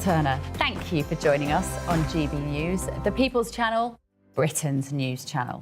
Turner, thank you for joining us on GB News, the People's Channel, Britain's news channel.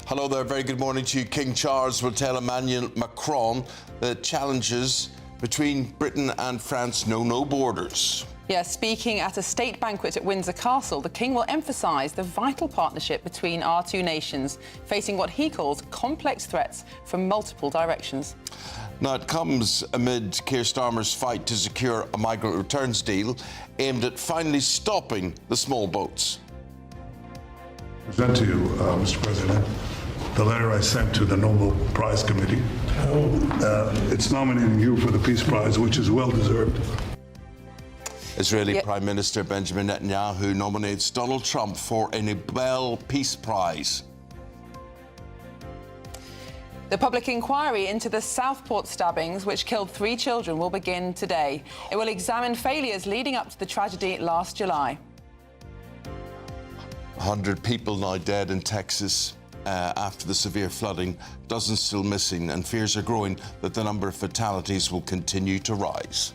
Hello there, very good morning to you. King Charles will tell Emmanuel Macron the challenges between Britain and France know no borders. Yeah, speaking at a state banquet at Windsor Castle, the King will emphasise the vital partnership between our two nations, facing what he calls complex threats from multiple directions. Now, it comes amid Keir Starmer's fight to secure a migrant returns deal aimed at finally stopping the small boats. Present to you, Mr. President, the letter I sent to the Nobel Prize Committee. It's nominating you for the Peace Prize, which is well-deserved. Israeli Prime Minister Benjamin Netanyahu nominates Donald Trump for a Nobel Peace Prize. The public inquiry into the Southport stabbings, which killed 3 children, will begin today. It will examine failures leading up to the tragedy last July. 100 people now dead in Texas after the severe flooding, dozens still missing, and fears are growing that the number of fatalities will continue to rise.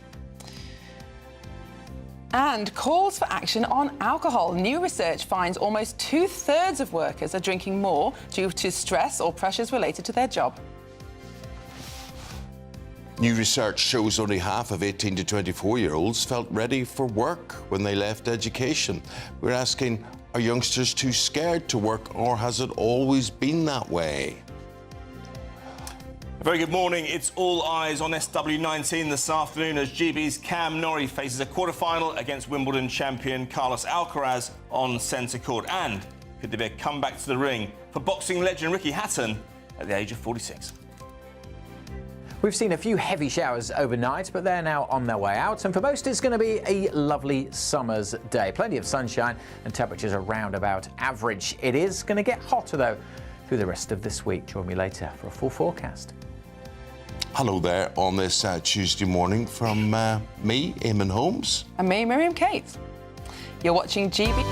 And calls for action on alcohol. New research finds almost 2/3 of workers are drinking more due to stress or pressures related to their job. New research shows only half of 18 to 24-year-olds felt ready for work when they left education. We're asking, are youngsters too scared to work, or has it always been that way? A very good morning. It's all eyes on SW19 this afternoon as GB's Cam Norrie faces a quarter-final against Wimbledon champion Carlos Alcaraz on centre court. And could there be a comeback to the ring for boxing legend Ricky Hatton at the age of 46? We've seen a few heavy showers overnight, but they're now on their way out. And for most, it's going to be a lovely summer's day. Plenty of sunshine and temperatures around about average. It is going to get hotter, though, through the rest of this week. Join me later for a full forecast. Hello there on this Tuesday morning from me, Eamonn Holmes. And me, Miriam Kate. You're watching GB.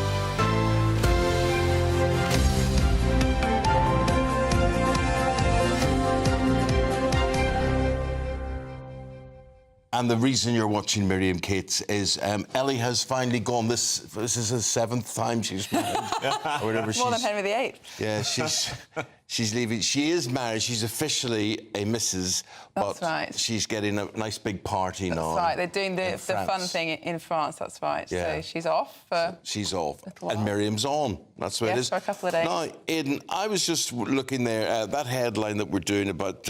And the reason you're watching Miriam Kate is Ellie has finally gone. This is the 7th time she's married. Or whatever. More than Henry VIII. Yeah, she's leaving. She is married. She's officially a Mrs. That's but right. She's getting a nice big party now. That's right. They're doing the fun thing in France. That's right. Yeah. So she's off for she's off, a little while. and Miriam's on. That's what it is. For a couple of days. Now, Aidan, I was just looking there. That headline that we're doing about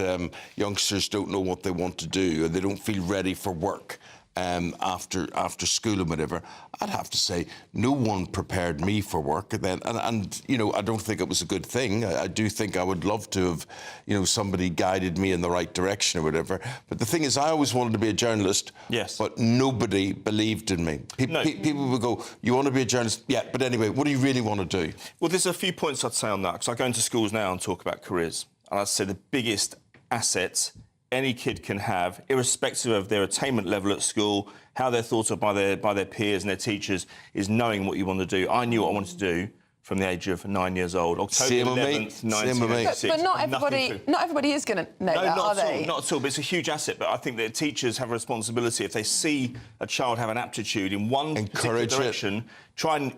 youngsters don't know what they want to do, or they don't feel ready for work after school and whatever. I'd have to say no one prepared me for work then, and you know, I don't think it was a good thing. I do think I would love to have, you know, somebody guided me in the right direction or whatever. But the thing is, I always wanted to be a journalist. Yes. But nobody believed in me. People would go, "You want to be a journalist?" Yeah. But anyway, what do you really want to do? Well, there's a few points I'd say on that, because I go into schools now and talk about careers. And I'd say the biggest assets any kid can have, irrespective of their attainment level at school, how they're thought of by their peers and their teachers, is knowing what you want to do. I knew what I wanted to do from the age of 9 years old. October 11th, 1986. But not everybody is going to know that, are they? Not at all. But it's a huge asset. But I think that teachers have a responsibility, if they see a child have an aptitude in one particular direction, try and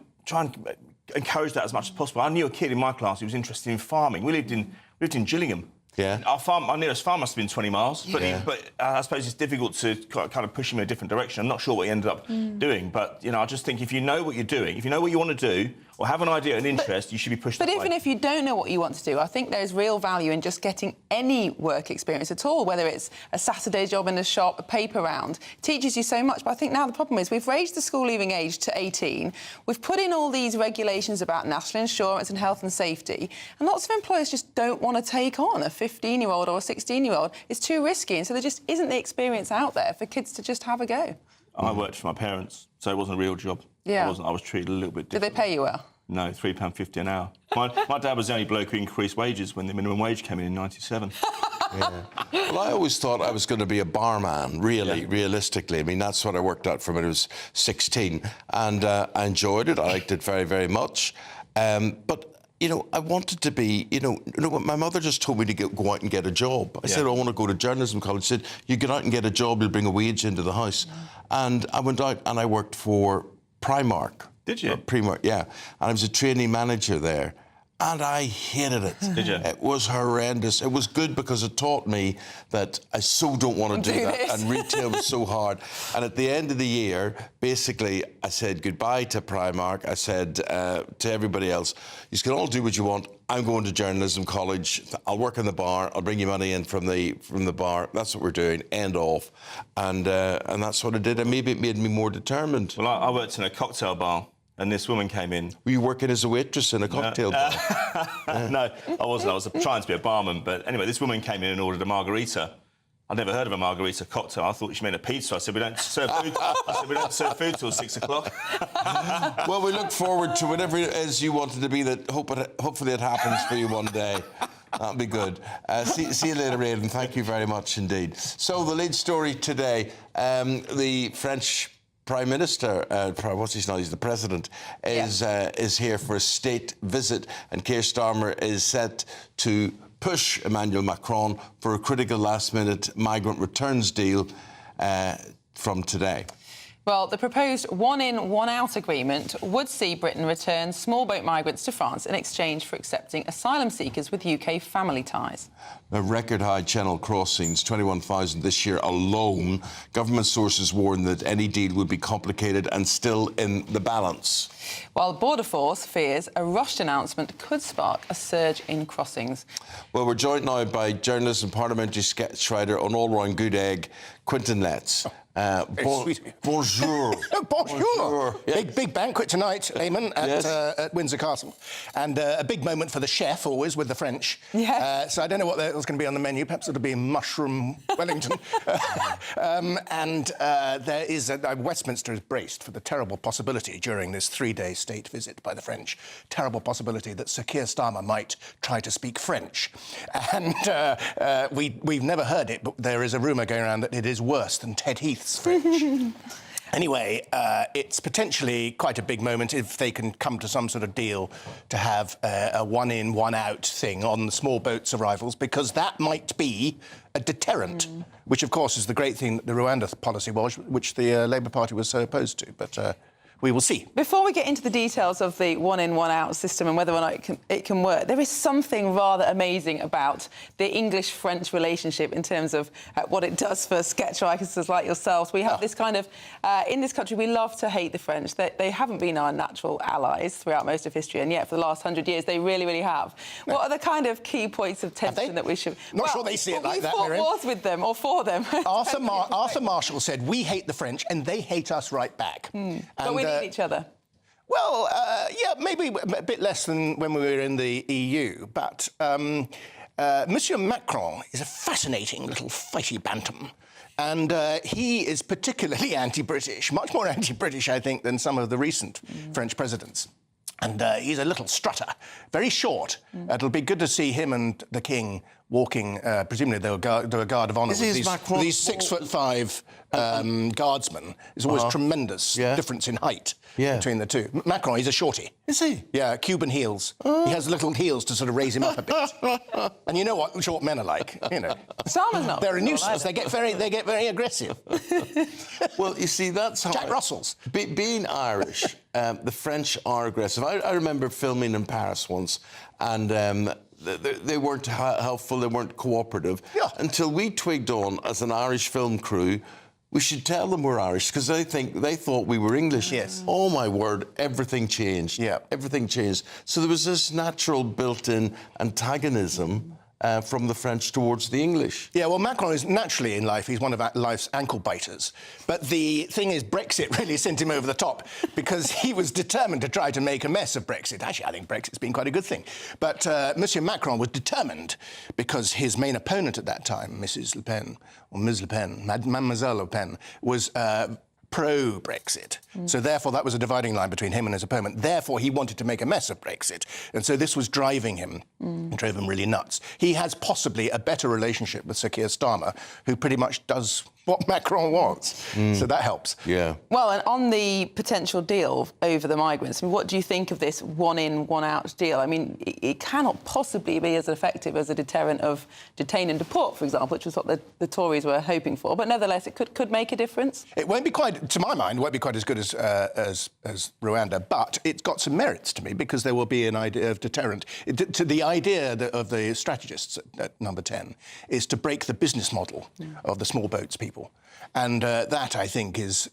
encourage that as much as possible. I knew a kid in my class who was interested in farming. We lived in lived in Gillingham. Yeah. Our nearest farm must have been 20 miles, but, Yeah. but I suppose it's difficult to kind of push him in a different direction. I'm not sure what he ended up doing, but, you know, I just think if you know what you're doing, if you know what you want to do, or have an idea and interest, you should be pushed that way. But even if you don't know what you want to do, I think there's real value in just getting any work experience at all, whether it's a Saturday job in a shop, a paper round. It teaches you so much, but I think now the problem is we've raised the school leaving age to 18. We've put in all these regulations about national insurance and health and safety, and lots of employers just don't want to take on a 15-year-old or a 16-year-old. It's too risky, and so there just isn't the experience out there for kids to just have a go. I worked for my parents, so it wasn't a real job. Yeah. I was treated a little bit Did different. they pay you well? No, £3.50 an hour. My dad was the only bloke who increased wages when the minimum wage came in '97. Well, I always thought I was going to be a barman, realistically. I mean, that's what I worked at from when I was 16. And I enjoyed it. I liked it very, very much. But, you know, I wanted to be, you know, my mother just told me to go out and get a job. I said, I want to go to journalism college. She said, you get out and get a job, you'll bring a wage into the house. And I went out and I worked for Primark. Did you? Primark, yeah. And I was a trainee manager there. And I hated it. Did you? It was horrendous. It was good because it taught me that I so don't want to do that. this. And retail was so hard. And at the end of the year, basically, I said goodbye to Primark. I said to everybody else, you can all do what you want. I'm going to journalism college. I'll work in the bar. I'll bring you money in from the bar. That's what we're doing. End off. And that's what I did. And maybe it made me more determined. Well, I worked in a cocktail bar, and this woman came in. Were you working as a waitress in a cocktail bar? No, I wasn't. I was trying to be a barman. But anyway, this woman came in and ordered a margarita. I'd never heard of a margarita cocktail. I thought she meant a pizza. I said, we don't serve food. I said, we don't serve food till 6 o'clock. Well, we look forward to whatever it is you wanted to be. Hopefully it happens for you one day. That'll be good. See you later, Aidan. Thank you very much indeed. So the lead story today, the French Prime Minister, what's his name? He's the President, is here for a state visit, and Keir Starmer is set to push Emmanuel Macron for a critical last-minute migrant returns deal from today. Well, the proposed one-in, one-out agreement would see Britain return small boat migrants to France in exchange for accepting asylum seekers with UK family ties. A record high channel crossings, 21,000 this year alone. Government sources warn that any deal would be complicated and still in the balance. While Border Force fears a rushed announcement could spark a surge in crossings. Well, we're joined now by journalist and parliamentary sketch writer and all-round good egg, Quentin Letts. Bonjour. Bonjour. Yeah. Big banquet tonight, Eamonn, at Windsor Castle. And a big moment for the chef, always, with the French. Yeah. So I don't know what else going to be on the menu. Perhaps it'll be mushroom Wellington. There is... Westminster is braced for the terrible possibility during this three-day state visit by the French. Terrible possibility that Sir Keir Starmer might try to speak French. And we've never heard it, but there is a rumour going around that it is worse than Ted Heath's French. Anyway, it's potentially quite a big moment if they can come to some sort of deal to have a one-in, one-out thing on the small boats' arrivals, because that might be a deterrent, which, of course, is the great thing that the Rwanda policy was, which the Labour Party was so opposed to. But we will see. Before we get into the details of the one-in, one-out system and whether or not it can work, there is something rather amazing about the English-French relationship in terms of what it does for sketch writers like yourselves. We have this kind of... in this country, we love to hate the French. They haven't been our natural allies throughout most of history, and yet for the last 100 years, they really, really have. No. What are the kind of key points of tension that we should... Not sure they see it like that, Miriam. We fought wars with them, or for them. Arthur Marshall said, we hate the French, and they hate us right back. But we need each other. Well, yeah, maybe a bit less than when we were in the EU, but Monsieur Macron is a fascinating little fighty bantam. And he is particularly anti-British, much more anti-British, I think, than some of the recent French presidents. And he's a little strutter, very short. It'll be good to see him and the King walking, presumably they'll do a guard of honour with these 6'5" guardsmen. There's always tremendous difference in height between the two. Macron, he's a shorty. Is he? Yeah, Cuban heels. He has little heels to sort of raise him up a bit. And you know what short men are like, you know. Starmer's not. They're a nuisance. They get very aggressive. Well, you see, that's how... Jack Russell's. Being Irish, the French are aggressive. I remember filming in Paris once, and they weren't helpful, they weren't cooperative. Yeah. Until we twigged on, as an Irish film crew, we should tell them we're Irish, because they thought we were English. Yes. Oh, my word, everything changed. Yeah. Everything changed. So there was this natural built-in antagonism from the French towards the English. Yeah, well, Macron is naturally in life, he's one of life's ankle biters. But the thing is, Brexit really sent him over the top because he was determined to try to make a mess of Brexit. Actually, I think Brexit's been quite a good thing. But Monsieur Macron was determined because his main opponent at that time, Mrs. Le Pen, or Ms. Le Pen, Mademoiselle Le Pen, was pro-Brexit. So therefore that was a dividing line between him and his opponent. Therefore he wanted to make a mess of Brexit. And so this was driving him, and drove him really nuts. He has possibly a better relationship with Sir Keir Starmer, who pretty much does what Macron wants. So that helps. Yeah. Well, and on the potential deal over the migrants, I mean, what do you think of this one-in, one-out deal? I mean, it cannot possibly be as effective as a deterrent of detain and deport, for example, which was what the Tories were hoping for. But nevertheless, it could make a difference. It won't be quite, to my mind, won't be quite as good as Rwanda, but it's got some merits to me because there will be an idea of deterrent. To the idea of the strategists at Number 10 is to break the business model of the small boats people. And that, I think, has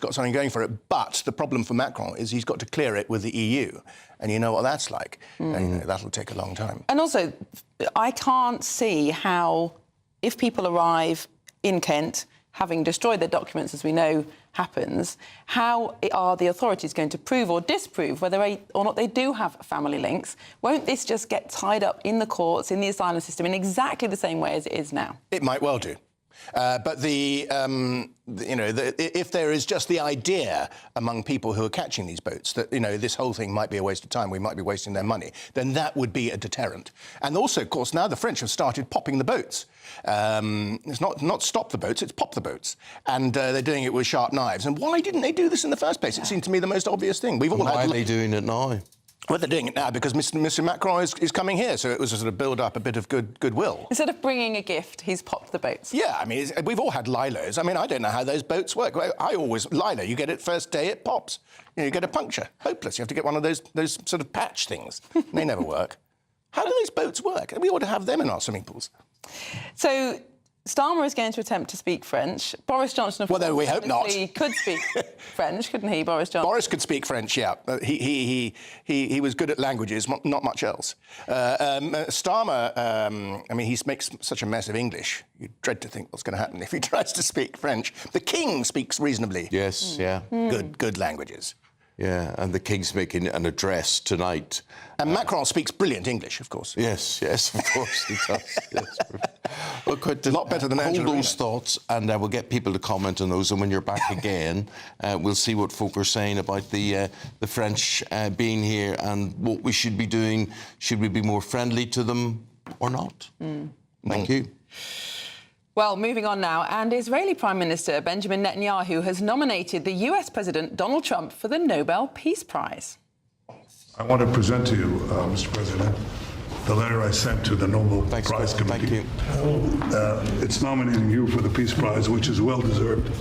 got something going for it. But the problem for Macron is he's got to clear it with the EU. And you know what that's like. And, that'll take a long time. And also, I can't see how, if people arrive in Kent, having destroyed their documents, as we know happens, how are the authorities going to prove or disprove whether or not they do have family links? Won't this just get tied up in the courts, in the asylum system, in exactly the same way as it is now? It might well do. But if there is just the idea among people who are catching these boats that, this whole thing might be a waste of time, we might be wasting their money, then that would be a deterrent. And also, of course, now the French have started popping the boats. It's not stop the boats, it's pop the boats. And they're doing it with sharp knives. And why didn't they do this in the first place? It seemed to me the most obvious thing. Why are they doing it now? Well, they're doing it now because Mr. Macron is coming here, so it was a sort of build up a bit of goodwill. Instead of bringing a gift, he's popped the boats. Yeah, I mean, we've all had lilos. I mean, I don't know how those boats work. Lilo, you get it first day, it pops. You get a puncture. Hopeless. You have to get one of those sort of patch things. They never work. How do those boats work? We ought to have them in our swimming pools. So Starmer is going to attempt to speak French. Boris Johnson, of course, we hope not. He could speak French, couldn't he, Boris Johnson? Boris could speak French, yeah. He was good at languages, not much else. Starmer, I mean, he makes such a mess of English. You dread to think what's going to happen if he tries to speak French. The King speaks reasonably. Yes, yeah. Good languages. Yeah, and the King's making an address tonight. And Macron speaks brilliant English, of course. Yes, of course he does. Yes. Well, a lot better than Angela. Hold those thoughts, and we'll get people to comment on those. And when you're back again, we'll see what folk are saying about the French being here and what we should be doing. Should we be more friendly to them or not? Thank you. Well, moving on now, and Israeli Prime Minister Benjamin Netanyahu has nominated the US President Donald Trump for the Nobel Peace Prize. I want to present to you, Mr. President, the letter I sent to the Nobel Prize Committee. Thank you. It's nominating you for the Peace Prize, which is well-deserved,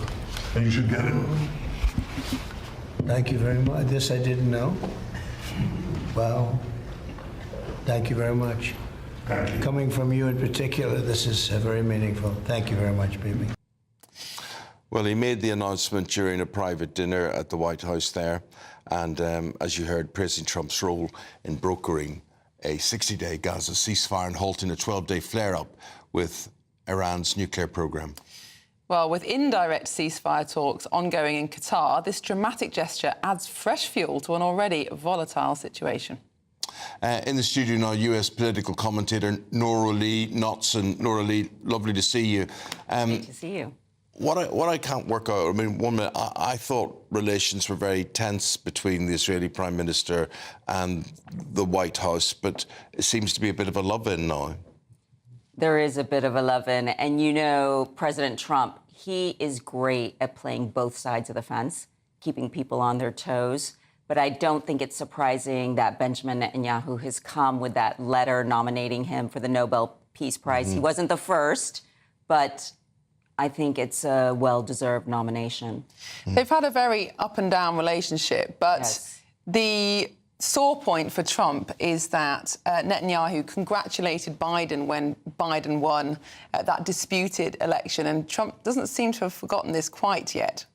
and you should get it. Thank you very much. This I didn't know. Wow. Thank you very much. Thank you. Coming from you in particular, this is very meaningful. Thank you very much, baby. Well, he made the announcement during a private dinner at the White House there, and as you heard, praising Trump's role in brokering a 60-day Gaza ceasefire and halting a 12-day flare-up with Iran's nuclear program. Well, with indirect ceasefire talks ongoing in Qatar, this dramatic gesture adds fresh fuel to an already volatile situation. In the studio now, US political commentator Nora Lee Knotson. Nora Lee, lovely to see you. Great to see you. What I can't work out, I mean, 1 minute, I thought relations were very tense between the Israeli Prime Minister and the White House, but it seems to be a bit of a love-in now. There is a bit of a love-in, and President Trump, he is great at playing both sides of the fence, keeping people on their toes. But I don't think it's surprising that Benjamin Netanyahu has come with that letter nominating him for the Nobel Peace Prize. He wasn't the first, but I think it's a well-deserved nomination. They've had a very up-and-down relationship, but yes. the sore point for Trump is that Netanyahu congratulated Biden when Biden won that disputed election, and Trump doesn't seem to have forgotten this quite yet.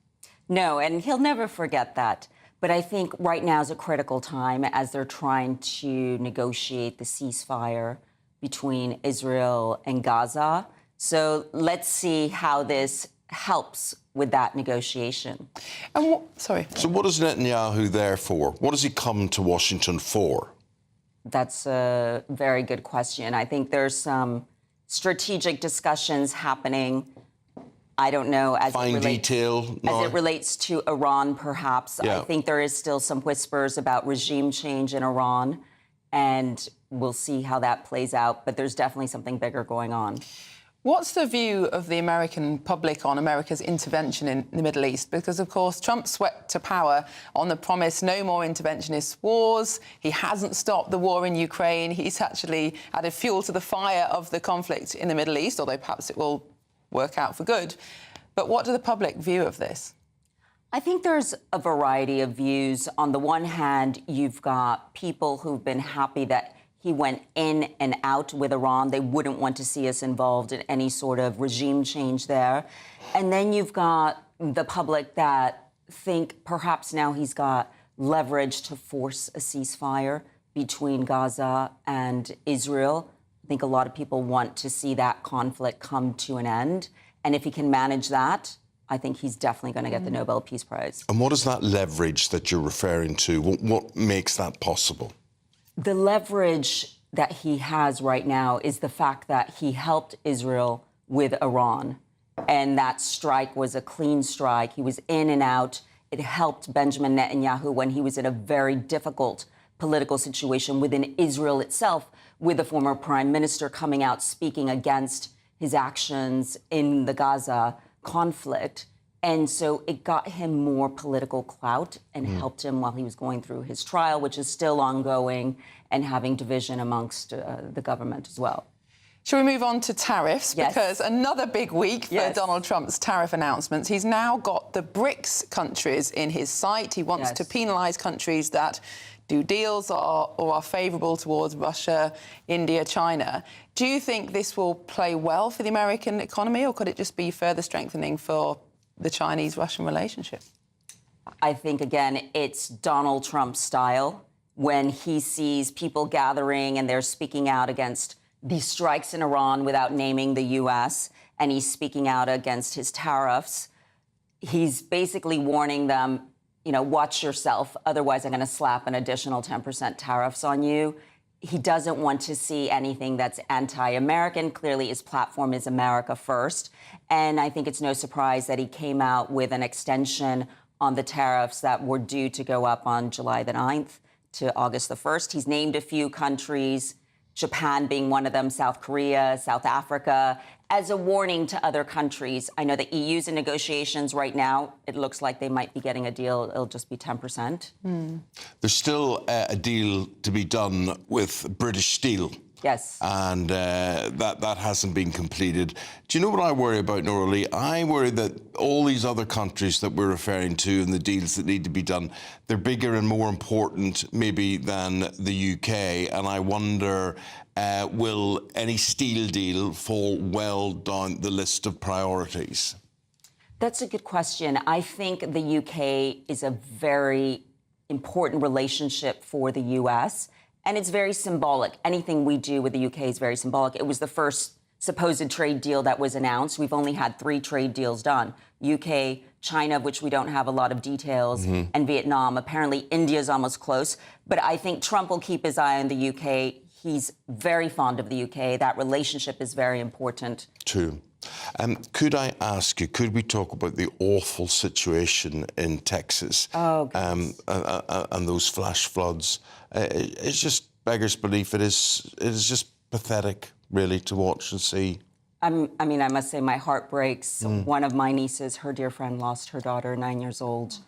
No, and he'll never forget that. But I think right now is a critical time as they're trying to negotiate the ceasefire between Israel and Gaza. So let's see how this helps with that negotiation. And sorry. So what is Netanyahu there for? What does he come to Washington for? That's a very good question. I think there's some strategic discussions happening. I don't know, as it relates to Iran, perhaps. Yeah. I think there is still some whispers about regime change in Iran, and we'll see how that plays out. But there's definitely something bigger going on. What's the view of the American public on America's intervention in the Middle East? Because, of course, Trump swept to power on the promise no more interventionist wars. He hasn't stopped the war in Ukraine. He's actually added fuel to the fire of the conflict in the Middle East, although perhaps it will work out for good. But what do the public view of this? I think there's a variety of views. On the one hand, you've got people who've been happy that he went in and out with Iran. They wouldn't want to see us involved in any sort of regime change there. And then you've got the public that think perhaps now he's got leverage to force a ceasefire between Gaza and Israel. I think a lot of people want to see that conflict come to an end. And if he can manage that, I think he's definitely going to get the Nobel Peace Prize. And what is that leverage that you're referring to? What makes that possible? The leverage that he has right now is the fact that he helped Israel with Iran. And that strike was a clean strike. He was in and out. It helped Benjamin Netanyahu when he was in a very difficult political situation within Israel itself, with the former prime minister coming out speaking against his actions in the Gaza conflict. And so it got him more political clout and helped him while he was going through his trial, which is still ongoing, and having division amongst the government as well. Shall we move on to tariffs? Yes. Because another big week for Donald Trump's tariff announcements. He's now got the BRICS countries in his sight. He wants to penalise countries that do deals or are favourable towards Russia, India, China. Do you think this will play well for the American economy, or could it just be further strengthening for the Chinese-Russian relationship? I think, again, it's Donald Trump style. When he sees people gathering and they're speaking out against these strikes in Iran without naming the U.S., and he's speaking out against his tariffs, he's basically warning them, you know, watch yourself, otherwise I'm going to slap an additional 10% tariffs on you. He doesn't want to see anything that's anti-American. Clearly, his platform is America first. And I think it's no surprise that he came out with an extension on the tariffs that were due to go up on July the 9th to August the 1st. He's named a few countries, Japan being one of them, South Korea, South Africa, as a warning to other countries. I know the EU's in negotiations right now. It looks like they might be getting a deal. It'll just be 10%. There's still a deal to be done with British Steel. Yes. And that hasn't been completed. Do you know what I worry about, Norah? I worry that all these other countries that we're referring to and the deals that need to be done, they're bigger and more important maybe than the UK. And I wonder, will any steel deal fall well down the list of priorities? That's a good question. I think the UK is a very important relationship for the US. And it's very symbolic. Anything we do with the UK is very symbolic. It was the first supposed trade deal that was announced. We've only had 3 trade deals done. UK, China, of which we don't have a lot of details, and Vietnam. Apparently, India's almost close. But I think Trump will keep his eye on the UK. He's very fond of the UK. That relationship is very important. True. Could I ask you, could we talk about the awful situation in Texas and those flash floods? It just beggars belief. It is just pathetic, really, to watch and see. I mean, I must say my heart breaks. One of my nieces, her dear friend, lost her daughter, 9 years old,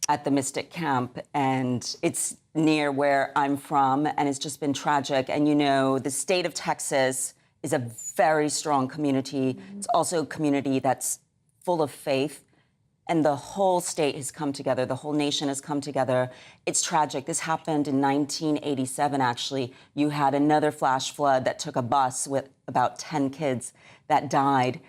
at the Mystic Camp. And it's near where I'm from, and it's just been tragic. And, you know, the state of Texas is a very strong community. It's also a community that's full of faith. And the whole state has come together. The whole nation has come together. It's tragic. This happened in 1987, actually. You had another flash flood that took a bus with about 10 kids that died.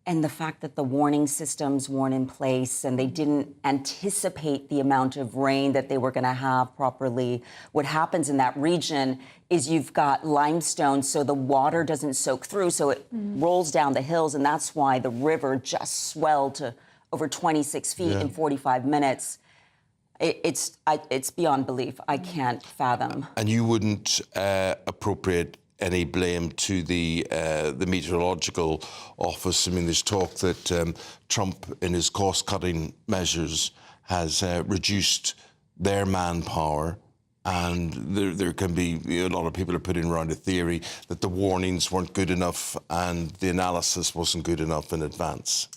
And the fact that the warning systems weren't in place and they didn't anticipate the amount of rain that they were going to have properly. What happens in that region is you've got limestone, so the water doesn't soak through, so it rolls down the hills, and that's why the river just swelled to over 26 feet in 45 minutes. It's beyond belief. I can't fathom. And you wouldn't appropriate any blame to the meteorological office? I mean, there's talk that Trump, in his cost-cutting measures, has reduced their manpower, and there can be a lot of people are putting around a theory that the warnings weren't good enough and the analysis wasn't good enough in advance.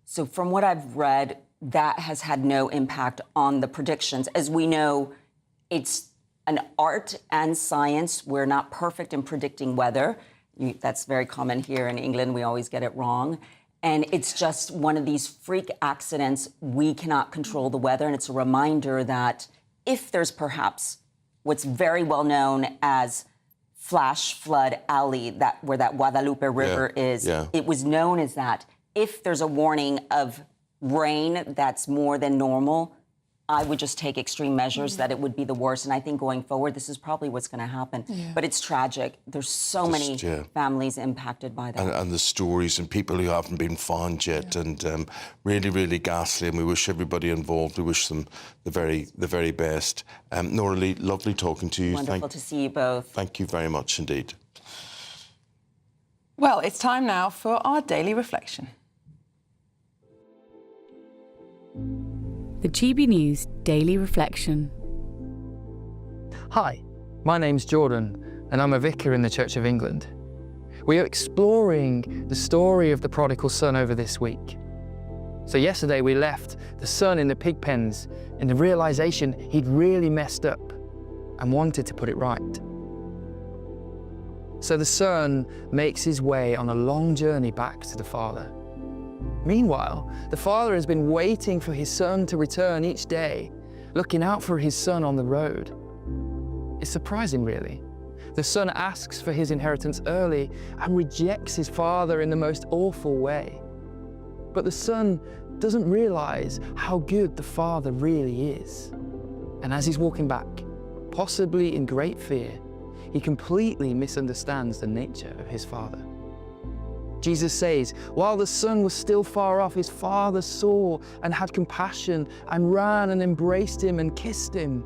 So from what I've read, that has had no impact on the predictions. As we know, it's an art and science. We're not perfect in predicting weather. That's very common here in England. We always get it wrong. And it's just one of these freak accidents. We cannot control the weather. And it's a reminder that if there's perhaps what's very well known as Flash Flood Alley, where that Guadalupe River is, it was known as that. If there's a warning of rain that's more than normal, I would just take extreme measures that it would be the worst. And I think going forward, this is probably what's going to happen. But it's tragic. There's so many families impacted by that. And the stories and people who haven't been found yet, and really, really ghastly. And we wish everybody involved, we wish them the very best. Nora Lee, lovely talking to you. Wonderful to see you both. Thank you very much indeed. Well, it's time now for our daily reflection. The GB News Daily Reflection. Hi, my name's Jordan, and I'm a vicar in the Church of England. We are exploring the story of the prodigal son over this week. So yesterday we left the son in the pig pens in the realization he'd really messed up and wanted to put it right. So the son makes his way on a long journey back to the father. Meanwhile, the father has been waiting for his son to return each day, looking out for his son on the road. It's surprising, really. The son asks for his inheritance early and rejects his father in the most awful way. But the son doesn't realize how good the father really is. And as he's walking back, possibly in great fear, he completely misunderstands the nature of his father. Jesus says, while the son was still far off, his father saw and had compassion and ran and embraced him and kissed him.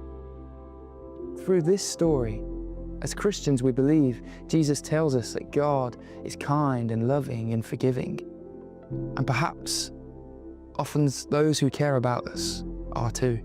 Through this story, as Christians, we believe Jesus tells us that God is kind and loving and forgiving. And perhaps often those who care about us are too.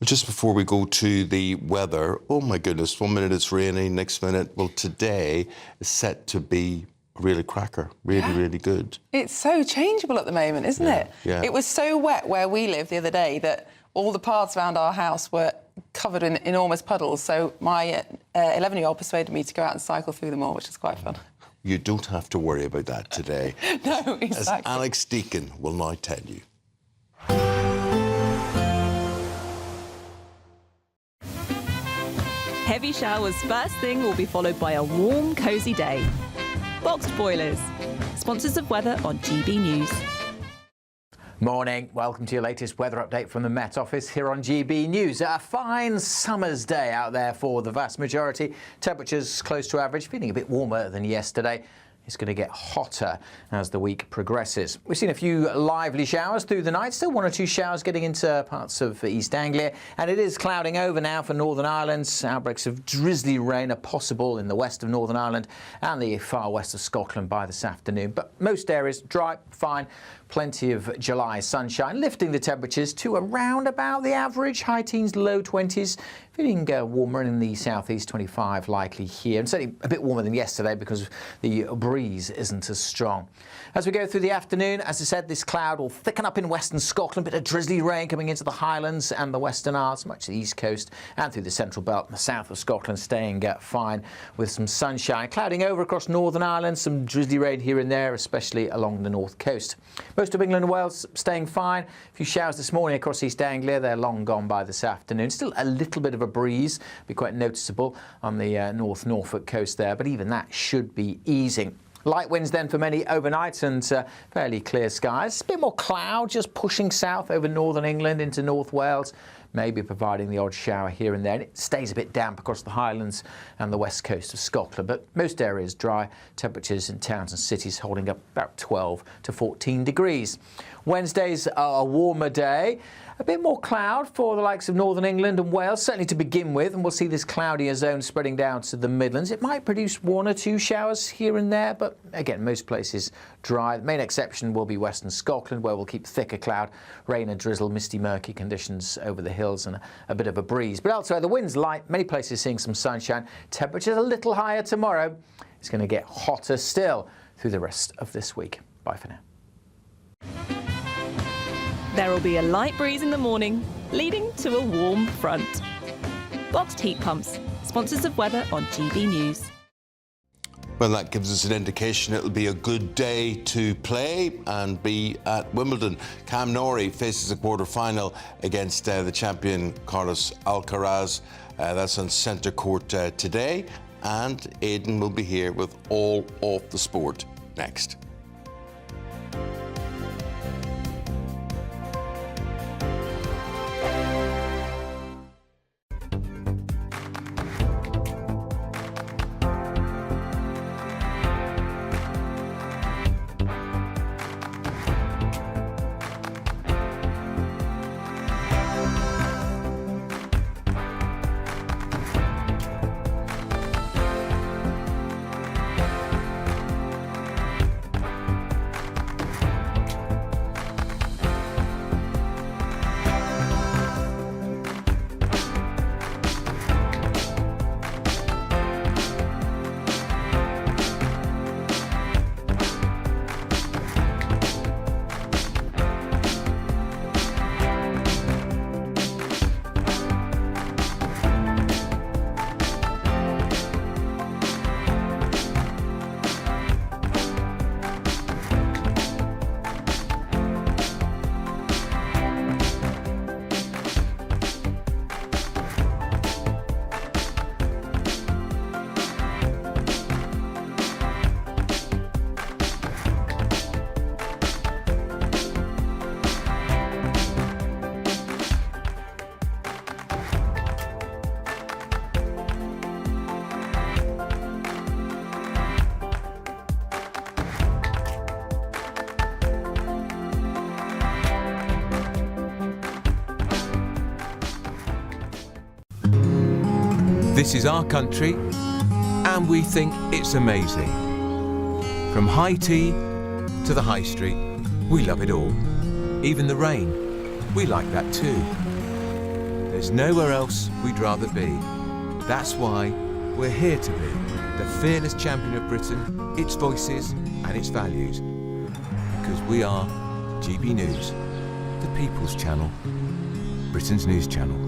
Just before we go to the weather, oh my goodness, 1 minute it's raining, next minute, well, today is set to be a really cracker, really good. It's so changeable at the moment, isn't it? Yeah. It was so wet where we live the other day that all the paths around our house were covered in enormous puddles. So my 11-year-old persuaded me to go out and cycle through them all, which is quite fun. You don't have to worry about that today. No, exactly. As Alex Deacon will now tell you. Heavy showers first thing will be followed by a warm, cosy day. Boxed Boilers, sponsors of weather on GB News. Morning. Welcome to your latest weather update from the Met Office here on GB News. A fine summer's day out there for the vast majority. Temperatures close to average, feeling a bit warmer than yesterday. It's going to get hotter as the week progresses. We've seen a few lively showers through the night, still one or two showers getting into parts of East Anglia, and it is clouding over now for Northern Ireland. Outbreaks of drizzly rain are possible in the west of Northern Ireland and the far west of Scotland by this afternoon, but most areas dry, fine. Plenty of July sunshine, lifting the temperatures to around about the average, high teens, low 20s. Feeling warmer in the southeast, 25 likely here, and certainly a bit warmer than yesterday because the breeze isn't as strong. As we go through the afternoon, as I said, this cloud will thicken up in western Scotland, a bit of drizzly rain coming into the Highlands and the Western Isles, much of the east coast and through the central belt and the south of Scotland staying fine with some sunshine. Clouding over across Northern Ireland, some drizzly rain here and there, especially along the north coast. Most of England and Wales staying fine. A few showers this morning across East Anglia, they're long gone by this afternoon. Still a little bit of a breeze, be quite noticeable on the North Norfolk coast there, but even that should be easing. Light winds then for many overnight and fairly clear skies. A bit more cloud just pushing south over northern England into North Wales, maybe providing the odd shower here and there. And it stays a bit damp across the Highlands and the west coast of Scotland, but most areas dry. Temperatures in towns and cities holding up about 12 to 14 degrees. Wednesday's a warmer day. A bit more cloud for the likes of northern England and Wales, certainly to begin with, and we'll see this cloudier zone spreading down to the Midlands. It might produce 1 or 2 showers here and there, but again, most places dry. The main exception will be western Scotland, where we'll keep thicker cloud, rain and drizzle, misty, murky conditions over the hills and a bit of a breeze. But elsewhere, the wind's light, many places seeing some sunshine. Temperatures a little higher tomorrow. It's going to get hotter still through the rest of this week. Bye for now. There will be a light breeze in the morning, leading to a warm front. Boxed heat pumps, sponsors of weather on GB News. Well, that gives us an indication it'll be a good day to play and be at Wimbledon. Cam Norrie faces a quarter-final against the champion Carlos Alcaraz. That's on centre court today. And Aidan will be here with all of the sport next. This is our country, and we think it's amazing. From high tea to the high street, we love it all. Even the rain, we like that too. There's nowhere else we'd rather be. That's why we're here to be the fearless champion of Britain, its voices and its values. Because we are GB News, the People's Channel, Britain's news channel.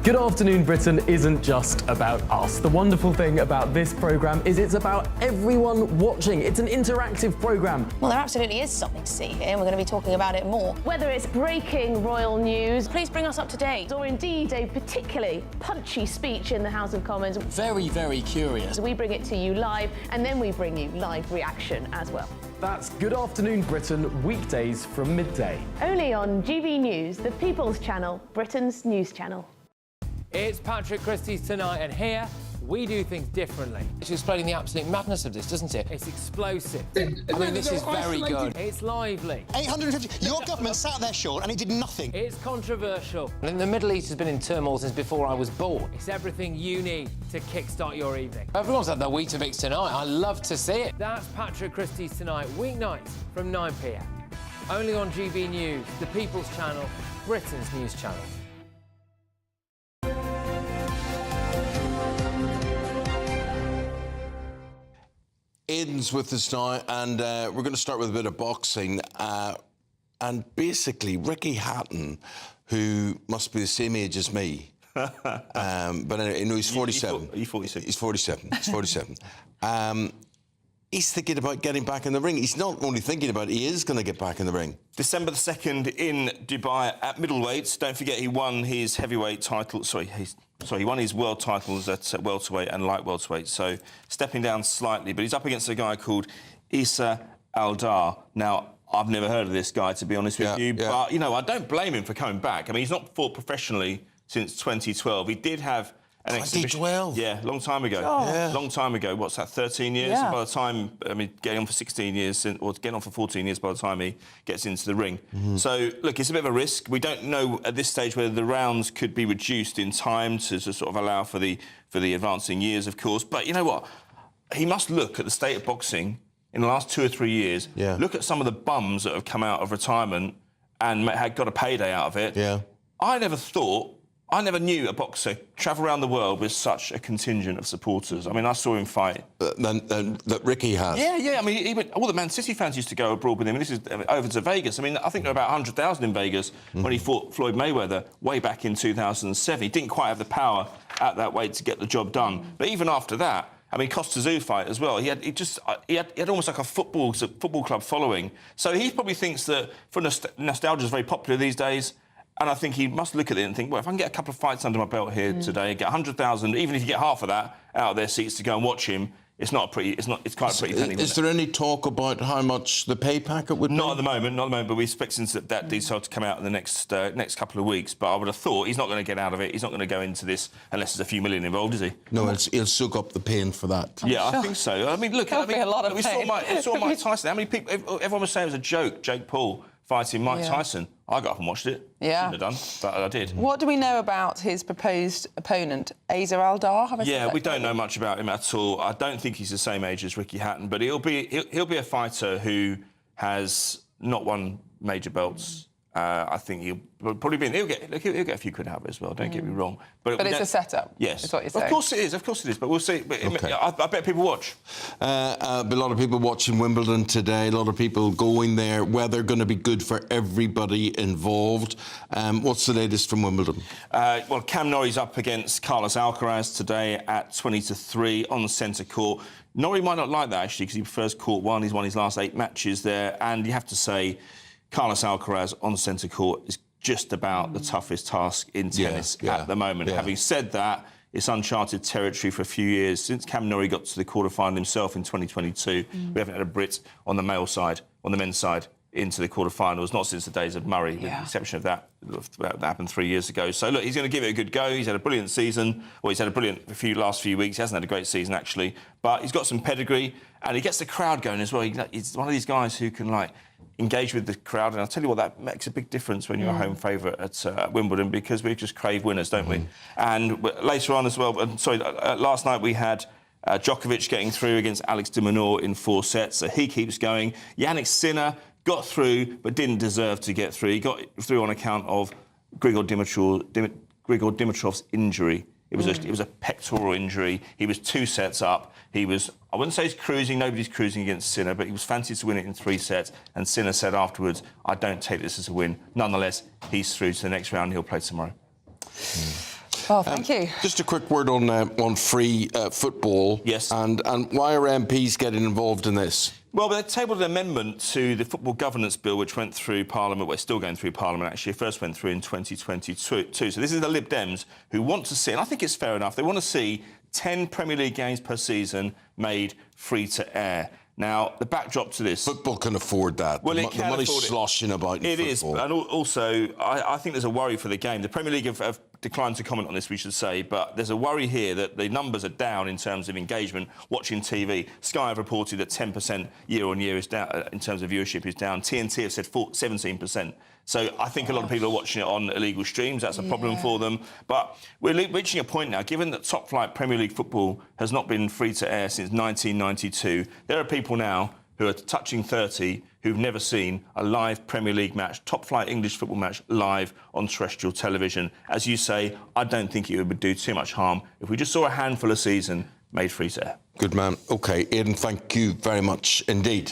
Good Afternoon Britain isn't just about us. The wonderful thing about this programme is it's about everyone watching. It's an interactive programme. Well, there absolutely is something to see here, and we're going to be talking about it more. Whether it's breaking royal news, please bring us up to date, or indeed a particularly punchy speech in the House of Commons. Very, very curious. We bring it to you live, and then we bring you live reaction as well. That's Good Afternoon Britain, weekdays from midday. Only on GB News, the People's Channel, Britain's news channel. It's Patrick Christie's Tonight, and here we do things differently. It's explaining the absolute madness of this, doesn't it? It's explosive. I mean, this is very good. It's lively. 850. Your government sat there short and it did nothing. It's controversial. And the Middle East has been in turmoil since before I was born. It's everything you need to kickstart your evening. Everyone's had their Weetabix tonight. I love to see it. That's Patrick Christie's Tonight, weeknights from 9 p.m. Only on GB News, the People's Channel, Britain's news channel. Aidan's with us now, and we're going to start with a bit of boxing. And basically, Ricky Hatton, who must be the same age as me, but anyway, no, he's 47. Are you 47? He's 47. He's 47. He's thinking about getting back in the ring. He's not only thinking about it, he is going to get back in the ring. December the 2nd in Dubai at middleweights. Don't forget, he won his heavyweight title. He won his world titles at welterweight and light welterweight. So stepping down slightly, but he's up against a guy called Issa Aldar. Now, I've never heard of this guy, to be honest with you, but you know, I don't blame him for coming back. I mean, he's not fought professionally since 2012. He did have an exhibition. 2012? Yeah, long time ago. Long time ago. What's that, 13 years? Yeah. And by the time, I mean, getting on for 16 years, or getting on for 14 years by the time he gets into the ring. So, look, it's a bit of a risk. We don't know at this stage whether the rounds could be reduced in time to sort of allow for the advancing years, of course. But you know what? He must look at the state of boxing in the last 2 or 3 years. Look at some of the bums that have come out of retirement and had got a payday out of it. I never knew a boxer travel around the world with such a contingent of supporters. I mean, I saw him fight. That Ricky has. Yeah. I mean, all the Man City fans used to go abroad with him. And this is over to Vegas. I mean, I think there were about 100,000 in Vegas when he fought Floyd Mayweather way back in 2007. He didn't quite have the power at that weight to get the job done. But even after that, I mean, Costa Zoo fight as well. He had almost like a football club following. So he probably thinks that nostalgia is very popular these days. And I think he must look at it and think, well, if I can get a couple of fights under my belt here today, get 100,000, even if you get half of that out of their seats to go and watch him, it's quite a pretty penny. Is there any talk about how much the pay packet would be? Not at the moment, but we're expecting that detail to come out in the next couple of weeks. But I would have thought he's not going to get out of it. He's not going to go into this unless there's a few million involved, is he? No, he'll soak up the pain for that. I think so. I mean, look, a lot of we saw Mike Tyson. How many people? Everyone was saying it was a joke. Jake Paul fighting Mike Tyson. I got up and watched it. Yeah. Shouldn't have done, but I did. What do we know about his proposed opponent, Issa Aldar? We don't know much about him at all. I don't think he's the same age as Ricky Hatton, but he'll be a fighter who has not won major belts. I think he'll probably be. He'll get a few quid out of it as well. Don't get me wrong. But it's a setup. Yes, is what you're saying. Of course it is. But we'll see. But I bet people watch. A lot of people watching Wimbledon today. A lot of people going there. Weather going to be good for everybody involved. What's the latest from Wimbledon? Well, Cam Norrie's up against Carlos Alcaraz today at 20-3 on the centre court. Norrie might not like that actually because he prefers court one. He's won his last 8 matches there, and you have to say, Carlos Alcaraz on centre court is just about the toughest task in tennis at the moment. Having said that, it's uncharted territory for a few years. Since Cam Norrie got to the quarter-final himself in 2022, we haven't had a Brit on the men's side, into the quarter-finals, not since the days of Murray, with the exception of that happened 3 years ago. So, look, he's going to give it a good go. He's had a brilliant season. Well, he's had a brilliant last few weeks. He hasn't had a great season, actually. But he's got some pedigree, and he gets the crowd going as well. He's one of these guys who can, engage with the crowd, and I'll tell you what, that makes a big difference when you're a home favourite at Wimbledon, because we just crave winners, don't we? And later on as well, last night we had Djokovic getting through against Alex de Minaur in 4 sets, so he keeps going. Yannick Sinner got through, but didn't deserve to get through. He got through on account of Grigor Dimitrov's injury. It was a pectoral injury. He was 2 sets up. I wouldn't say he's cruising, nobody's cruising against Sinner, but he was fancied to win it in 3 sets, and Sinner said afterwards, I don't take this as a win. Nonetheless, he's through to the next round. He'll play tomorrow. Well, thank you. Just a quick word on free football. Yes. And why are MPs getting involved in this? Well, they tabled an amendment to the Football Governance Bill, which went through Parliament. Well, it's still going through Parliament, actually. It first went through in 2022. So this is the Lib Dems who want to see, and I think it's fair enough, they want to see 10 Premier League games per season made free to air. Now, the backdrop to this... Football can afford that. Well, the money's sloshing about in football. It is, and also, I think there's a worry for the game. The Premier League have declined to comment on this, we should say, but there's a worry here that the numbers are down in terms of engagement, watching TV. Sky have reported that 10% year-on-year is down, in terms of viewership is down. TNT have said 17%. So I think a lot of people are watching it on illegal streams. That's a problem for them. But we're reaching a point now, given that top-flight Premier League football has not been free to air since 1992, there are people now who are touching 30 who've never seen a live Premier League match, top-flight English football match, live on terrestrial television. As you say, I don't think it would do too much harm if we just saw a handful a season made free to air. Good man. OK, Aidan, thank you very much indeed.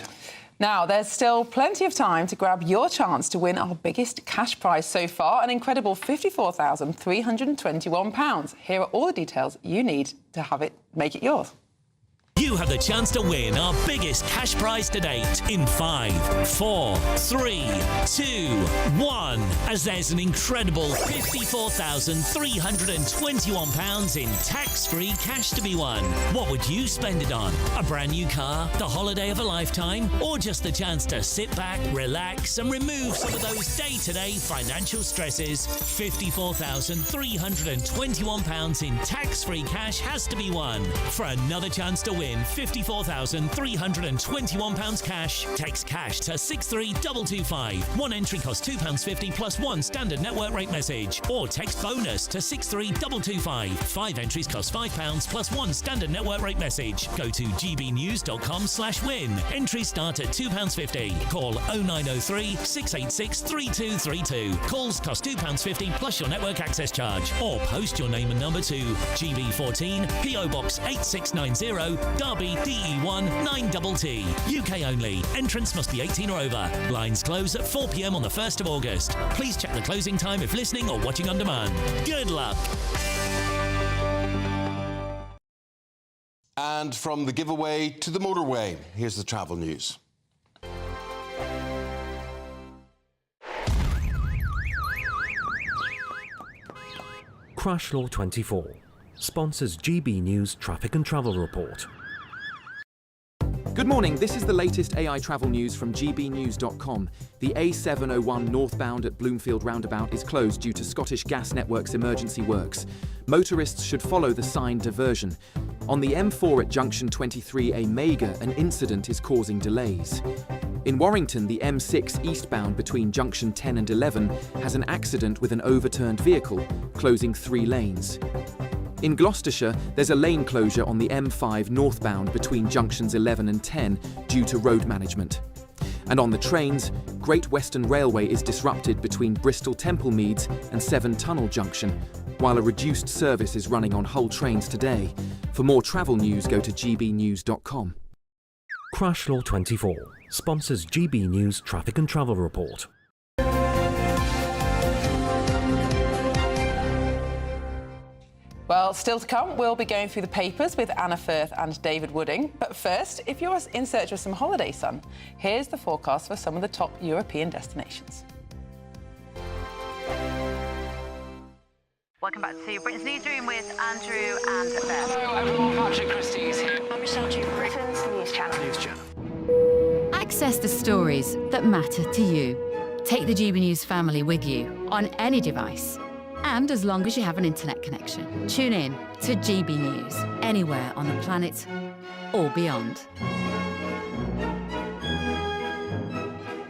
Now, there's still plenty of time to grab your chance to win our biggest cash prize so far, an incredible £54,321. Here are all the details you need to have it, make it yours. You have the chance to win our biggest cash prize to date in 5, 4, 3, 2, 1. As there's an incredible £54,321 in tax-free cash to be won. What would you spend it on? A brand new car, the holiday of a lifetime, or just the chance to sit back, relax, and remove some of those day-to-day financial stresses? £54,321 in tax-free cash has to be won. For another chance to win £54,321 cash, text cash to 63225. One entry costs £2.50 plus one standard network rate message, or text bonus to 63225. 5 entries cost £5 plus one standard network rate message. Go to gbnews.com/win. Entries start at £2.50. Call 0903 686 3232. Calls cost £2.50 plus your network access charge, or post your name and number to GB14 PO Box 8690 Derby DE1 9TT. UK only. Entrance must be 18 or over. Lines close at 4 p.m. on the 1st of August. Please check the closing time if listening or watching on demand. Good luck. And from the giveaway to the motorway, here's the travel news. Crash Law 24 sponsors GB News Traffic and Travel Report. Good morning, this is the latest AI travel news from gbnews.com. The A701 northbound at Bloomfield roundabout is closed due to Scottish Gas Network's emergency works. Motorists should follow the signed diversion. On the M4 at junction 23A Mega, an incident is causing delays. In Warrington, the M6 eastbound between junction 10 and 11 has an accident with an overturned vehicle, closing 3 lanes. In Gloucestershire, there's a lane closure on the M5 northbound between junctions 11 and 10 due to road management. And on the trains, Great Western Railway is disrupted between Bristol Templemeads and Severn Tunnel Junction, while a reduced service is running on Hull trains today. For more travel news, go to gbnews.com. Crash Law 24 sponsors GB News Traffic and Travel Report. Well, still to come, we'll be going through the papers with Anna Firth and David Wooding. But first, if you're in search of some holiday sun, here's the forecast for some of the top European destinations. Welcome back to Britain's Newsroom with Andrew and Beth. Hello everyone, Patrick Christie's here. I'm Michelle Chu, Britain's News Channel. Access the stories that matter to you. Take the GB News family with you on any device. And as long as you have an internet connection, tune in to GB News, anywhere on the planet or beyond.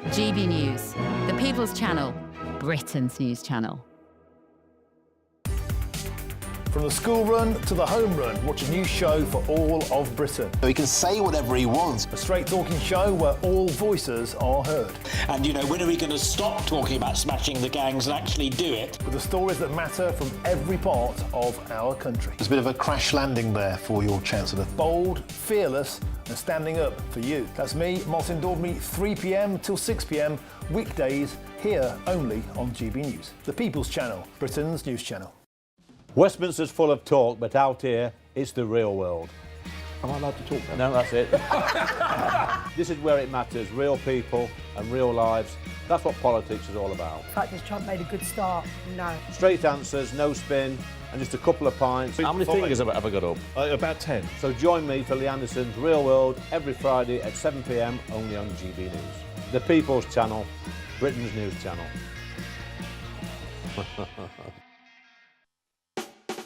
GB News, the People's Channel, Britain's news channel. From the school run to the home run, watch a new show for all of Britain. He can say whatever he wants. A straight-talking show where all voices are heard. And, you know, when are we going to stop talking about smashing the gangs and actually do it? With the stories that matter from every part of our country. There's a bit of a crash landing there for your Chancellor. Bold, fearless and standing up for you. That's me, Martin Dordme, 3 p.m. till 6 p.m, weekdays, here only on GB News. The People's Channel, Britain's news channel. Westminster's full of talk, but out here, it's the real world. Am I allowed to talk now? No, that's it. This is where it matters, real people and real lives. That's what politics is all about. In fact, has Trump made a good start? No. Straight answers, no spin, and just a couple of pints. How many fingers have I got up? About 10. So join me for Lee Anderson's Real World every Friday at 7 p.m, only on GB News. The People's Channel, Britain's news channel.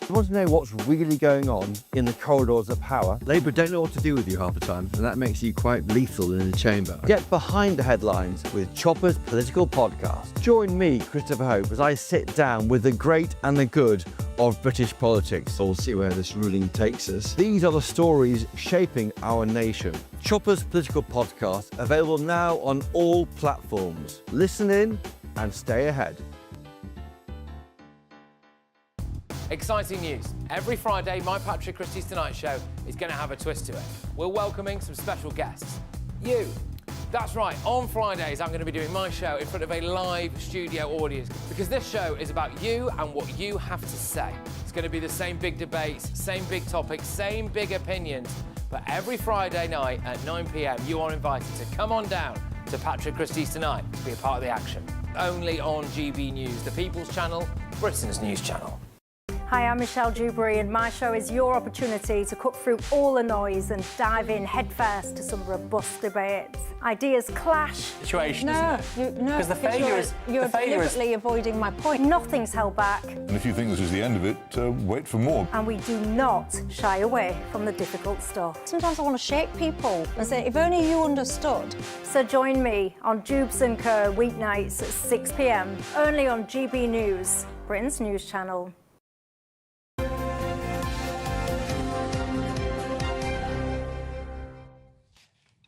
You want to know what's really going on in the corridors of power? Labour don't know what to do with you half the time, and that makes you quite lethal in the chamber. Get behind the headlines with Chopper's Political Podcast. Join me, Christopher Hope, as I sit down with the great and the good of British politics. We'll see where this ruling takes us. These are the stories shaping our nation. Chopper's Political Podcast, available now on all platforms. Listen in and stay ahead. Exciting news. Every Friday, my Patrick Christie's Tonight Show is going to have a twist to it. We're welcoming some special guests. You. That's right, on Fridays I'm going to be doing my show in front of a live studio audience because this show is about you and what you have to say. It's going to be the same big debates, same big topics, same big opinions. But every Friday night at 9 p.m, you are invited to come on down to Patrick Christie's Tonight to be a part of the action. Only on GB News, the People's Channel, Britain's news channel. Hi, I'm Michelle Dewberry, and my show is your opportunity to cut through all the noise and dive in headfirst to some robust debates. Ideas clash. Situation, no, isn't it? No, because the failure is you're deliberately avoiding my point. Nothing's held back. And if you think this is the end of it, wait for more. And we do not shy away from the difficult stuff. Sometimes I want to shake people and say, if only you understood. So join me on Dubes & Co. weeknights at 6 p.m, only on GB News, Britain's news channel.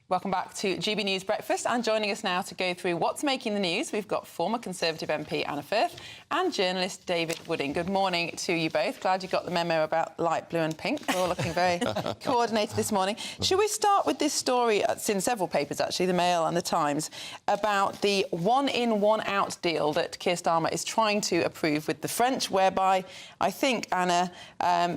Welcome back to GB News Breakfast, and joining us now to go through what's making the news, we've got former Conservative MP Anna Firth and journalist David Wooding. Good morning to you both. Glad you got the memo about light blue and pink. We're all looking very coordinated this morning. Should we start with this story? It's in several papers, actually, the Mail and the Times, about the one-in, one-out deal that Keir Starmer is trying to approve with the French, whereby I think, Anna,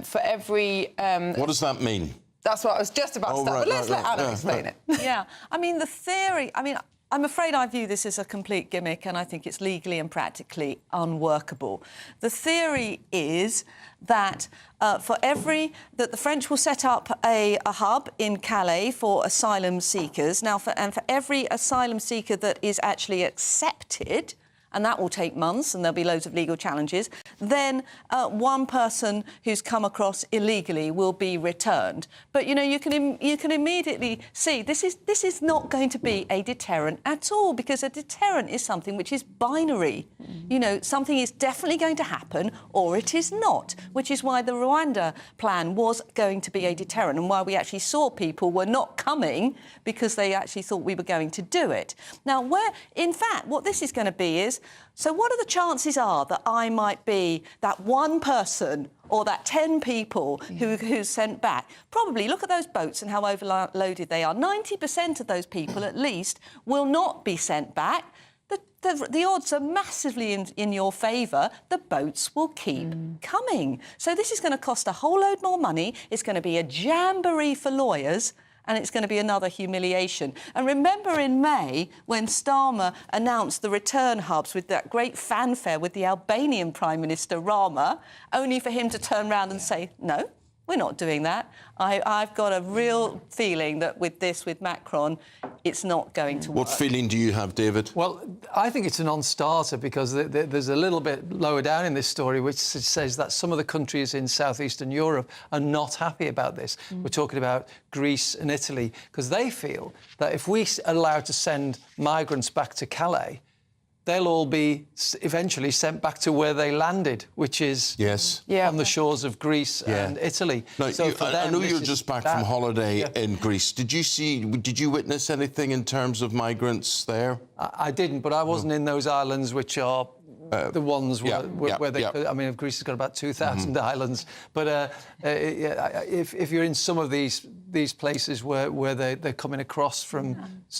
for every... What does that mean? That's what I was just about to start. But let's let Anna explain it. Yeah, I mean, the theory... I mean, I'm afraid I view this as a complete gimmick, and I think it's legally and practically unworkable. The theory is that that the French will set up a hub in Calais for asylum seekers. Now, for every asylum seeker that is actually accepted, and that will take months and there'll be loads of legal challenges, then one person who's come across illegally will be returned. But, you know, you can immediately see this is not going to be a deterrent at all, because a deterrent is something which is binary. You know, something is definitely going to happen or it is not, which is why the Rwanda plan was going to be a deterrent and why we actually saw people were not coming because they actually thought we were going to do it. Now, in fact, what this is going to be is, so what are the chances are that I might be that one person or that 10 people who's sent back? Probably, look at those boats and how overloaded they are. 90% of those people, at least, will not be sent back. The odds are massively in your favour. The boats will keep coming. So this is going to cost a whole load more money. It's going to be a jamboree for lawyers, and it's going to be another humiliation. And remember in May, when Starmer announced the return hubs with that great fanfare with the Albanian Prime Minister Rama, only for him to turn around and say, no, we're not doing that. I've got a real feeling that with Macron, it's not going to work. What feeling do you have, David? Well, I think it's a non-starter because there's a little bit lower down in this story which says that some of the countries in southeastern Europe are not happy about this. We're talking about Greece and Italy, because they feel that if we are allowed to send migrants back to Calais, they'll all be eventually sent back to where they landed, which is on the shores of Greece and Italy. Now, so I know you're just back from holiday in Greece. Did you witness anything in terms of migrants there? I didn't, but I wasn't in those islands which are the ones where they... I mean, Greece has got about 2,000 islands, but if you're in some of these places where they're coming across from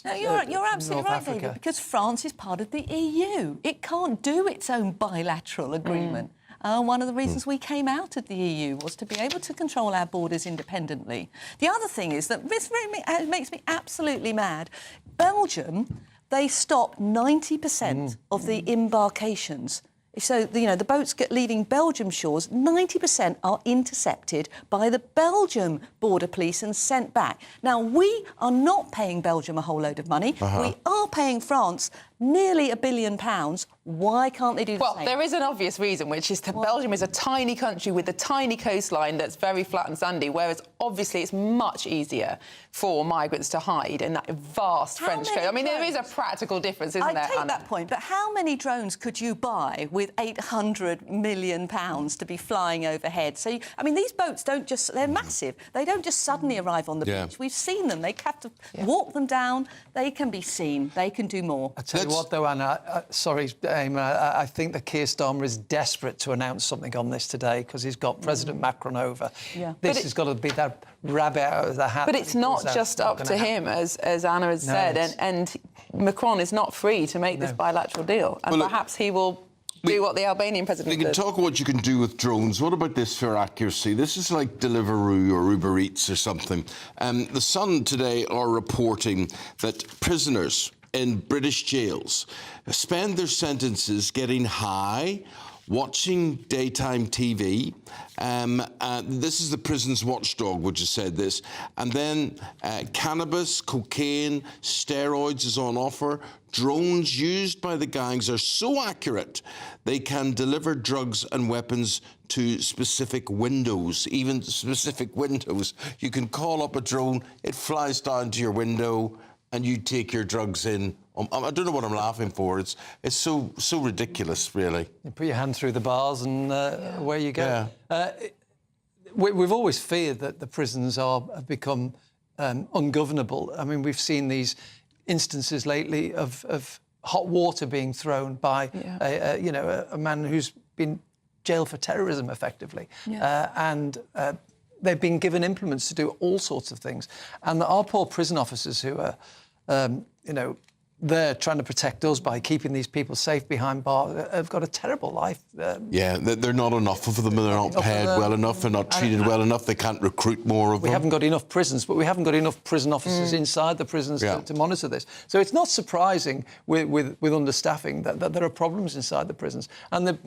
No, you're absolutely right, Africa. David, because France is part of the EU. It can't do its own bilateral agreement. One of the reasons we came out of the EU was to be able to control our borders independently. The other thing is that this makes me absolutely mad. Belgium, they stop 90% of the embarkations. So, you know, the boats leaving Belgium shores, 90% are intercepted by the Belgium border police and sent back. Now, we are not paying Belgium a whole load of money. We are paying France nearly £1 billion. Why can't they do the same? Well, there is an obvious reason, which is that Belgium is a tiny country with a tiny coastline that's very flat and sandy, whereas obviously it's much easier for migrants to hide in that vast French coast. I mean, there is a practical difference, isn't there, I take Anna? that point, but how many drones could you buy with £800 million to be flying overhead? So, I mean, these boats don't just... They're massive. They don't just suddenly arrive on the beach. We've seen them. They have to walk them down. They can be seen. They can do more. it's... what, though, Anna? Sorry, Eamonn, I think that Keir Starmer is desperate to announce something on this today because he's got President Macron over. Yeah. This has got to be that rabbit out of the hat. But it's not just up to him, as Anna has said, and Macron is not free to make this bilateral deal. And perhaps he will do what the Albanian president We can did. talk what you can do with drones. What about this for accuracy? This is like Deliveroo or Uber Eats or something. The Sun today are reporting that prisoners in British jails spend their sentences getting high, watching daytime TV. This is the prison's watchdog, which has said this. And then cannabis, cocaine, steroids is on offer. Drones used by the gangs are so accurate they can deliver drugs and weapons to specific windows, even specific windows. You can call up a drone, it flies down to your window, and you take your drugs in. I don't know what I'm laughing for. It's so ridiculous, really. You put your hand through the bars and away you go. Yeah. We've always feared that the prisons have become ungovernable. I mean, we've seen these instances lately of hot water being thrown by a man who's been jailed for terrorism, effectively. Yeah. They've been given implements to do all sorts of things. And our poor prison officers who are, they're trying to protect us by keeping these people safe behind bars, have got a terrible life. Yeah, they're not enough of them. They're not paid well enough. They're not treated well enough. They can't recruit more of them. We haven't got enough prisons, but we haven't got enough prison officers inside the prisons to monitor this. So it's not surprising with understaffing that there are problems inside the prisons. And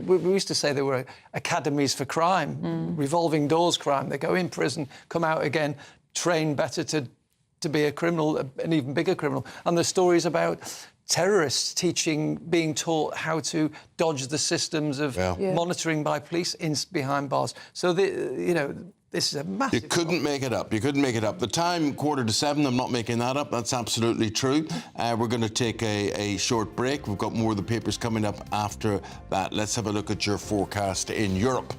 we used to say there were academies for crime, revolving doors crime. They go in prison, come out again, train better to be a criminal, an even bigger criminal. And there's stories about terrorists being taught how to dodge the systems of monitoring by police behind bars. So, this is a massive... You couldn't make it up. You couldn't make it up. The time, 6:45, I'm not making that up. That's absolutely true. We're going to take a short break. We've got more of the papers coming up after that. Let's have a look at your forecast in Europe.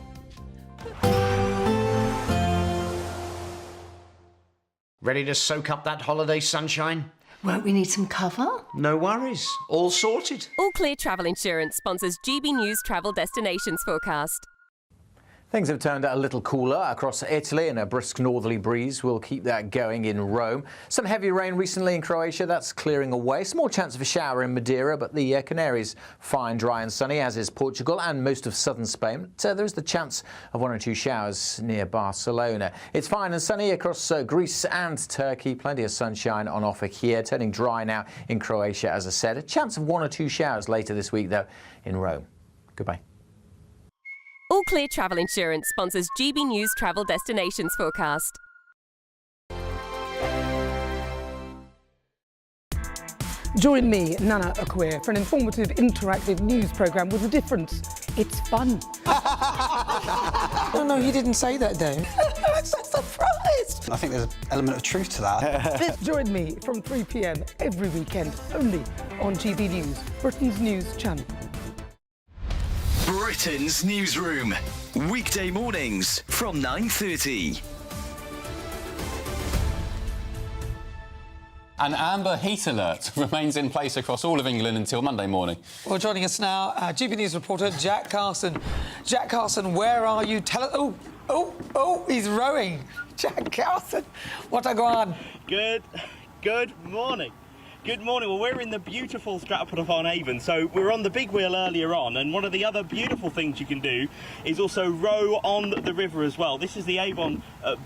Ready to soak up that holiday sunshine? Won't we need some cover? No worries. All sorted. All Clear Travel Insurance sponsors GB News Travel Destinations Forecast. Things have turned a little cooler across Italy, and a brisk northerly breeze will keep that going in Rome. Some heavy rain recently in Croatia, that's clearing away. Small chance of a shower in Madeira, but the Canaries fine, dry and sunny, as is Portugal and most of southern Spain. So there is the chance of 1 or 2 showers near Barcelona. It's fine and sunny across Greece and Turkey. Plenty of sunshine on offer here, turning dry now in Croatia, as I said. A chance of 1 or 2 showers later this week, though, in Rome. Goodbye. All Clear Travel Insurance sponsors GB News Travel Destinations Forecast. Join me, Nana Akwe, for an informative, interactive news programme with a difference. It's fun. No, he didn't say that, though. I'm so surprised. I think there's an element of truth to that. Join me from 3 p.m. every weekend, only on GB News, Britain's news channel. Britain's Newsroom, weekday mornings from 9:30. An amber heat alert remains in place across all of England until Monday morning. Well, joining us now, GB News reporter Jack Carson. Jack Carson, where are you? Tell us. Oh, he's rowing. Jack Carson, what a go on. Good morning. Good morning. Well, we're in the beautiful Stratford-upon-Avon, so we were on the big wheel earlier on, and one of the other beautiful things you can do is also row on the river as well. This is the Avon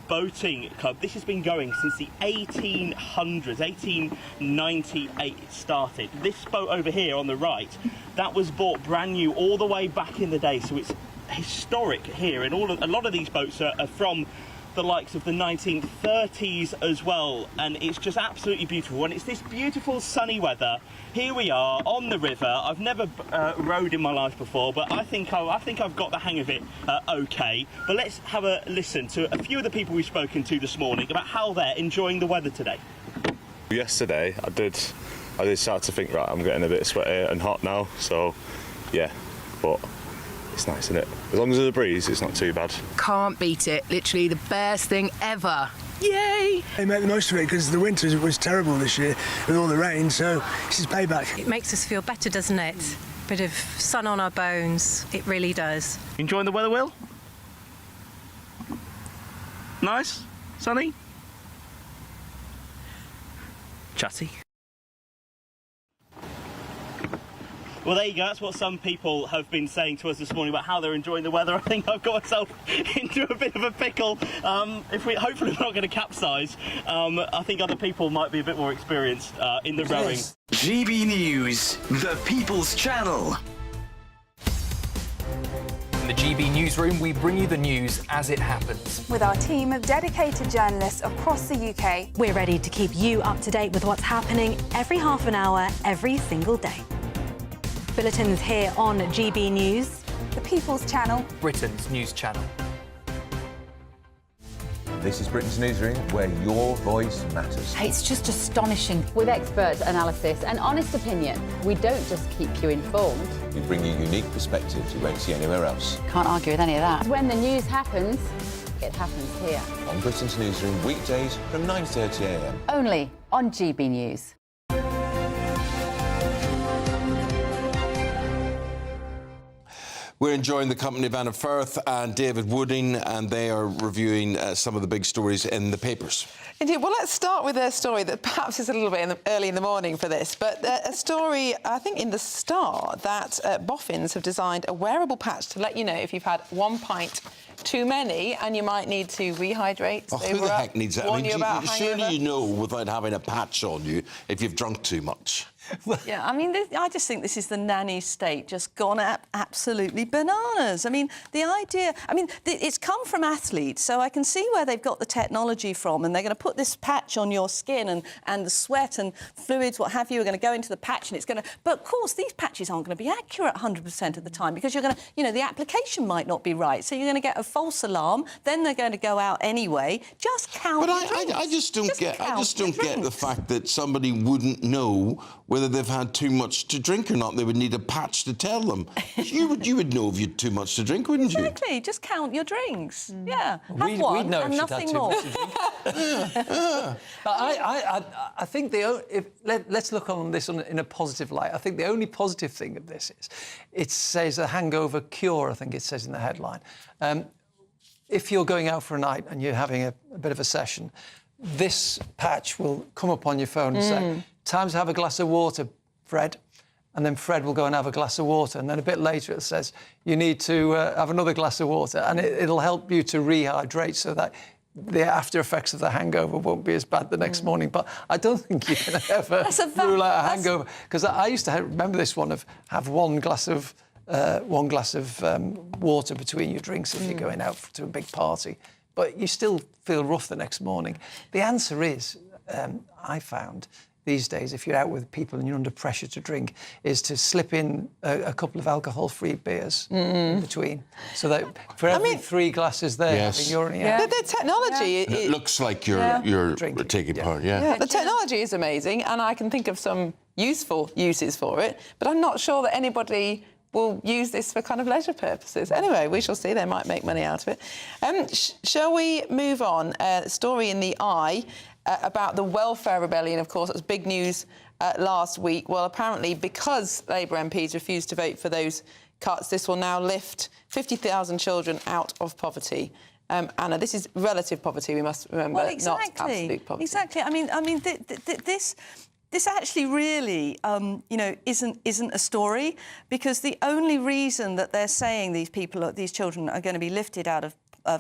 Boating Club. This has been going since the 1800s, 1898 it started. This boat over here on the right, that was bought brand new all the way back in the day, so it's historic here, and a lot of these boats are from the likes of the 1930s as well, and it's just absolutely beautiful. And it's this beautiful sunny weather. Here we are on the river. I've never rowed in my life before, but I think I've got the hang of it okay. But let's have a listen to a few of the people we've spoken to this morning about how they're enjoying the weather today. Yesterday I did start to think, right, I'm getting a bit sweaty and hot now, so yeah, but it's nice, isn't it? As long as there's a breeze, it's not too bad. Can't beat it. Literally the best thing ever. Yay! They make the most of it because the winter was terrible this year with all the rain, so this is payback. It makes us feel better, doesn't it? Bit of sun on our bones. It really does. Enjoying the weather, Will? Nice? Sunny? Chatty? Well, there you go. That's what some people have been saying to us this morning about how they're enjoying the weather. I think I've got myself into a bit of a pickle. Hopefully we're not going to capsize. I think other people might be a bit more experienced in the rowing. GB News, the People's Channel. In the GB Newsroom, we bring you the news as it happens. With our team of dedicated journalists across the UK, we're ready to keep you up to date with what's happening every half an hour, every single day. Bulletins here on GB News, the People's Channel, Britain's news channel. This is Britain's Newsroom, where your voice matters. It's just astonishing. With expert analysis and honest opinion, we don't just keep you informed. We bring you unique perspectives you won't see anywhere else. Can't argue with any of that. When the news happens, it happens here. On Britain's Newsroom, weekdays from 9:30 a.m. Only on GB News. We're enjoying the company of Anna Firth and David Wooding, and they are reviewing some of the big stories in the papers. Indeed. Well, let's start with a story that perhaps is a little bit early in the morning for this, but a story, I think, in the Star that boffins have designed a wearable patch to let you know if you've had 1 pint too many and you might need to rehydrate. Oh, who the heck needs that? I mean, surely you know without having a patch on you if you've drunk too much. Yeah, I mean, I just think this is the nanny state just gone absolutely bananas. I mean, the idea... I mean, it's come from athletes, so I can see where they've got the technology from, and they're going to put this patch on your skin, and the sweat and fluids, what have you, are going to go into the patch, and it's going to... But, of course, these patches aren't going to be accurate 100% of the time, because you're going to... You know, the application might not be right, so you're going to get a false alarm, then they're going to go out anyway. Just count your drinks. I just don't get the fact that somebody wouldn't know whether they've had too much to drink or not. They would need a patch to tell them. you would know if you had too much to drink, wouldn't you? Exactly. Just count your drinks. Yeah. Have We'd know and if nothing she'd had more. too much to drink. I think let's look on this in a positive light. I think the only positive thing of this is it says a hangover cure, I think it says in the headline. If you're going out for a night and you're having a bit of a session, this patch will come up on your phone and say, time to have a glass of water, Fred. And then Fred will go and have a glass of water. And then a bit later it says, you need to have another glass of water. And it'll help you to rehydrate so that the after effects of the hangover won't be as bad the next morning. But I don't think you can ever rule out a hangover. Because I used to remember this one of have one glass of water between your drinks if you're going out to a big party. But you still feel rough the next morning. The answer is, I found, these days, if you're out with people and you're under pressure to drink, is to slip in a couple of alcohol-free beers in between. So that for every 3 glasses there, you're only out. The technology... It looks like you're taking part, the technology is amazing, and I can think of some useful uses for it, but I'm not sure that anybody will use this for kind of leisure purposes. Anyway, we shall see. They might make money out of it. Shall we move on? A story in the Eye about the welfare rebellion, of course. It was big news last week. Well, apparently, because Labour MPs refused to vote for those cuts, this will now lift 50,000 children out of poverty. Anna, this is relative poverty, we must remember, not absolute poverty. Exactly. I mean, this actually really, isn't a story, because the only reason that they're saying these children are going to be lifted out of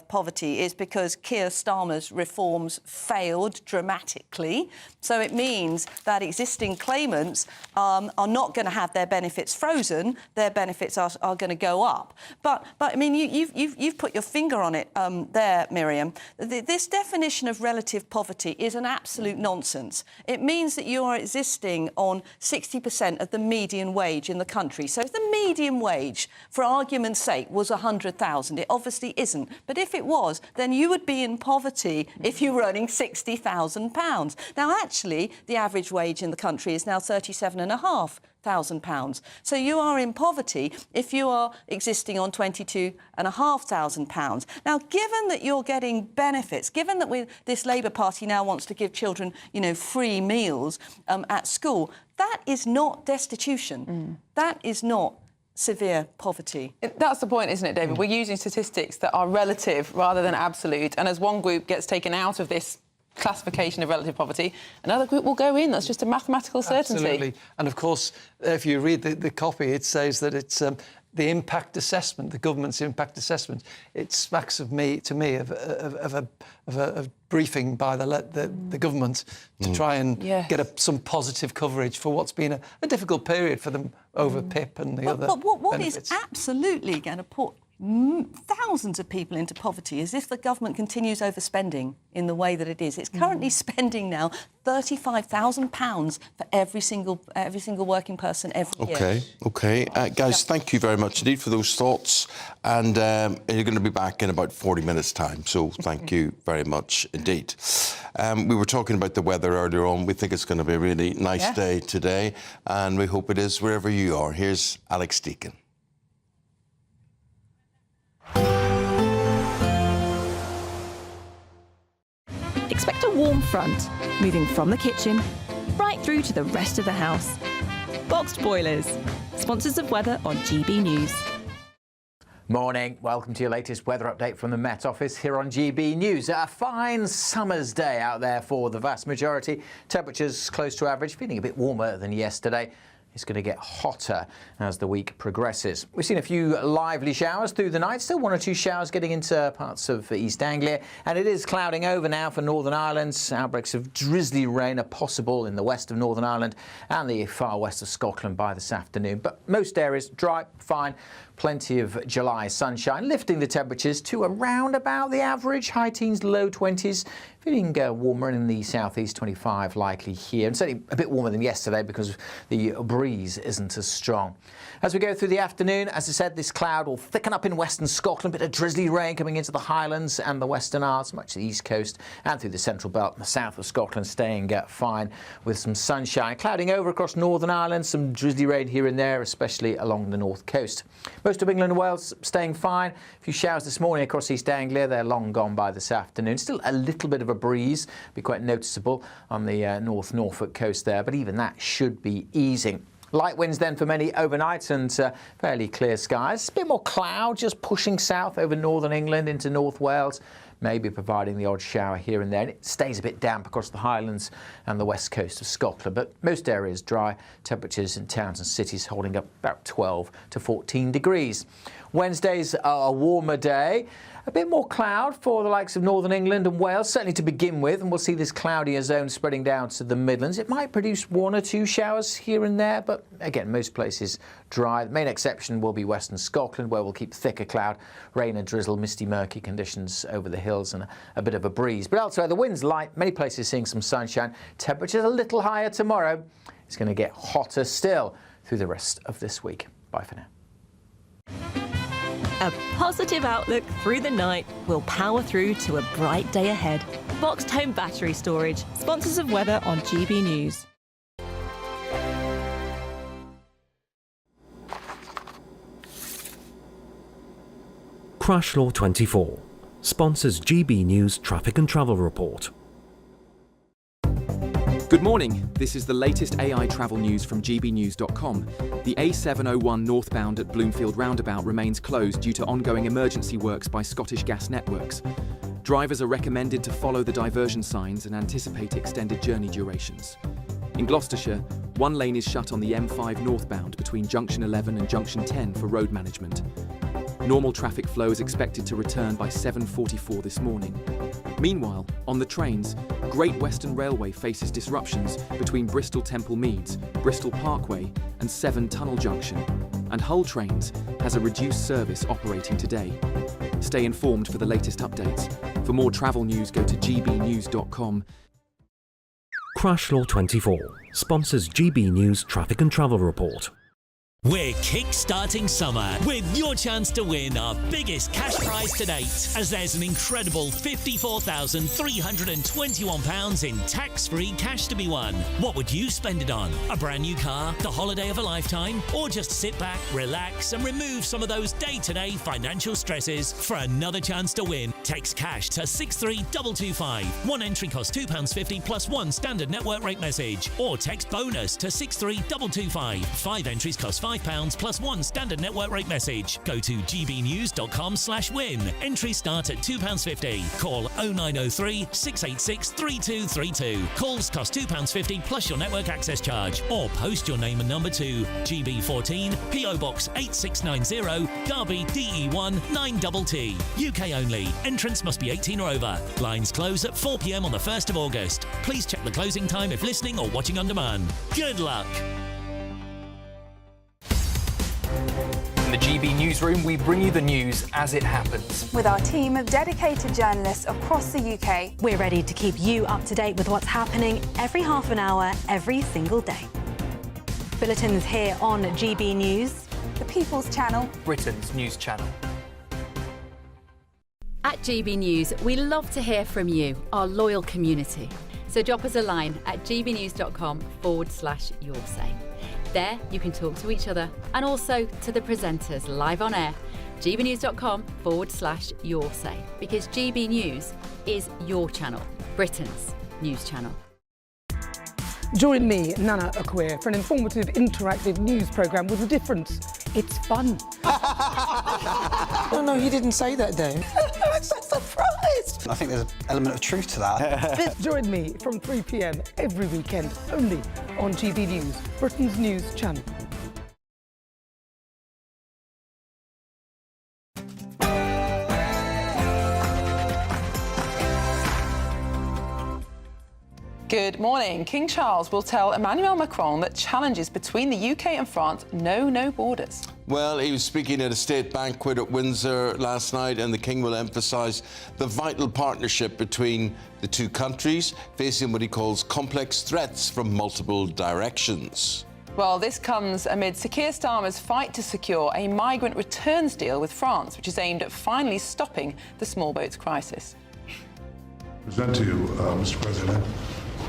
poverty is because Keir Starmer's reforms failed dramatically. So it means that existing claimants are not going to have their benefits frozen. Their benefits are going to go up. But I mean, you've put your finger on it there, Miriam. This definition of relative poverty is an absolute nonsense. It means that you are existing on 60% of the median wage in the country. So if the median wage, for argument's sake, was 100,000, it obviously isn't. But if it was, then you would be in poverty if you were earning £60,000. Now, actually, the average wage in the country is now £37,500. £22,000. So you are in poverty if you are existing on £22,500. Now, given that you're getting benefits, given that this Labour Party now wants to give children, you know, free meals at school, that is not destitution. That is not severe poverty. That's the point, isn't it, David? We're using statistics that are relative rather than absolute, and as one group gets taken out of this classification of relative poverty, another group will go in. That's just a mathematical certainty. Absolutely. And of course, if you read the copy, it says that it's the impact assessment, the government's impact assessment. It smacks of a briefing by the government to try and get some positive coverage for what's been a difficult period for them over PIP and the other. But what benefits. is absolutely going to put thousands of people into poverty is if the government continues overspending in the way that it is. It's currently spending now £35,000 for every single working person every year. OK. Guys, thank you very much indeed for those thoughts. And you're going to be back in about 40 minutes' time, so thank you very much indeed. We were talking about the weather earlier on. We think it's going to be a really nice day today, and we hope it is wherever you are. Here's Alex Deakin. Expect a warm front, moving from the kitchen right through to the rest of the house. Boxed Boilers, sponsors of weather on GB News. Morning. Welcome to your latest weather update from the Met Office here on GB News. A fine summer's day out there for the vast majority. Temperatures close to average, feeling a bit warmer than yesterday. It's going to get hotter as the week progresses. We've seen a few lively showers through the night, still one or two showers getting into parts of East Anglia, and it is clouding over now for Northern Ireland. Outbreaks of drizzly rain are possible in the west of Northern Ireland and the far west of Scotland by this afternoon, but most areas dry, fine. Plenty of July sunshine, lifting the temperatures to around about the average, high teens, low 20s. Feeling warmer in the southeast, 25 likely here, and certainly a bit warmer than yesterday because the breeze isn't as strong. As we go through the afternoon, as I said, this cloud will thicken up in western Scotland, a bit of drizzly rain coming into the Highlands and the Western Isles, much of the east coast and through the central belt and the south of Scotland, staying fine with some sunshine. Clouding over across Northern Ireland, some drizzly rain here and there, especially along the north coast. Most of England and Wales staying fine. A few showers this morning across East Anglia. They're long gone by this afternoon. Still a little bit of a breeze, be quite noticeable on the North Norfolk coast there, but even that should be easing. Light winds then for many overnight and fairly clear skies. A bit more cloud just pushing south over northern England into North Wales, maybe providing the odd shower here and there. And it stays a bit damp across the Highlands and the west coast of Scotland, but most areas dry. Temperatures in towns and cities holding up about 12 to 14 degrees. Wednesday's a warmer day. A bit more cloud for the likes of Northern England and Wales, certainly to begin with, and we'll see this cloudier zone spreading down to the Midlands. It might produce one or two showers here and there, but again, most places dry. The main exception will be Western Scotland, where we'll keep thicker cloud, rain and drizzle, misty, murky conditions over the hills and a bit of a breeze. But elsewhere, the wind's light, many places seeing some sunshine. Temperatures a little higher tomorrow. It's going to get hotter still through the rest of this week. Bye for now. A positive outlook through the night will power through to a bright day ahead. Boxed Home Battery Storage, sponsors of weather on GB News. Crash Law 24 sponsors GB News Traffic and Travel Report. Good morning. This is the latest AI travel news from gbnews.com. The A701 northbound at Bloomfield Roundabout remains closed due to ongoing emergency works by Scottish Gas Networks. Drivers are recommended to follow the diversion signs and anticipate extended journey durations. In Gloucestershire, one lane is shut on the M5 northbound between Junction 11 and Junction 10 for road management. Normal traffic flow is expected to return by 7:44 this morning. Meanwhile, on the trains, Great Western Railway faces disruptions between Bristol Temple Meads, Bristol Parkway and Severn Tunnel Junction, and Hull Trains has a reduced service operating today. Stay informed for the latest updates. For more travel news, go to gbnews.com. Crash Law 24 sponsors GB News Traffic and Travel Report. We're kick-starting summer with your chance to win our biggest cash prize to date, as there's an incredible £54,321 in tax-free cash to be won. What would you spend it on? A brand new car, the holiday of a lifetime, or just sit back, relax and remove some of those day-to-day financial stresses? For another chance to win, text cash to 63225. One entry costs £2.50 plus one standard network rate message, or text bonus to 63225. 5 entries cost £5 plus one standard network rate message. Go to gbnews.com/win. Entries start at £2.50. Call 0903 686 3232. Calls cost £2.50 plus your network access charge. Or post your name and number to GB14 PO Box 8690 Derby DE1 9TT. UK only. Entrance must be 18 or over. Lines close at 4 p.m. on the 1st of August. Please check the closing time if listening or watching on demand. Good luck. In the GB newsroom, we bring you the news as it happens. With our team of dedicated journalists across the UK, we're ready to keep you up to date with what's happening every half an hour, every single day. Bulletins here on GB News, the People's Channel, Britain's news channel. At GB News, we love to hear from you, our loyal community. So drop us a line at gbnews.com/yoursay. There, you can talk to each other and also to the presenters live on air. gbnews.com/yoursay, because GB News is your channel, Britain's news channel. Join me, Nana Akwe, for an informative, interactive news programme with a difference. It's fun. No, he didn't say that, Dave. I'm so surprised. I think there's an element of truth to that. Join me from 3 p.m. every weekend, only on GB News, Britain's news channel. Good morning. King Charles will tell Emmanuel Macron that challenges between the UK and France know no borders. Well, he was speaking at a state banquet at Windsor last night, and the King will emphasise the vital partnership between the two countries, facing what he calls complex threats from multiple directions. Well, this comes amid Sir Keir Starmer's fight to secure a migrant returns deal with France, which is aimed at finally stopping the small boats crisis. Present to you, Mr. President,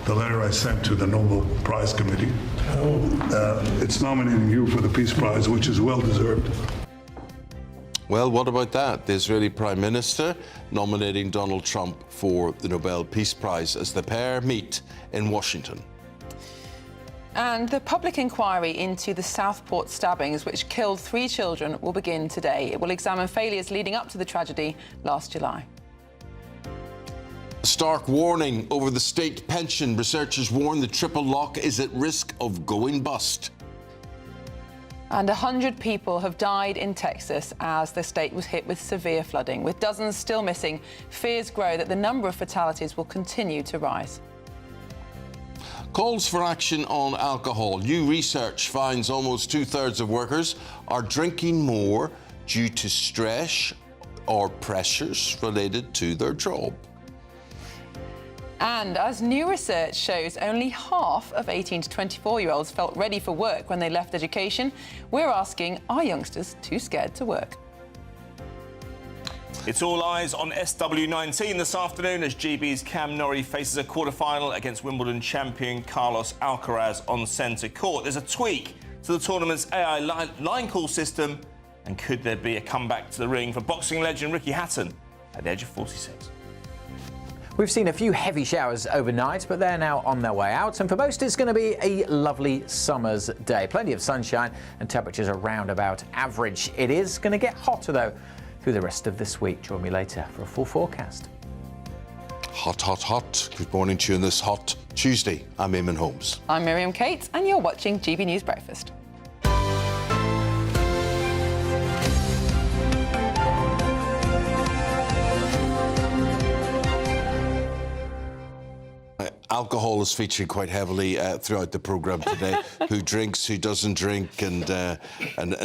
the letter I sent to the Nobel Prize Committee. It's nominating you for the Peace Prize, which is well deserved. Well, what about that? The Israeli Prime Minister nominating Donald Trump for the Nobel Peace Prize as the pair meet in Washington. And the public inquiry into the Southport stabbings, which killed 3 children, will begin today. It will examine failures leading up to the tragedy last July. Stark warning over the state pension. Researchers warn the triple lock is at risk of going bust. And 100 people have died in Texas as the state was hit with severe flooding. With dozens still missing, fears grow that the number of fatalities will continue to rise. Calls for action on alcohol. New research finds almost 2/3 of workers are drinking more due to stress or pressures related to their job. And as new research shows, only half of 18 to 24-year-olds felt ready for work when they left education. We're asking, are youngsters too scared to work? It's all eyes on SW19 this afternoon as GB's Cam Norrie faces a quarter-final against Wimbledon champion Carlos Alcaraz on centre court. There's a tweak to the tournament's AI line call system, and could there be a comeback to the ring for boxing legend Ricky Hatton at the age of 46? We've seen a few heavy showers overnight, but they're now on their way out. And for most, it's going to be a lovely summer's day. Plenty of sunshine and temperatures around about average. It is going to get hotter, though, through the rest of this week. Join me later for a full forecast. Hot, hot, hot. Good morning to you on this hot Tuesday. I'm Eamonn Holmes. I'm Miriam Cates, and you're watching GB News Breakfast. Alcohol is featuring quite heavily throughout the programme today. Who drinks, who doesn't drink, and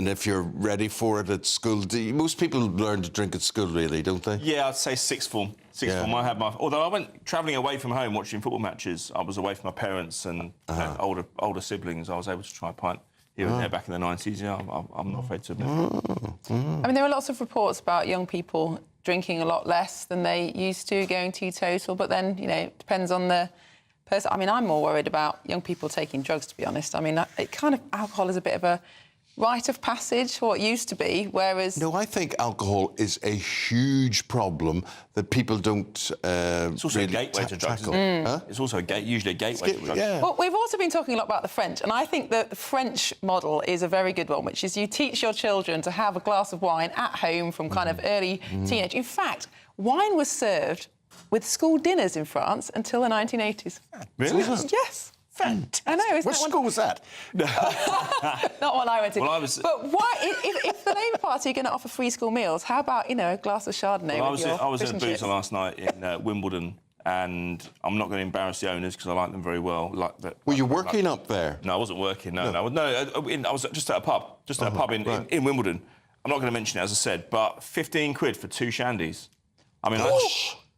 if you're ready for it at school. Most people learn to drink at school, really, don't they? Yeah, I'd say sixth form. Sixth form. I had although I went travelling away from home watching football matches. I was away from my parents and older siblings. I was able to try a pint here and there back in the 90s. Yeah, I'm not afraid to admit. I mean, there are lots of reports about young people drinking a lot less than they used to, going teetotal, but then, you know, it depends on the person. I mean, I'm more worried about young people taking drugs, to be honest. I mean, alcohol is a bit of a rite of passage, what used to be, whereas... No, I think alcohol is a huge problem that people don't It's also really a gateway to drugs, tackle. isn't it? Huh? It's also usually a gateway to drugs. Yeah. Well, we've also been talking a lot about the French, and I think that the French model is a very good one, which is you teach your children to have a glass of wine at home from kind of early teenage. In fact, wine was served with school dinners in France until the 1980s. Really? Yes. Fantastic. I know, isn't What school was that? Not one I went to. Well, I was... But why, if the Labour Party are going to offer free school meals, how about, you know, a glass of Chardonnay Well, with I was fish in and a chips? boozer last night in Wimbledon, and I'm not going to embarrass the owners because I like them very well. Were you working up there? No, I wasn't working. No. I was just at a pub, in Wimbledon. I'm not going to mention it, as I said, but 15 quid for 2 shandies. I mean,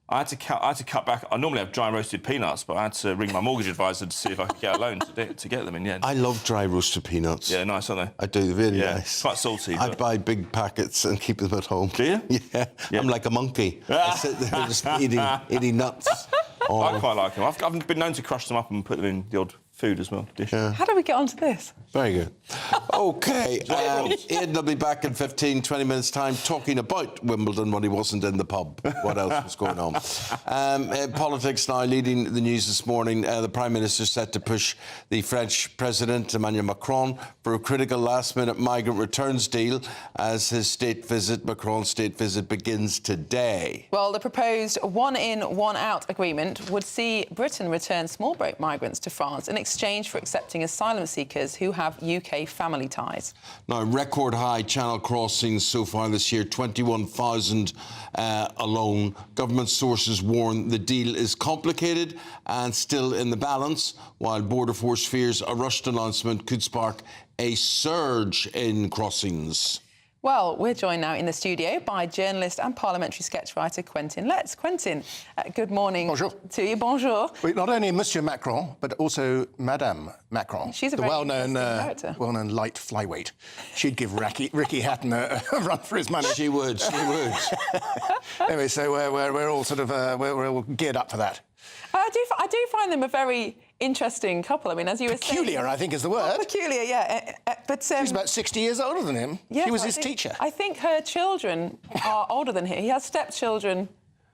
I had to cut back. I normally have dry roasted peanuts, but I had to ring my mortgage advisor to see if I could get a loan to get them in the end. I love dry roasted peanuts. Yeah, nice, aren't they? I do, really nice. Quite salty. I buy big packets and keep them at home. Do you? Yeah. I'm like a monkey. I sit there just eating nuts. I quite like them. I've been known to crush them up and put them in the odd food as well. Dish. Yeah. How do we get onto this? Very good. OK, Ian will be back in 15, 20 minutes' time talking about Wimbledon when he wasn't in the pub. What else was going on? Politics now leading the news this morning. The Prime Minister set to push the French President, Emmanuel Macron, for a critical last-minute migrant returns deal as his Macron's state visit begins today. Well, the proposed one-in, one-out agreement would see Britain return small boat migrants to France in exchange for accepting asylum seekers who have UK family ties. Now, record high Channel crossings so far this year, 21,000 alone. Government sources warn the deal is complicated and still in the balance, while Border Force fears a rushed announcement could spark a surge in crossings. Well, we're joined now in the studio by journalist and parliamentary sketch writer Quentin Letts. Quentin, good morning. Bonjour. To you. Bonjour. Not only Monsieur Macron, but also Madame Macron. She's a the very well-known light flyweight. She'd give Ricky Hatton a run for his money. She would. Anyway, so we're all sort of we're all geared up for that. I do find them a very interesting couple. I mean, as you were saying... Peculiar, I think, is the word. Peculiar, yeah. But she's about 60 years older than him. Yes, she was his teacher. I think her children are older than him. He has stepchildren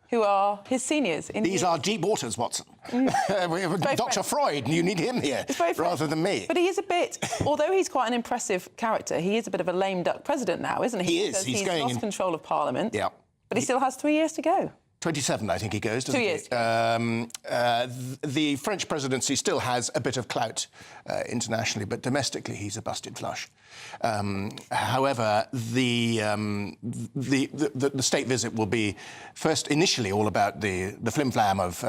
who are his seniors. These are deep waters, Watson. Dr. Freud, you need him here rather than me. But he is a bit, although he's quite an impressive character, he is a bit of a lame duck president now, isn't he? He is. He's lost control of Parliament. Yeah. But he still has 3 years to go. 27, I think he goes, doesn't 2 years. The French presidency still has a bit of clout internationally, but domestically he's a busted flush. However, the state visit will be first initially all about the flim-flam of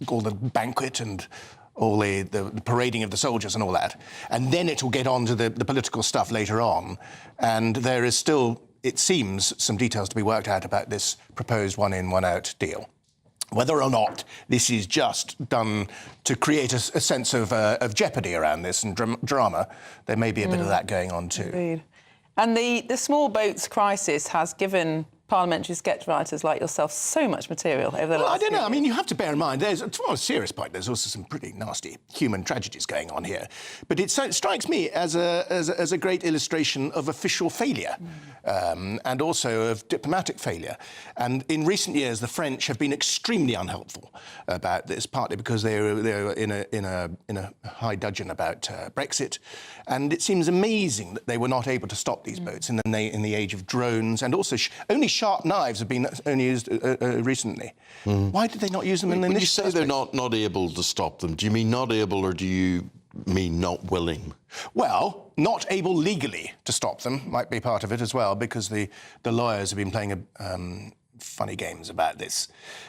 all the banquet and all the parading of the soldiers and all that. And then it will get on to the political stuff later on. And there is still, it seems, some details to be worked out about this proposed one-in, one-out deal. Whether or not this is just done to create a sense of jeopardy around this and drama, there may be a bit of that going on too. Indeed. And the small boats crisis has given parliamentary sketch writers like yourself so much material over the last I don't know. years. I mean, you have to bear in mind, on a serious point, there's also some pretty nasty human tragedies going on here. But it strikes me as a great illustration of official failure and also of diplomatic failure. And in recent years, the French have been extremely unhelpful about this, partly because they were in a high dudgeon about Brexit. And it seems amazing that they were not able to stop these boats in the age of drones, and also only sharp knives have been only used recently. Why did they not use them in the When you say they're not able to stop them, do you mean not able or do you mean not willing? Well, not able legally to stop them might be part of it as well, because the lawyers have been playing funny games about this.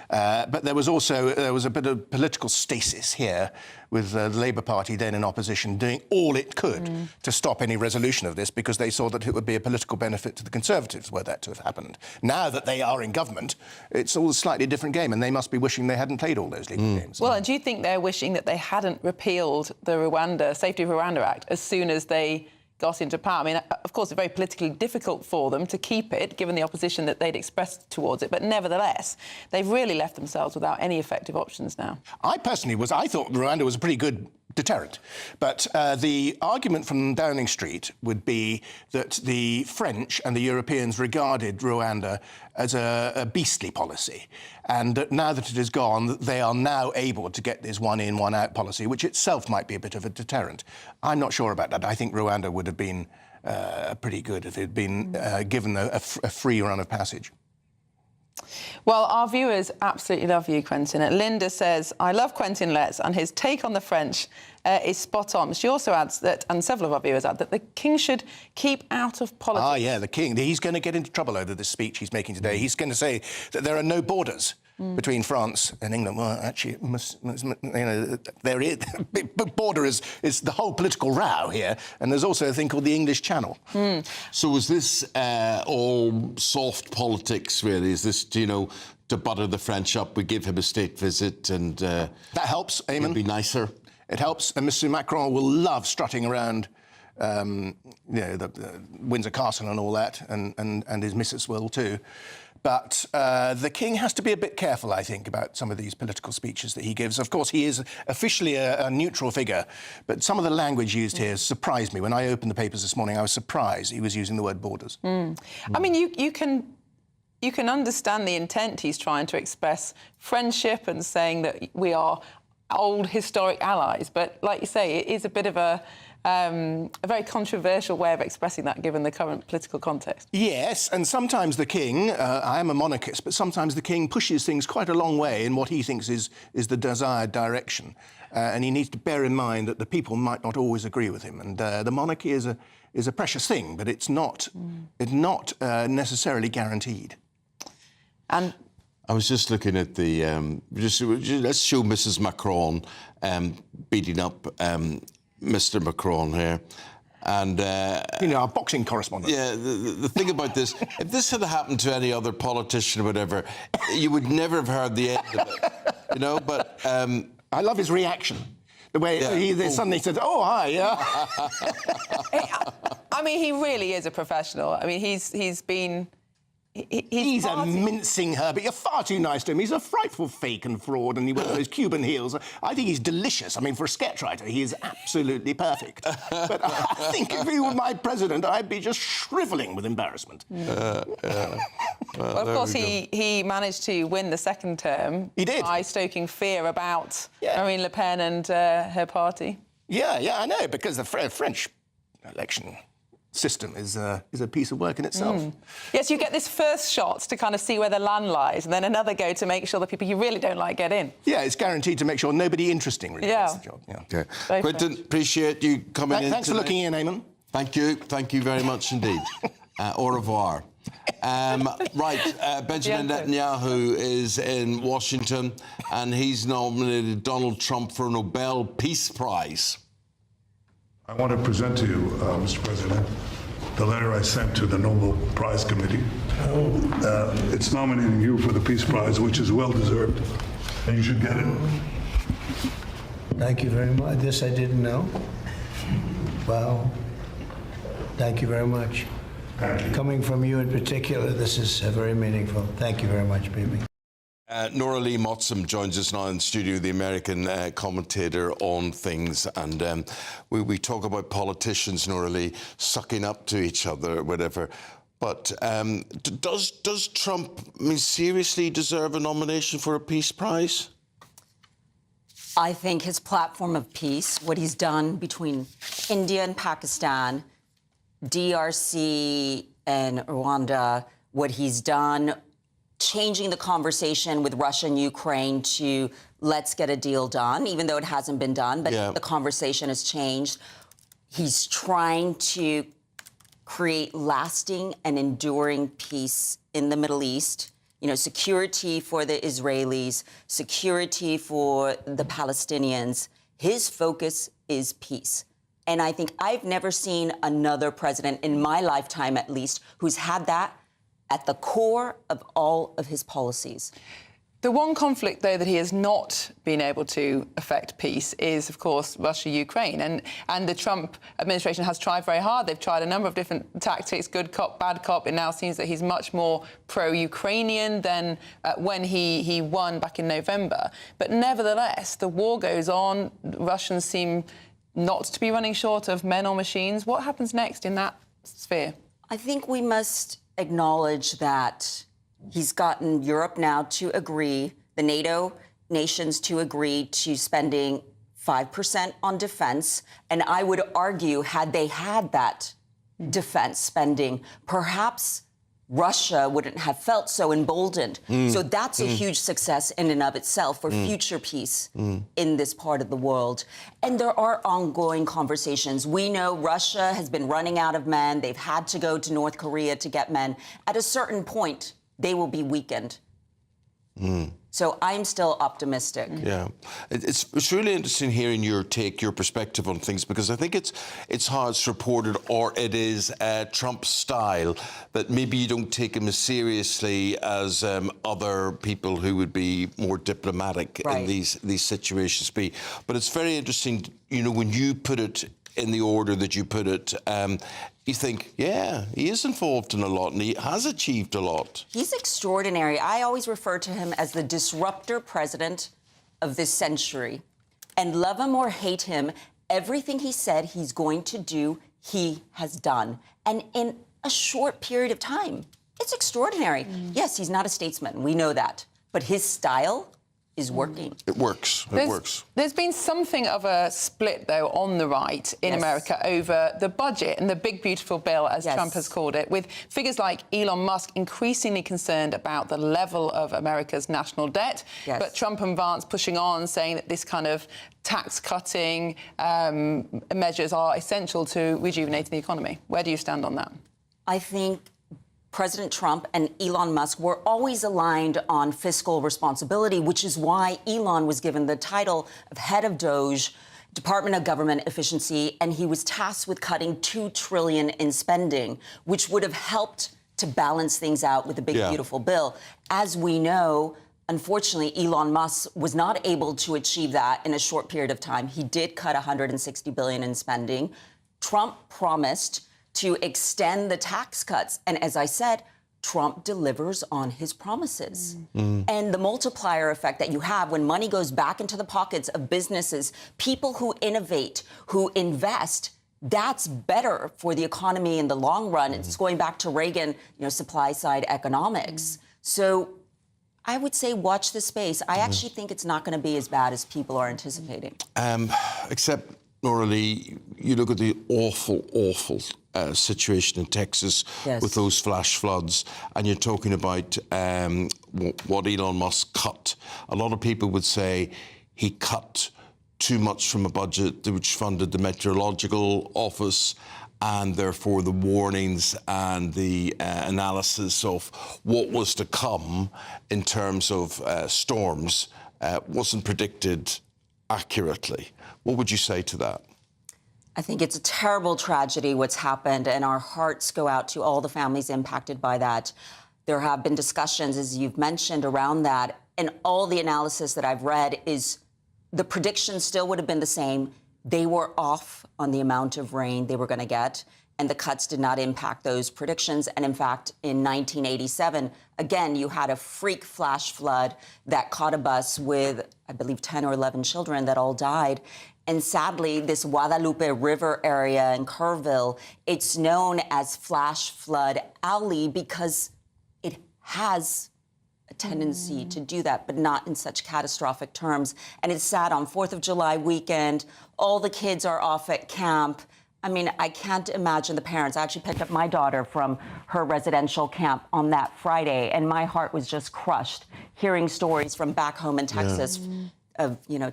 But there was a bit of political stasis here with the Labour Party then in opposition doing all it could to stop any resolution of this because they saw that it would be a political benefit to the Conservatives were that to have happened. Now that they are in government, it's all a slightly different game and they must be wishing they hadn't played all those legal games. Well, and do you think they're wishing that they hadn't repealed the Safety of Rwanda Act as soon as they got into power? I mean, of course, it's very politically difficult for them to keep it, given the opposition that they'd expressed towards it. But nevertheless, they've really left themselves without any effective options now. I thought Rwanda was a pretty good deterrent. But the argument from Downing Street would be that the French and the Europeans regarded Rwanda as a beastly policy. And that now that it is gone, they are now able to get this one-in, one-out policy, which itself might be a bit of a deterrent. I'm not sure about that. I think Rwanda would have been pretty good if it had been given a free run of passage. Well, our viewers absolutely love you, Quentin. Linda says, I love Quentin Letts and his take on the French is spot on. She also adds that, and several of our viewers add, that the King should keep out of politics. Ah, yeah, the King. He's going to get into trouble over this speech he's making today. He's going to say that there are no borders between France and England. Well, actually, there is. The border is the whole political row here, and there's also a thing called the English Channel. So was this all soft politics, really? Is this, to butter the French up, we give him a state visit and... that helps, Eamonn. It'd be nicer. It helps, and Mr. Macron will love strutting around, the Windsor Castle and all that, and his missus will too. But the King has to be a bit careful, I think, about some of these political speeches that he gives. Of course, he is officially a neutral figure, but some of the language used here surprised me. When I opened the papers this morning, I was surprised he was using the word borders. I mean, you can understand the intent he's trying to express, friendship and saying that we are old historic allies, but like you say, it is a bit of a very controversial way of expressing that given the current political context. Yes, and sometimes the King, I am a monarchist, but sometimes the King pushes things quite a long way in what he thinks is the desired direction. And he needs to bear in mind that the people might not always agree with him. And the monarchy is a precious thing, but it's not necessarily guaranteed. And I was just looking at the... let's show Mrs. Macron beating up Mr. Macron here. And... our boxing correspondent. Yeah, the thing about this, if this had happened to any other politician or whatever, you would never have heard the end of it, but... I love his reaction. The way they suddenly said, oh, hi, yeah. I mean, he really is a professional. I mean, he's been... He's a mincing Herbert. You're far too nice to him. He's a frightful fake and fraud, and he wears those Cuban heels. I think he's delicious. I mean, for a sketch writer, he is absolutely perfect. But I think if he were my president, I'd be just shrivelling with embarrassment. Well, of course, he managed to win the second term. He did. By stoking fear about Marine Le Pen and her party. Yeah, I know, because the French election system is a piece of work in itself. Yes, you get this first shot to kind of see where the land lies, and then another go to make sure the people you really don't like get in. Yeah, it's guaranteed to make sure nobody interesting really gets the job. Yeah. Okay. Quentin, appreciate you coming in. Thanks for looking in, Eamonn. Thank you very much indeed. Au revoir. Benjamin Netanyahu is in Washington, and he's nominated Donald Trump for a Nobel Peace Prize. I want to present to you, Mr. President, the letter I sent to the Nobel Prize Committee. It's nominating you for the Peace Prize, which is well-deserved, and you should get it. Thank you very much. This I didn't know. Wow. Thank you very much. Thank you. Coming from you in particular, this is very meaningful. Thank you very much, Bibi. Nora Lee Motsam joins us now in the studio, the American commentator on things. And we talk about politicians, Nora Lee, sucking up to each other or whatever. But does Trump, seriously deserve a nomination for a peace prize? I think his platform of peace, what he's done between India and Pakistan, DRC and Rwanda, what he's done changing the conversation with Russia and Ukraine to let's get a deal done, even though it hasn't been done, but the conversation has changed. He's trying to create lasting and enduring peace in the Middle East security for the Israelis, security for the Palestinians. His focus is peace. And I think I've never seen another president, in my lifetime at least, who's had that at the core of all of his policies. The one conflict, though, that he has not been able to affect peace is, of course, Russia-Ukraine. And the Trump administration has tried very hard. They've tried a number of different tactics, good cop, bad cop. It now seems that he's much more pro-Ukrainian than when he won back in November. But nevertheless, the war goes on. Russians seem not to be running short of men or machines. What happens next in that sphere? I think we must acknowledge that he's gotten Europe now to agree, the NATO nations to agree to spending 5% on defense. And I would argue, had they had that defense spending, perhaps Russia wouldn't have felt so emboldened. So that's a huge success in and of itself for future peace in this part of the world. And there are ongoing conversations. We know Russia has been running out of men. They've had to go to North Korea to get men. At a certain point, they will be weakened. So I'm still optimistic. Yeah, it's really interesting hearing your take, your perspective on things, because I think it's how it's reported, or it is Trump's style, that maybe you don't take him as seriously as other people who would be more diplomatic in these situations be. But it's very interesting, when you put it in the order that you put it, you think, yeah, he is involved in a lot and he has achieved a lot. He's extraordinary. I always refer to him as the disruptor president of this century. And love him or hate him, everything he said he's going to do, he has done. And in a short period of time. It's extraordinary. Yes, he's not a statesman. We know that. But his style is working. It works. It works. There's been something of a split, though, on the right in America over the budget and the big, beautiful bill, as Trump has called it, with figures like Elon Musk increasingly concerned about the level of America's national debt. But Trump and Vance pushing on, saying that this kind of tax-cutting measures are essential to rejuvenating the economy. Where do you stand on that? I think President Trump and Elon Musk were always aligned on fiscal responsibility, which is why Elon was given the title of head of DOGE, Department of Government Efficiency, and he was tasked with cutting $2 trillion in spending, which would have helped to balance things out with the big, beautiful bill. As we know, unfortunately, Elon Musk was not able to achieve that in a short period of time. He did cut $160 billion in spending. Trump promised to extend the tax cuts. And as I said, Trump delivers on his promises. And the multiplier effect that you have when money goes back into the pockets of businesses, people who innovate, who invest, that's better for the economy in the long run. It's going back to Reagan, supply side economics. So I would say watch this space. I actually think it's not going to be as bad as people are anticipating. Except, Nora Lee, you look at the awful situation in Texas with those flash floods, and you're talking about what Elon Musk cut. A lot of people would say he cut too much from a budget which funded the meteorological office, and therefore the warnings and the analysis of what was to come in terms of storms wasn't predicted accurately. What would you say to that? I think it's a terrible tragedy what's happened, and our hearts go out to all the families impacted by that. There have been discussions, as you've mentioned, around that, and all the analysis that I've read is the predictions still would have been the same. They were off on the amount of rain they were going to get, and the cuts did not impact those predictions. And in fact, in 1987, again, you had a freak flash flood that caught a bus with, I believe, 10 or 11 children that all died. And sadly, this Guadalupe River area in Kerrville, it's known as Flash Flood Alley because it has a tendency to do that, but not in such catastrophic terms. And it's sad on 4th of July weekend, all the kids are off at camp. I mean, I can't imagine the parents. I actually picked up my daughter from her residential camp on that Friday, and my heart was just crushed hearing stories from back home in Texas.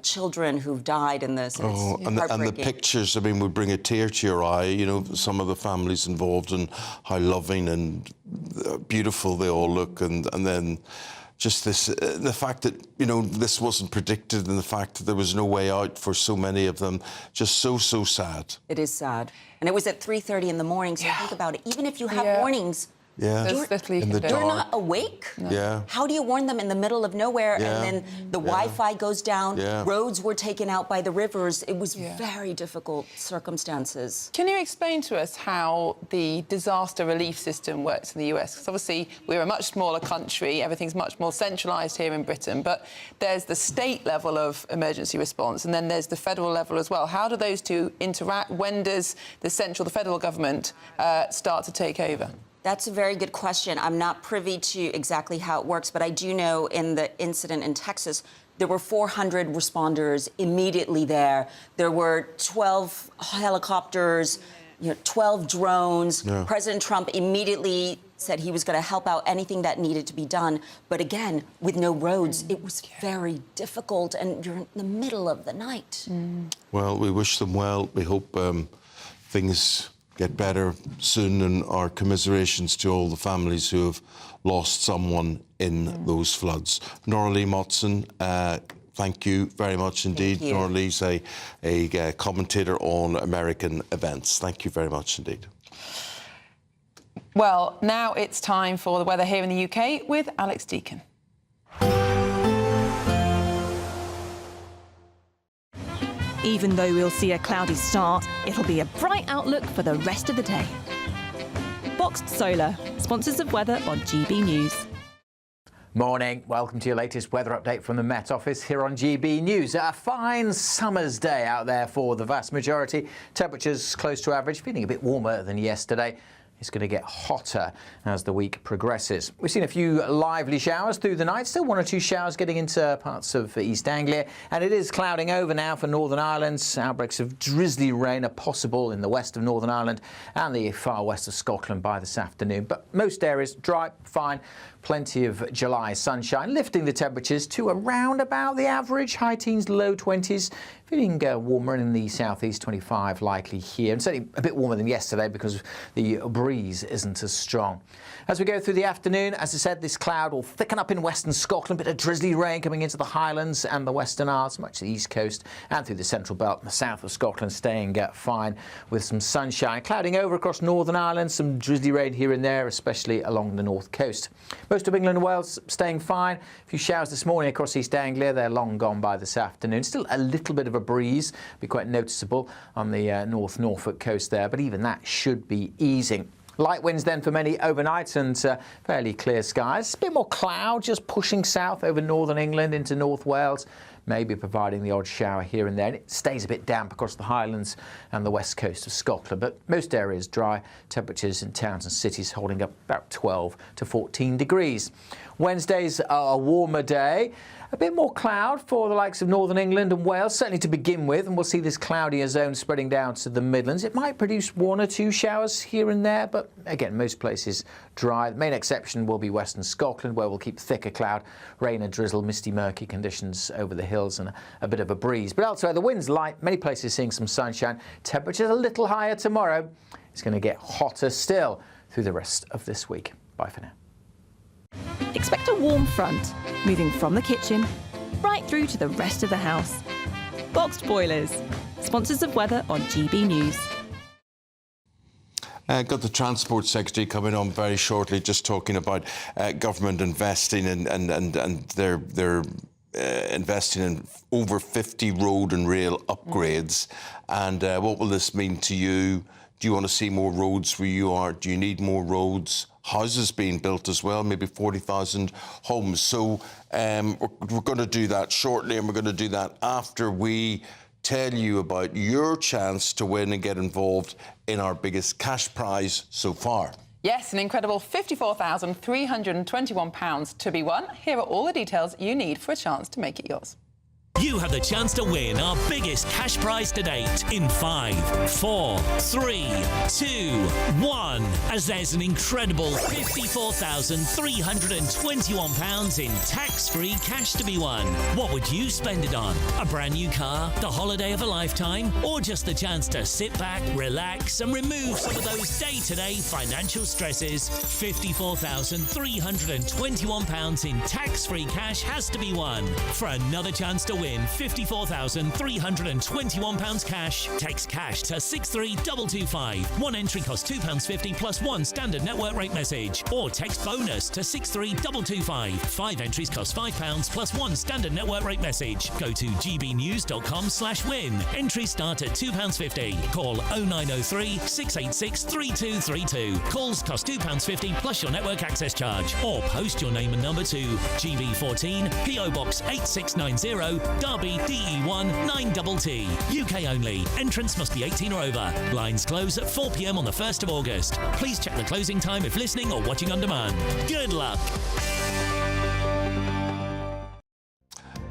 children who've died in this. Oh, and the pictures, I mean, would bring a tear to your eye, some of the families involved and how loving and beautiful they all look. And then just the fact that, this wasn't predicted, and the fact that there was no way out for so many of them, just so sad. It is sad. And it was at 3:30 in the morning, so think about it. Even if you have warnings, you're not awake. No. Yeah. How do you warn them in the middle of nowhere? And then the Wi-Fi goes down. Yeah. Roads were taken out by the rivers. It was very difficult circumstances. Can you explain to us how the disaster relief system works in the US? Because obviously we're a much smaller country. Everything's much more centralised here in Britain. But there's the state level of emergency response, and then there's the federal level as well. How do those two interact? When does the federal government start to take over? That's a very good question. I'm not privy to exactly how it works, but I do know in the incident in Texas, there were 400 responders immediately there. There were 12 helicopters, 12 drones. Yeah. President Trump immediately said he was going to help out anything that needed to be done. But again, with no roads, it was very difficult, and you're in the middle of the night. Well, we wish them well. We hope things get better soon, and our commiserations to all the families who have lost someone in those floods. Nora Lee Motson, thank you very much indeed. Nora Lee's a commentator on American events. Thank you very much indeed. Well, now it's time for the weather here in the UK with Alex Deakin. Even though we'll see a cloudy start, it'll be a bright outlook for the rest of the day. Boxed Solar, sponsors of weather on GB News. Morning. Welcome to your latest weather update from the Met Office here on GB News. A fine summer's day out there for the vast majority. Temperatures close to average, feeling a bit warmer than yesterday. It's going to get hotter as the week progresses. We've seen a few lively showers through the night, still one or two showers getting into parts of East Anglia, and it is clouding over now for Northern Ireland. Outbreaks of drizzly rain are possible in the west of Northern Ireland and the far west of Scotland by this afternoon, but most areas dry, fine. Plenty of July sunshine, lifting the temperatures to around about the average, high teens, low 20s. Feeling warmer in the southeast, 25 likely here, and certainly a bit warmer than yesterday because the breeze isn't as strong. As we go through the afternoon, as I said, this cloud will thicken up in western Scotland, bit of drizzly rain coming into the Highlands and the Western Isles, much of the east coast and through the central belt and the south of Scotland, staying fine with some sunshine. Clouding over across Northern Ireland, some drizzly rain here and there, especially along the north coast. Most of England and Wales staying fine. A few showers this morning across East Anglia. They're long gone by this afternoon. Still a little bit of a breeze, be quite noticeable on the North Norfolk coast there, but even that should be easing. Light winds then for many overnight and fairly clear skies. A bit more cloud just pushing south over northern England into North Wales, maybe providing the odd shower here and there. And it stays a bit damp across the Highlands and the west coast of Scotland, but most areas dry. Temperatures in towns and cities holding up about 12 to 14 degrees. Wednesday's a warmer day. A bit more cloud for the likes of northern England and Wales, certainly to begin with, and we'll see this cloudier zone spreading down to the Midlands. It might produce one or two showers here and there, but again, most places dry. The main exception will be western Scotland, where we'll keep thicker cloud, rain and drizzle, misty, murky conditions over the hills and a bit of a breeze. But elsewhere, the wind's light, many places seeing some sunshine. Temperatures a little higher tomorrow. It's going to get hotter still through the rest of this week. Bye for now. Expect a warm front, moving from the kitchen right through to the rest of the house. Boxed Boilers, sponsors of weather on GB News. Got the Transport Secretary coming on very shortly, just talking about government investing and they're investing in over 50 road and rail upgrades. And what will this mean to you? Do you want to see more roads where you are? Do you need more roads? Houses being built as well, maybe 40,000 homes. So we're going to do that shortly, and we're going to do that after we tell you about your chance to win and get involved in our biggest cash prize so far. Yes, an incredible £54,321 to be won. Here are all the details you need for a chance to make it yours. you have the chance to win our biggest cash prize to date in 5, 4, 3, 2, 1. As there's an incredible £54,321 in tax-free cash to be won. What would you spend it on? A brand new car, the holiday of a lifetime, or just the chance to sit back, relax, and remove some of those day-to-day financial stresses? £54,321 in tax-free cash has to be won. For another chance to win £54,321 cash, text cash to 63225. One entry costs £2.50 plus one standard network rate message. Or text bonus to 63225. 5 entries cost £5 plus one standard network rate message. Go to gbnews.com/win. Entries start at £2.50. Call 0903 686 3232. Calls cost £2.50 plus your network access charge. Or post your name and number to GB14 PO Box 8690 Derby DE1 9TT. UK only. Entrance must be 18 or over. Lines close at 4 p.m. on the 1st of August. Please check the closing time if listening or watching on demand. Good luck.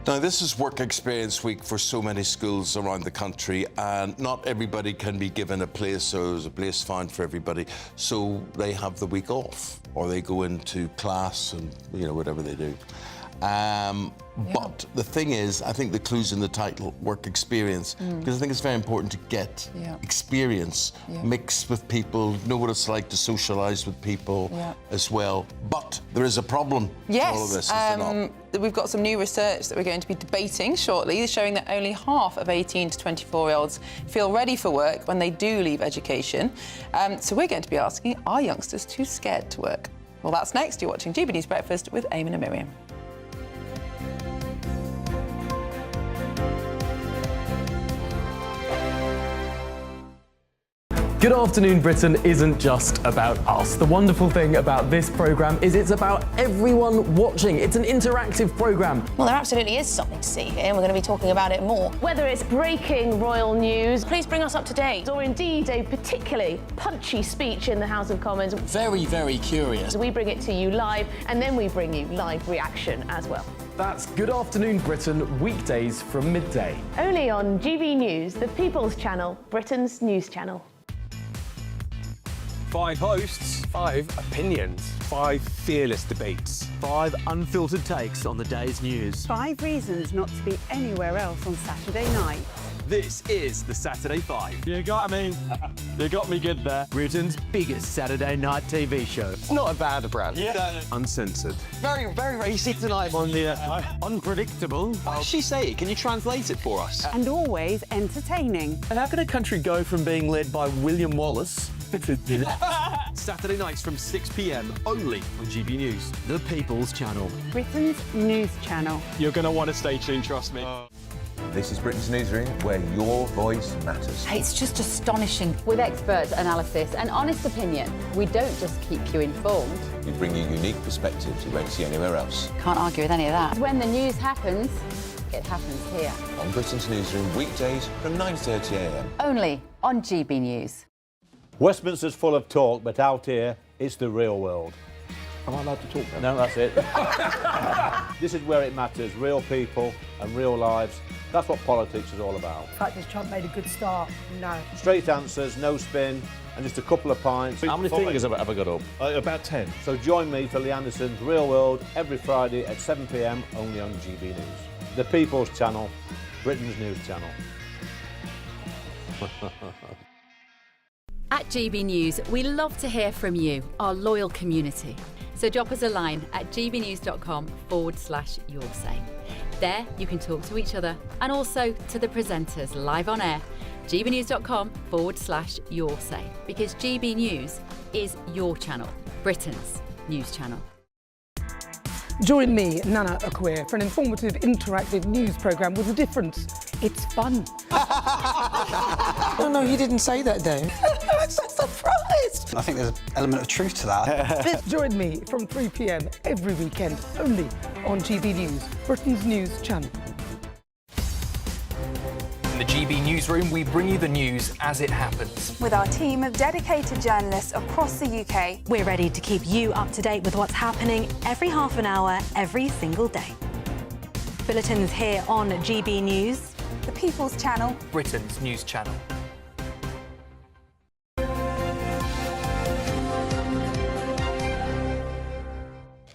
Now, this is Work Experience Week for so many schools around the country, and not everybody can be given a place, or there's a place found for everybody, so they have the week off, or they go into class and, you know, whatever they do. But the thing is, I think the clue's in the title, Work Experience, because I think it's very important to get experience, mix with people, know what it's like to socialise with people as well. But there is a problem to all of this, is there not? We've got some new research that we're going to be debating shortly, showing that only half of 18 to 24-year-olds feel ready for work when they do leave education. So we're going to be asking, are youngsters too scared to work? Well, that's next. You're watching GB News Breakfast with Eamonn and Miriam. Good Afternoon Britain isn't just about us. The wonderful thing about this programme is it's about everyone watching. It's an interactive programme. Well, there absolutely is something to see here, and we're going to be talking about it more. Whether it's breaking royal news, please bring us up to date. Or indeed a particularly punchy speech in the House of Commons. Very, very curious. We bring it to you live, and then we bring you live reaction as well. That's Good Afternoon Britain, weekdays from midday. Only on GB News, the People's Channel, Britain's news channel. 5 hosts, 5 opinions, 5 fearless debates, 5 unfiltered takes on the day's news. 5 reasons not to be anywhere else on Saturday night. This is the Saturday 5. You got me good there. Britain's biggest Saturday night TV show. It's not a bad brand. Yeah. Uncensored. Very, very racy tonight. On the unpredictable. What does she say? Can you translate it for us? And always entertaining. And how can a country go from being led by William Wallace Saturday nights from 6 p.m. only on GB News, the People's Channel. Britain's news channel. You're going to want to stay tuned, trust me. This is Britain's Newsroom, where your voice matters. It's just astonishing. With expert analysis and honest opinion, we don't just keep you informed. We bring you unique perspectives you won't see anywhere else. Can't argue with any of that. When the news happens, it happens here. On Britain's Newsroom, weekdays from 9:30 a.m. Only on GB News. Westminster's full of talk, but out here, it's the real world. Am I allowed to talk then? No, that's it. This is where it matters, real people and real lives. That's what politics is all about. The fact is Trump made a good start. No. Straight answers, no spin, and just a couple of pints. How many fingers have I got up? About 10. So join me for Lee Anderson's Real World every Friday at 7 p.m. only on GB News. The People's Channel, Britain's news channel. At GB News, we love to hear from you, our loyal community. So drop us a line at gbnews.com/yoursay. There you can talk to each other and also to the presenters live on air. gbnews.com/yoursay, because GB News is your channel, Britain's news channel. Join me, Nana Okwir, for an informative, interactive news programme with a difference. It's fun. No, you didn't say that, though. I'm so surprised. I think there's an element of truth to that. Join me from 3 p.m. every weekend, only on GB News, Britain's news channel. In the GB Newsroom, we bring you the news as it happens. With our team of dedicated journalists across the UK. We're ready to keep you up to date with what's happening every half an hour, every single day. Bulletins here on GB News. The People's Channel. Britain's news channel.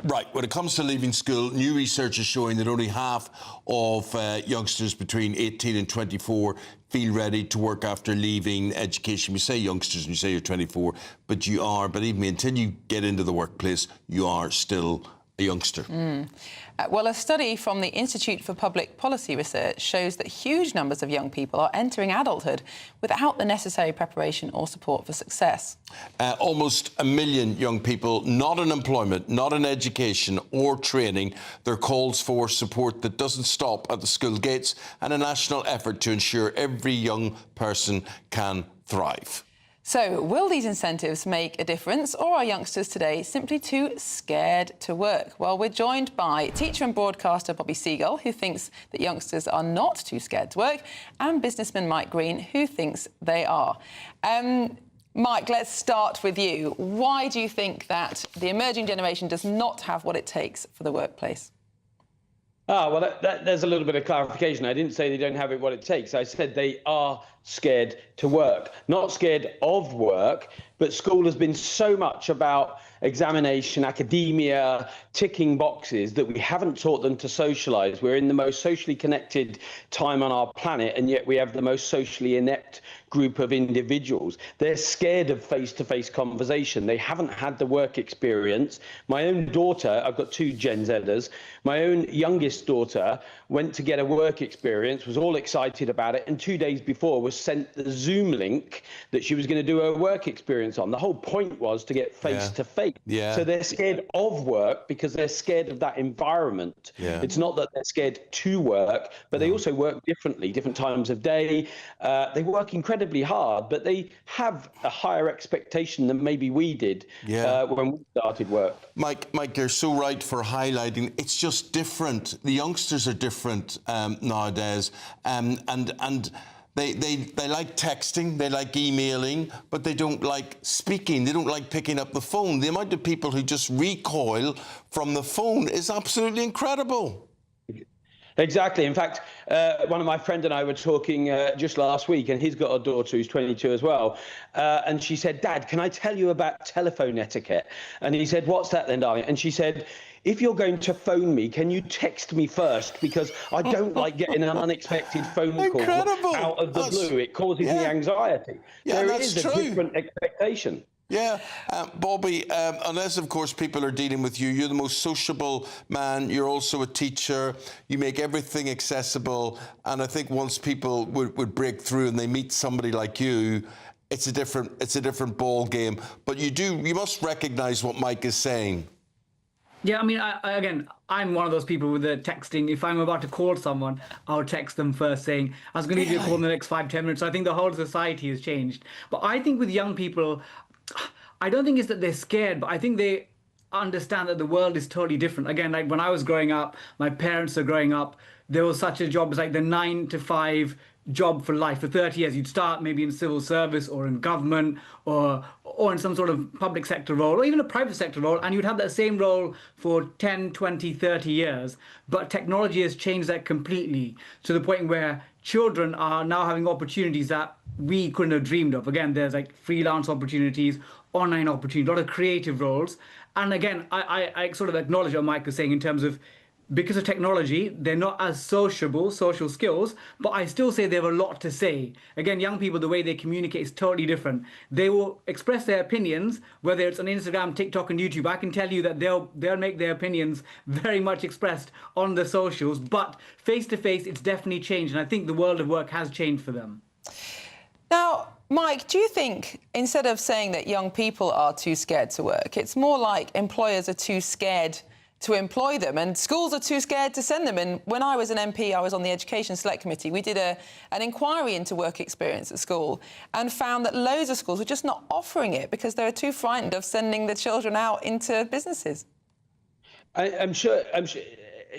Right, when it comes to leaving school, new research is showing that only half of youngsters between 18 and 24 feel ready to work after leaving education. We say youngsters and you say you're 24, but you are, believe me, until you get into the workplace, you are still a youngster. Well, a study from the Institute for Public Policy Research shows that huge numbers of young people are entering adulthood without the necessary preparation or support for success. Almost 1 million young people not in employment, not in education or training. There are calls for support that doesn't stop at the school gates and a national effort to ensure every young person can thrive. So, will these incentives make a difference, or are youngsters today simply too scared to work? Well, we're joined by teacher and broadcaster Bobby Seagull, who thinks that youngsters are not too scared to work, and businessman Mike Green, who thinks they are. Mike, let's start with you. Why do you think that the emerging generation does not have what it takes for the workplace? Well, there's a little bit of clarification. I didn't say they don't have it what it takes. I said they are scared to work. Not scared of work, but school has been so much about examination, academia, ticking boxes that we haven't taught them to socialise. We're in the most socially connected time on our planet, and yet we have the most socially inept group of individuals. They're scared of face-to-face conversation. They haven't had the work experience. My own daughter, I've got 2 Gen Zers, my own youngest daughter went to get a work experience, was all excited about it, and 2 days before was sent the Zoom link that she was going to do her work experience on. The whole point was to get face-to-face. Yeah. So they're scared of work because they're scared of that environment. Yeah. It's not that they're scared to work, but they also work differently, different times of day. They work incredibly hard, but they have a higher expectation than maybe we did when we started work. Mike, you're so right for highlighting. It's just different. The youngsters are different nowadays, and they like texting, they like emailing, but they don't like speaking. They don't like picking up the phone. The amount of people who just recoil from the phone is absolutely incredible. Exactly. In fact, one of my friends and I were talking just last week, and he's got a daughter who's 22 as well. And she said, "Dad, can I tell you about telephone etiquette?" And he said, "What's that then, darling?" And she said, "If you're going to phone me, can you text me first? Because I don't like getting an unexpected phone call out of the blue. It causes me anxiety." Yeah, there is a different expectation. Yeah, Bobby, unless, of course, people are dealing with you, you're the most sociable man, you're also a teacher, you make everything accessible, and I think once people would break through and they meet somebody like you, it's a different ball game. But you must recognise what Mike is saying. Yeah, I mean, again, I'm one of those people with the texting. If I'm about to call someone, I'll text them first saying, I was going to give you a call in the next 5-10 minutes. So I think the whole society has changed. But I think with young people, I don't think it's that they're scared, but I think they understand that the world is totally different. Again, like when I was growing up, my parents are growing up, there was such a job as like the 9-to-5 job for life. For 30 years, you'd start maybe in civil service or in government or in some sort of public sector role or even a private sector role, and you'd have that same role for 10, 20, 30 years. But technology has changed that completely to the point where children are now having opportunities that we couldn't have dreamed of. Again, there's like freelance opportunities, online opportunities, a lot of creative roles. And again, I sort of acknowledge what Mike was saying in terms of because of technology, they're not as social skills, but I still say they have a lot to say. Again, young people, the way they communicate is totally different. They will express their opinions, whether it's on Instagram, TikTok, and YouTube. I can tell you that they'll make their opinions very much expressed on the socials, but face-to-face, it's definitely changed, and I think the world of work has changed for them. Now, Mike, do you think, instead of saying that young people are too scared to work, it's more like employers are too scared to employ them and schools are too scared to send them? And when I was an MP, I was on the Education Select Committee. We did an inquiry into work experience at school and found that loads of schools were just not offering it because they were too frightened of sending the children out into businesses. I'm sure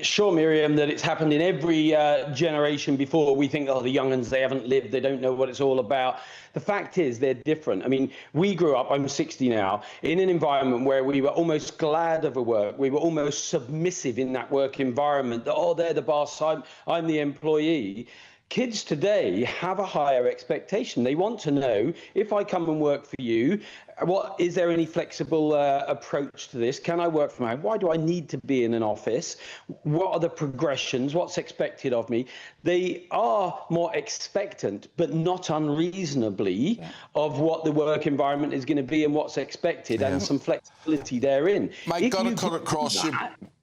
sure, Miriam, that it's happened in every generation before. We think, oh, the young uns, they haven't lived, they don't know what it's all about. The fact is, they're different. I mean, we grew up, I'm 60 now, in an environment where we were almost glad of a work. We were almost submissive in that work environment. That, oh, they're the boss, I'm the employee. Kids today have a higher expectation. They want to know, if I come and work for you, is there any flexible approach to this? Can I work from home? Why do I need to be in an office? What are the progressions? What's expected of me? They are more expectant, but not unreasonably, of what the work environment is going to be and what's expected, and some flexibility therein. Mike, got to cut across you.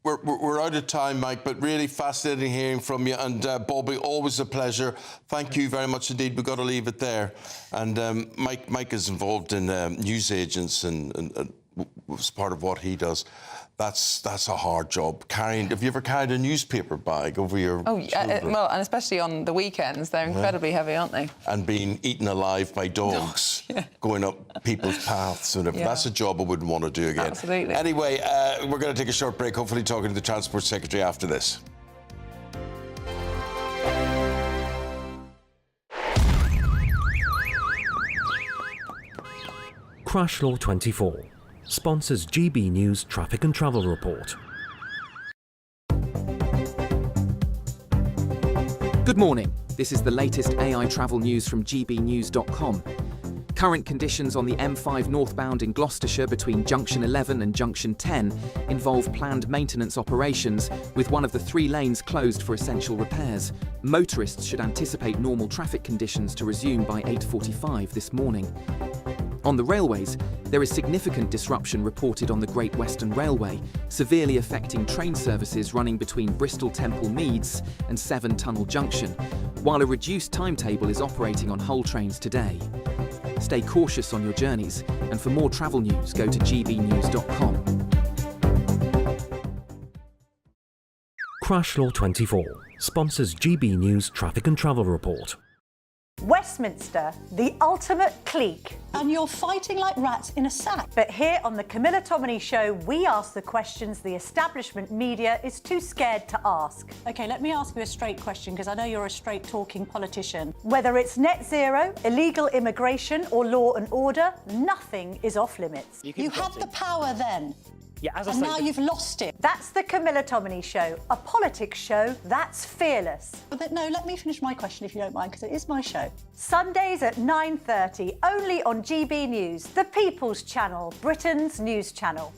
We're out of time, Mike, but really fascinating hearing from you. And Bobby, always a pleasure. Thank you very much indeed. We've got to leave it there. And Mike is involved in news agents and was part of what he does. That's a hard job. Have you ever carried a newspaper bag over your shoulder? Well, and especially on the weekends, they're incredibly heavy, aren't they? And being eaten alive by dogs, going up people's paths and everything. That's a job I wouldn't want to do again. Absolutely. Anyway, we're going to take a short break, hopefully talking to the Transport Secretary after this. Crash Law 24 sponsors GB News Traffic and Travel Report. Good morning. This is the latest AI travel news from gbnews.com. Current conditions on the M5 northbound in Gloucestershire between Junction 11 and Junction 10 involve planned maintenance operations, with one of the 3 lanes closed for essential repairs. Motorists should anticipate normal traffic conditions to resume by 8:45 this morning. On the railways, there is significant disruption reported on the Great Western Railway, severely affecting train services running between Bristol Temple Meads and Severn Tunnel Junction, while a reduced timetable is operating on Hull trains today. Stay cautious on your journeys, and for more travel news, go to gbnews.com. Crash Law 24 sponsors GB News Traffic and Travel Report. Westminster, the ultimate clique. And you're fighting like rats in a sack. But here on the Camilla Tominey Show, we ask the questions the establishment media is too scared to ask. OK, let me ask you a straight question, because I know you're a straight-talking politician. Whether it's net zero, illegal immigration or law and order, nothing is off-limits. You had the power then. Yeah, as I and say, now you've lost it. That's the Camilla Tominey Show, a politics show that's fearless. No, let me finish my question if you don't mind, because it is my show. Sundays at 9:30, only on GB News, the People's Channel, Britain's news channel.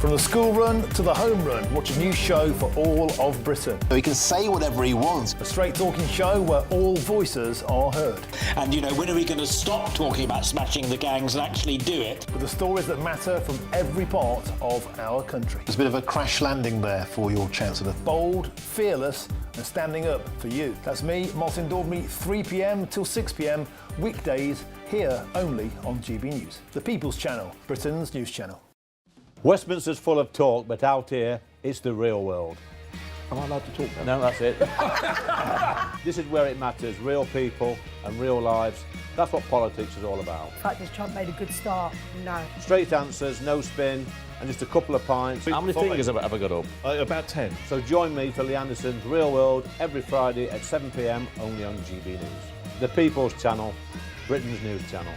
From the school run to the home run, watch a new show for all of Britain. So he can say whatever he wants. A straight-talking show where all voices are heard. And, you know, when are we going to stop talking about smashing the gangs and actually do it? With the stories that matter from every part of our country. There's a bit of a crash landing there for your Chancellor. Bold, fearless and standing up for you. That's me, Martin Daubney, 3 p.m. till 6 p.m, weekdays, here only on GB News. The People's Channel, Britain's news channel. Westminster's full of talk, but out here, it's the real world. Am I allowed to talk now? No, that's it. This is where it matters, real people and real lives. That's what politics is all about. The fact is Trump made a good start, no. Straight answers, no spin, and just a couple of pints. How many fingers have I got up? About 10. So join me for Lee Anderson's Real World every Friday at 7 p.m, only on GB News. The People's Channel, Britain's news channel.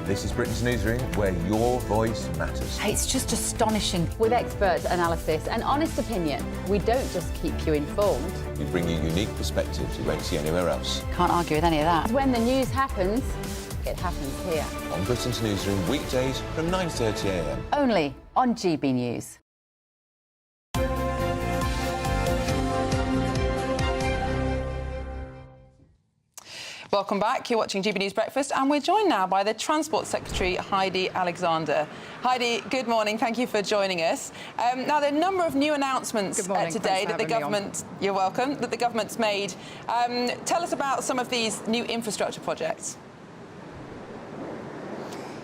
This is Britain's Newsroom, where your voice matters. It's just astonishing. With expert analysis and honest opinion, we don't just keep you informed. We bring you unique perspectives you won't see anywhere else. Can't argue with any of that. When the news happens, it happens here. On Britain's Newsroom, weekdays from 9:30 a.m. Only on GB News. Welcome back. You're watching GB News Breakfast, and we're joined now by the Transport Secretary, Heidi Alexander. Heidi, good morning. Thank you for joining us. Now, there are a number of new announcements today that the government... You're welcome. That the government's made. Tell us about some of these new infrastructure projects.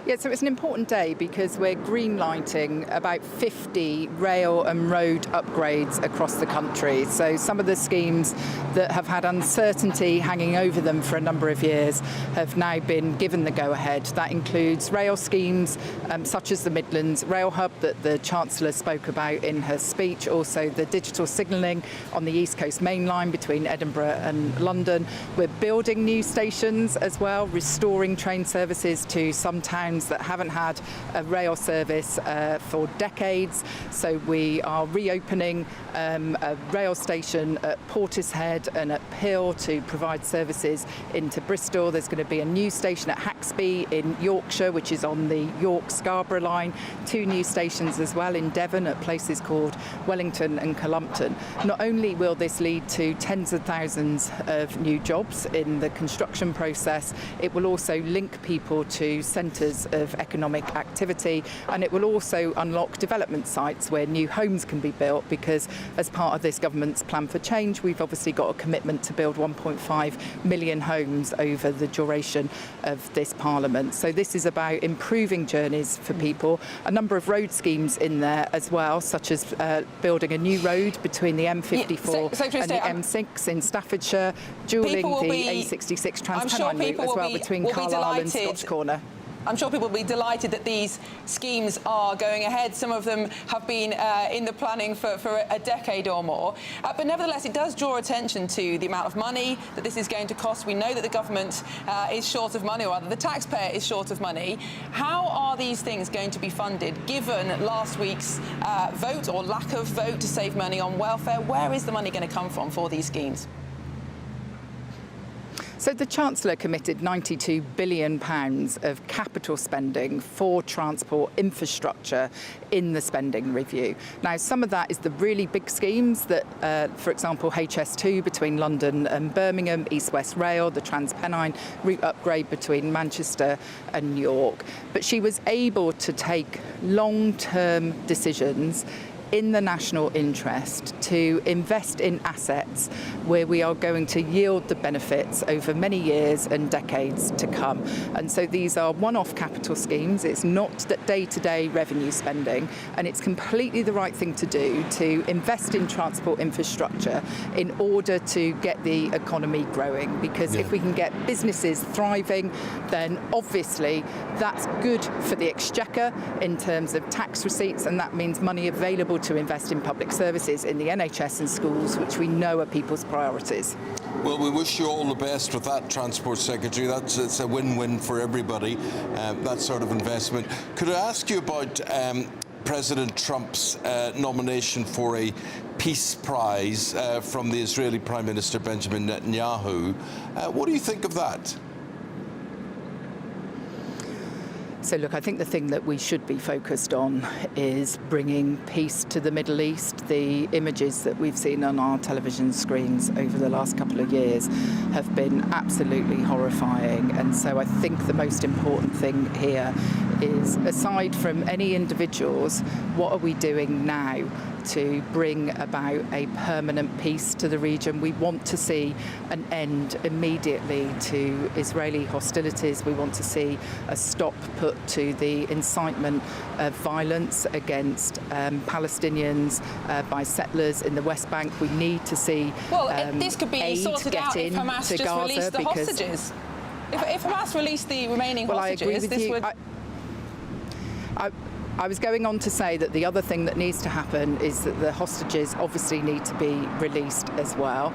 Yeah, so it's an important day because we're green-lighting about 50 rail and road upgrades across the country. So some of the schemes that have had uncertainty hanging over them for a number of years have now been given the go-ahead. That includes rail schemes such as the Midlands Rail Hub that the Chancellor spoke about in her speech, also the digital signalling on the East Coast Main Line between Edinburgh and London. We're building new stations as well, restoring train services to some towns that haven't had a rail service for decades. So we are reopening a rail station at Portishead and at Pill to provide services into Bristol. There's going to be a new station at Haxby in Yorkshire, which is on the York-Scarborough line. 2 new stations as well in Devon at places called Wellington and Columpton. Not only will this lead to tens of thousands of new jobs in the construction process, it will also link people to centres of economic activity, and it will also unlock development sites where new homes can be built, because as part of this government's plan for change, we've obviously got a commitment to build 1.5 million homes over the duration of this Parliament. So this is about improving journeys for people. A number of road schemes in there as well, such as building a new road between the M54 and the M6 in Staffordshire, dualling the A66 Trans-Pennine route as well between Carlisle and Scotch Corner. I'm sure people will be delighted that these schemes are going ahead. Some of them have been in the planning for a decade or more. But nevertheless, it does draw attention to the amount of money that this is going to cost. We know that the government is short of money, or rather the taxpayer is short of money. How are these things going to be funded, given last week's vote or lack of vote to save money on welfare? Where is the money going to come from for these schemes? So the Chancellor committed £92 billion of capital spending for transport infrastructure in the spending review. Now, some of that is the really big schemes that, for example, HS2 between London and Birmingham, East-West Rail, the Trans-Pennine route upgrade between Manchester and York. But she was able to take long-term decisions in the national interest to invest in assets where we are going to yield the benefits over many years and decades to come. And so these are one-off capital schemes. It's not day-to-day revenue spending, and it's completely the right thing to do to invest in transport infrastructure in order to get the economy growing. Because if we can get businesses thriving, then obviously that's good for the exchequer in terms of tax receipts, and that means money available to invest in public services in the NHS and schools, which we know are people's priorities. Well, we wish you all the best with that, Transport Secretary. It's a win-win for everybody, that sort of investment. Could I ask you about President Trump's nomination for a peace prize from the Israeli Prime Minister Benjamin Netanyahu? What do you think of that? So look, I think the thing that we should be focused on is bringing peace to the Middle East. The images that we've seen on our television screens over the last couple of years have been absolutely horrifying. And so I think the most important thing here is, aside from any individuals, what are we doing now to bring about a permanent peace to the region? We want to see an end immediately to Israeli hostilities. We want to see a stop put to the incitement of violence against Palestinians by settlers in the West Bank. We need to see this could be sorted out if Hamas just released the hostages. If Hamas released the remaining hostages, this would... I was going on to say that the other thing that needs to happen is that the hostages obviously need to be released as well.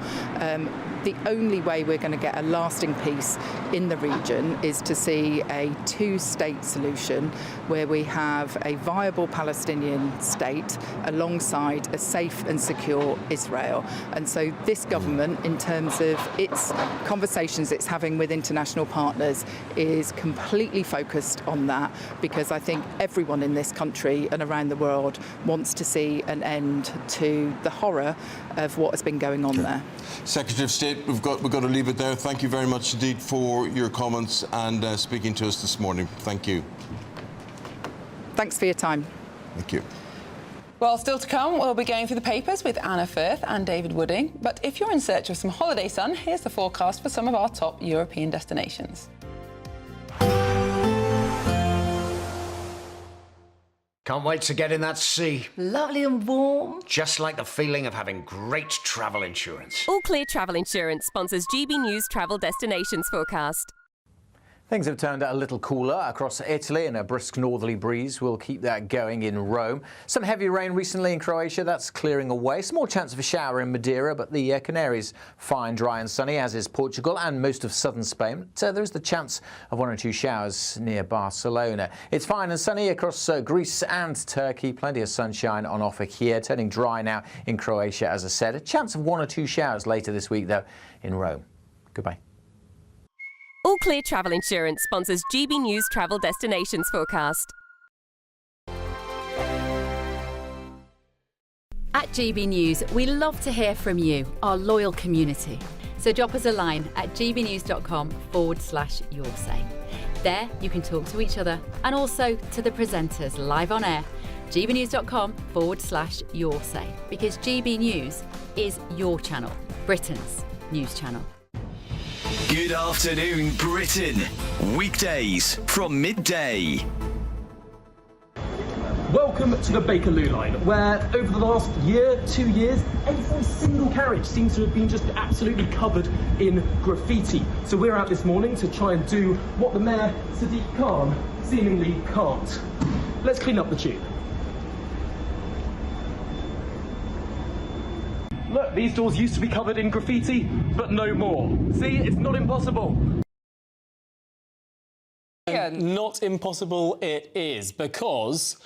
The only way we're going to get a lasting peace in the region is to see a two-state solution where we have a viable Palestinian state alongside a safe and secure Israel. And so this government, in terms of its conversations it's having with international partners, is completely focused on that, because I think everyone in this country and around the world wants to see an end to the horror of what has been going on there. Secretary of State, we've got to leave it there. Thank you very much indeed for your comments and speaking to us this morning. Thank you. Thanks for your time. Thank you. Well, still to come, we'll be going through the papers with Anna Firth and David Wooding. But if you're in search of some holiday sun, here's the forecast for some of our top European destinations. Can't wait to get in that sea. Lovely and warm. Just like the feeling of having great travel insurance. All Clear Travel Insurance sponsors GB News Travel Destinations Forecast. Things have turned a little cooler across Italy, and a brisk northerly breeze will keep that going in Rome. Some heavy rain recently in Croatia, that's clearing away. Small chance of a shower in Madeira, but the Canaries fine, dry and sunny, as is Portugal and most of southern Spain. So there is the chance of 1 or 2 showers near Barcelona. It's fine and sunny across Greece and Turkey. Plenty of sunshine on offer here. Turning dry now in Croatia, as I said. A chance of 1 or 2 showers later this week, though, in Rome. Goodbye. All Clear Travel Insurance sponsors GB News Travel Destinations Forecast. At GB News, we love to hear from you, our loyal community. So drop us a line at gbnews.com/yoursay. There you can talk to each other and also to the presenters live on air. gbnews.com/yoursay, because GB News is your channel, Britain's news channel. Good afternoon, Britain. Weekdays from midday. Welcome to the Bakerloo line, where over the last year, 2 years, every single carriage seems to have been just absolutely covered in graffiti. So we're out this morning to try and do what the Mayor, Sadiq Khan, seemingly can't. Let's clean up the tube. Look, these doors used to be covered in graffiti, but no more. See, it's not impossible. Not impossible it is, because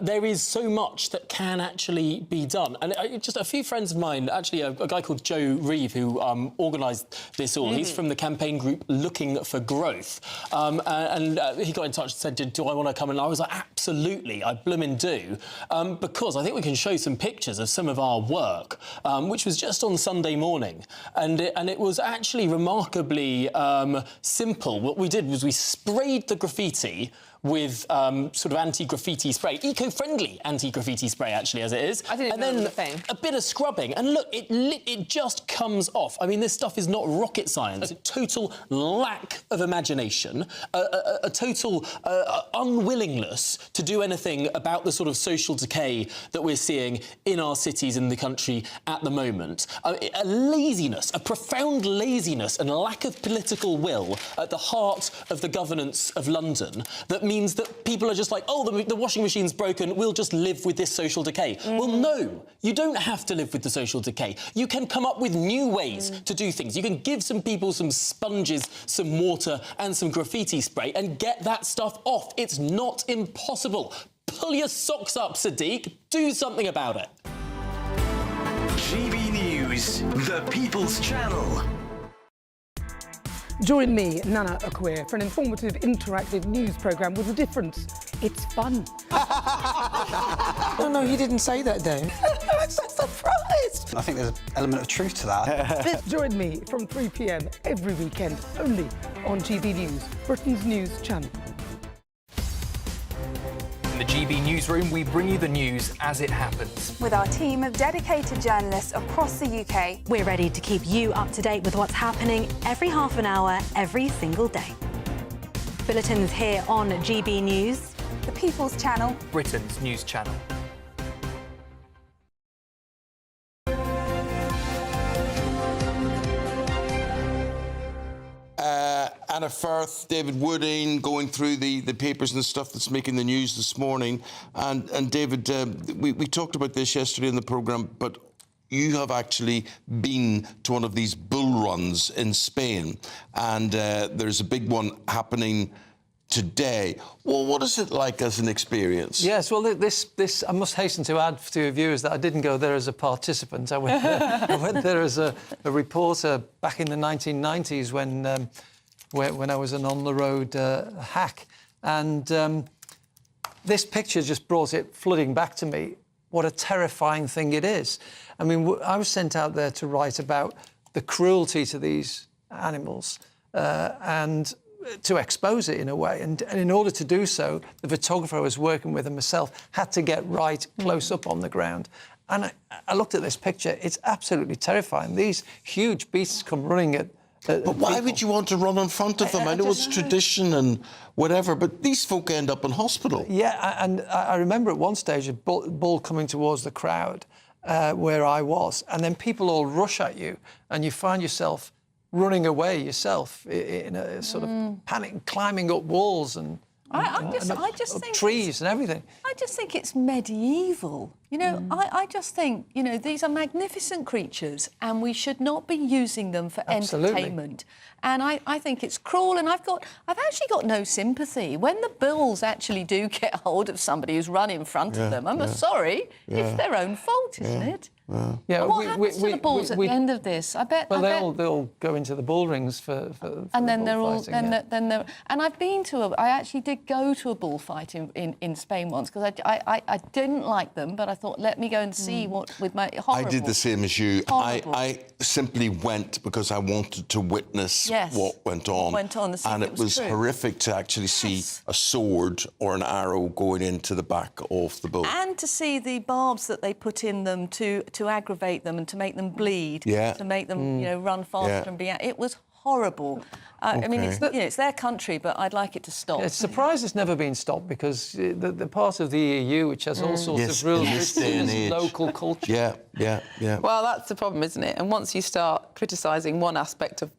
there is so much that can actually be done. And just a few friends of mine, actually a guy called Joe Reeve, who organised this all, he's from the campaign group Looking for Growth. And he got in touch and said, do I want to come? And I was like, absolutely, I bloomin' do. Because I think we can show some pictures of some of our work, which was just on Sunday morning. And it was actually remarkably simple. What we did was we sprayed the graffiti with sort of anti-graffiti spray, eco-friendly anti-graffiti spray, actually, as it is. I didn't know it was a thing. A bit of scrubbing, and look, it just comes off. I mean, this stuff is not rocket science. A total lack of imagination, a total unwillingness to do anything about the sort of social decay that we're seeing in our cities in the country at the moment. A laziness, a profound laziness and a lack of political will at the heart of the governance of London that means that people are just like, oh, the washing machine's broken, we'll just live with this social decay. Well, no, you don't have to live with the social decay. You can come up with new ways to do things. You can give some people some sponges, some water and some graffiti spray and get that stuff off. It's not impossible. Pull your socks up, Sadiq. Do something about it. GB News, the People's Channel. Join me, Nana Akweer, for an informative, interactive news programme with a difference. It's fun. No, he didn't say that, Dave. I'm so surprised. I think there's an element of truth to that. Join me from 3 p.m. every weekend, only on GB News, Britain's news channel. In the GB Newsroom, we bring you the news as it happens. With our team of dedicated journalists across the UK. We're ready to keep you up to date with what's happening every half an hour, every single day. Bulletins here on GB News. The People's Channel. Britain's news channel. Anna Firth, David Wooding, going through the papers and the stuff that's making the news this morning. And David, we talked about this yesterday in the programme, but you have actually been to one of these bull runs in Spain, and there's a big one happening today. Well, what is it like as an experience? Yes, well, this I must hasten to add to your viewers that I didn't go there as a participant. I went there as a reporter back in the 1990s when I was an on-the-road hack. And this picture just brought it flooding back to me. What a terrifying thing it is. I mean, I was sent out there to write about the cruelty to these animals and to expose it in a way. And in order to do so, the photographer I was working with and myself had to get right close up on the ground. And I looked at this picture. It's absolutely terrifying. These huge beasts come running at But why would you want to run in front of them? I know it's tradition and whatever, but these folk end up in hospital. Yeah, and I remember at one stage a bull coming towards the crowd where I was, and then people all rush at you, and you find yourself running away yourself in a sort of panic, climbing up walls and up trees and everything. I just think it's medieval. You know, I just think, you know, these are magnificent creatures and we should not be using them for entertainment. And I think it's cruel, and I've actually got no sympathy. When the bulls actually do get hold of somebody who's run in front of them, I'm sorry, it's their own fault, isn't it? Yeah, what happens to the bulls at the end of this? I bet. Well, they'll go into the bull rings for and then they're all bullfighting, then they're, and I've been to I actually did go to a bullfight in Spain once, because I didn't like them, but I thought, let me go and see what with my horrible. I did the same as you. I simply went because I wanted to witness what went on. And it was horrific to actually see a sword or an arrow going into the back of the bull. And to see the barbs that they put in them to aggravate them and to make them bleed, to make them you know, run faster and be. It was horrible. I mean, it's their country, but I'd like it to stop. It's surprised it's never been stopped, because the part of the EU which has all sorts of rules, restrictions, local culture. Well, that's the problem, isn't it? And once you start criticising one aspect of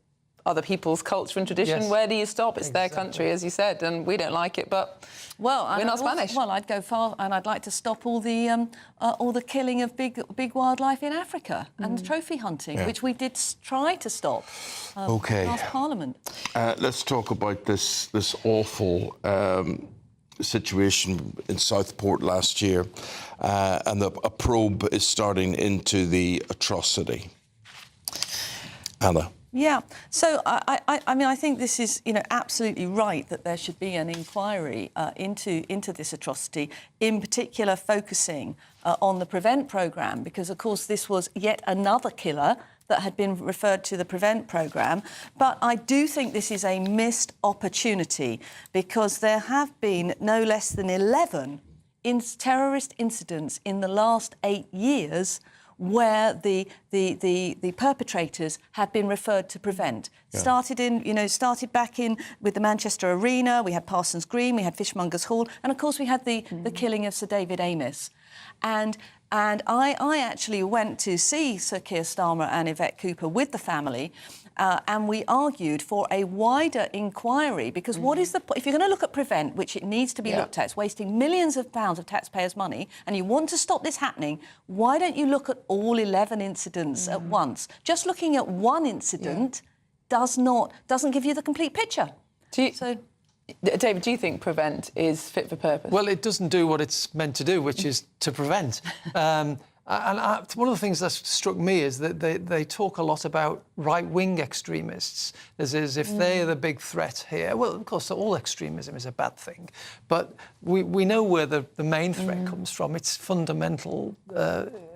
other people's culture and tradition, where do you stop? It's their country, as you said, and we don't like it, but we're not Spanish. Well, I'd go far, and I'd like to stop all the killing of big wildlife in Africa and trophy hunting, which we did try to stop last Parliament. Let's talk about this awful situation in Southport last year, and a probe is starting into the atrocity. Anna. Yeah, so I mean, I think this is, you know, absolutely right that there should be an inquiry into this atrocity, in particular focusing on the PREVENT programme, because, of course, this was yet another killer that had been referred to the PREVENT programme. But I do think this is a missed opportunity, because there have been no less than 11 terrorist incidents in the last 8 years where the perpetrators have been referred to PREVENT. Started back in with the Manchester Arena. We had Parsons Green, we had Fishmongers Hall, and of course we had the killing of Sir David Amess. And I actually went to see Sir Keir Starmer and Yvette Cooper with the family, and we argued for a wider inquiry, because what is if you're going to look at PREVENT, which it needs to be looked at, it's wasting millions of pounds of taxpayers' money, and you want to stop this happening, why don't you look at all 11 incidents at once? Just looking at one incident doesn't give you the complete picture. David, do you think PREVENT is fit for purpose? Well, it doesn't do what it's meant to do, which is to prevent. And one of the things that struck me is that they talk a lot about right-wing extremists, as if they're the big threat here. Well, of course, all extremism is a bad thing, but we know where the main threat comes from. It's fundamental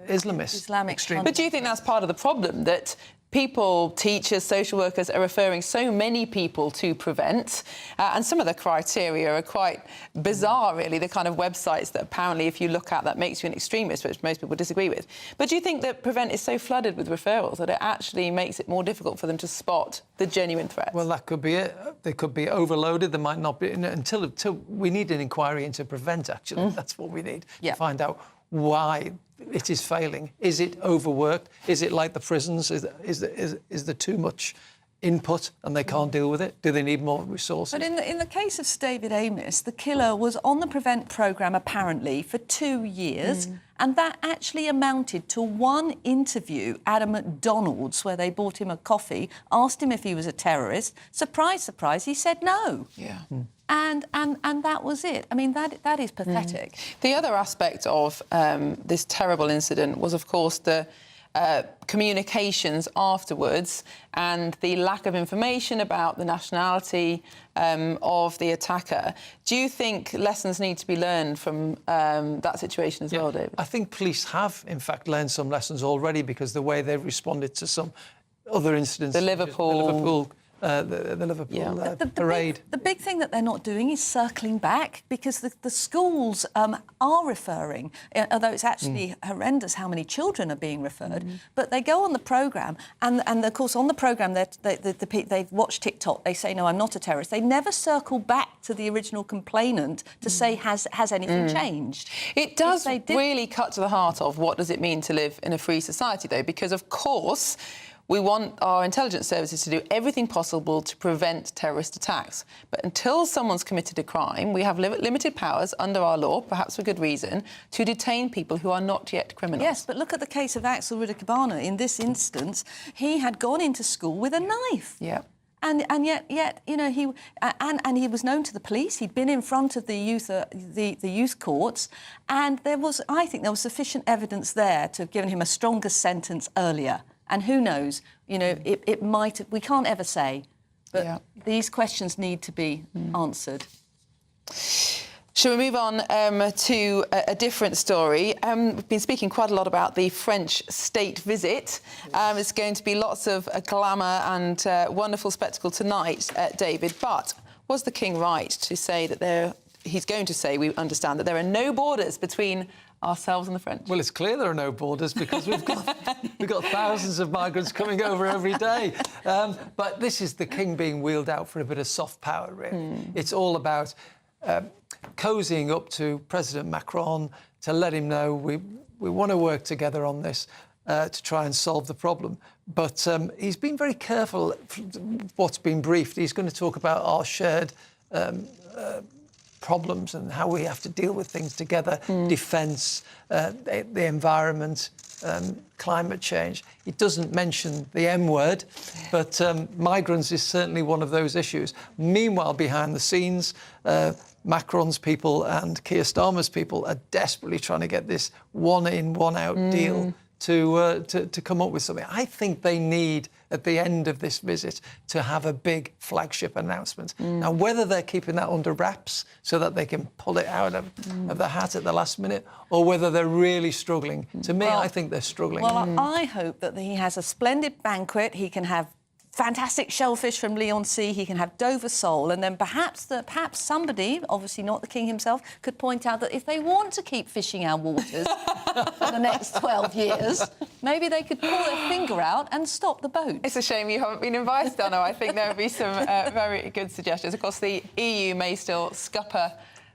Islamic extremism. But do you think that's part of the problem, that people, teachers, social workers are referring so many people to PREVENT, and some of the criteria are quite bizarre, really, the kind of websites that apparently, if you look at, that makes you an extremist, which most people disagree with. But do you think that PREVENT is so flooded with referrals that it actually makes it more difficult for them to spot the genuine threats? Well, that could be it. They could be overloaded. There might not be, until we need an inquiry into PREVENT, actually. That's what we need, to find out why it is failing. Is it overworked? Is it like the prisons? Is there too much input and they can't deal with it? Do they need more resources? But in the case of Sir David Amess, the killer was on the PREVENT programme, apparently, for 2 years, and that actually amounted to one interview at a McDonald's where they bought him a coffee, asked him if he was a terrorist. Surprise, surprise, he said no. Yeah. And that was it. I mean, that is pathetic. The other aspect of this terrible incident was, of course, the communications afterwards and the lack of information about the nationality of the attacker. Do you think lessons need to be learned from that situation as well, David? I think police have, in fact, learned some lessons already, because the way they've responded to some other incidents... The Liverpool the Liverpool parade. The big thing that they're not doing is circling back, because the schools are referring, although it's actually horrendous how many children are being referred, but they go on the programme and of course on the programme they've watched TikTok, they say, no, I'm not a terrorist. They never circle back to the original complainant to say, has anything changed? It does really cut to the heart of what does it mean to live in a free society, though, because of course we want our intelligence services to do everything possible to prevent terrorist attacks. But until someone's committed a crime, we have limited powers under our law, perhaps for good reason, to detain people who are not yet criminals. Yes, but look at the case of Axel Rudakabana. In this instance, he had gone into school with a knife. Yeah. And yet, you know, he was known to the police. He'd been in front of the youth courts, and I think there was sufficient evidence there to have given him a stronger sentence earlier. And who knows? You know, it might. We can't ever say, but these questions need to be answered. Shall we move on to a different story? We've been speaking quite a lot about the French state visit. It's going to be lots of glamour and wonderful spectacle tonight, David. But was the King right to say that he's going to say, we understand, that there are no borders between ourselves and the French? Well, it's clear there are no borders, because we've got thousands of migrants coming over every day. But this is the King being wheeled out for a bit of soft power, really. It's all about cozying up to President Macron to let him know we want to work together on this to try and solve the problem. But he's been very careful. What's been briefed, he's going to talk about our shared problems and how we have to deal with things together, defence, the environment, climate change. It doesn't mention the M word, but migrants is certainly one of those issues. Meanwhile, behind the scenes, Macron's people and Keir Starmer's people are desperately trying to get this one-in, one-out deal to come up with something. I think they need, at the end of this visit, to have a big flagship announcement. Now, whether they're keeping that under wraps so that they can pull it out of the hat at the last minute, or whether they're really struggling. To me, I think they're struggling. Well, I hope that he has a splendid banquet. He can have fantastic shellfish from Leon Sea, he can have Dover sole, and then perhaps somebody, obviously not the King himself, could point out that if they want to keep fishing our waters for the next 12 years, maybe they could pull their finger out and stop the boat. It's a shame you haven't been invited, Donna. I think there would be some very good suggestions. Of course, the EU may still scupper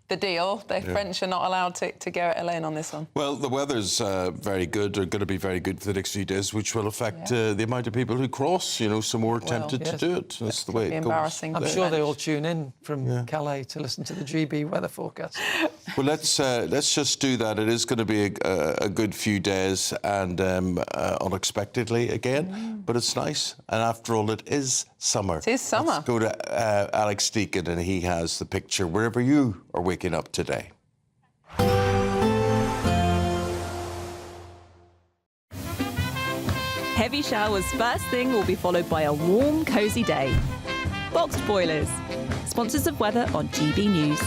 the deal. The French are not allowed to go it alone on this one. Well, the weather's very good, or going to be very good for the next few days, which will affect the amount of people who cross. You know, some more tempted to do it. That's the way it goes. Embarrassing. I'm sure they all tune in from Calais to listen to the GB weather forecast. Well, let's just do that. It is going to be a good few days, and unexpectedly again, but it's nice. And after all, it is summer. It is summer. Let's go to Alex Deacon, and he has the picture wherever you are waking up today. Heavy showers first thing will be followed by a warm, cosy day. Boxed Boilers, sponsors of weather on GB News.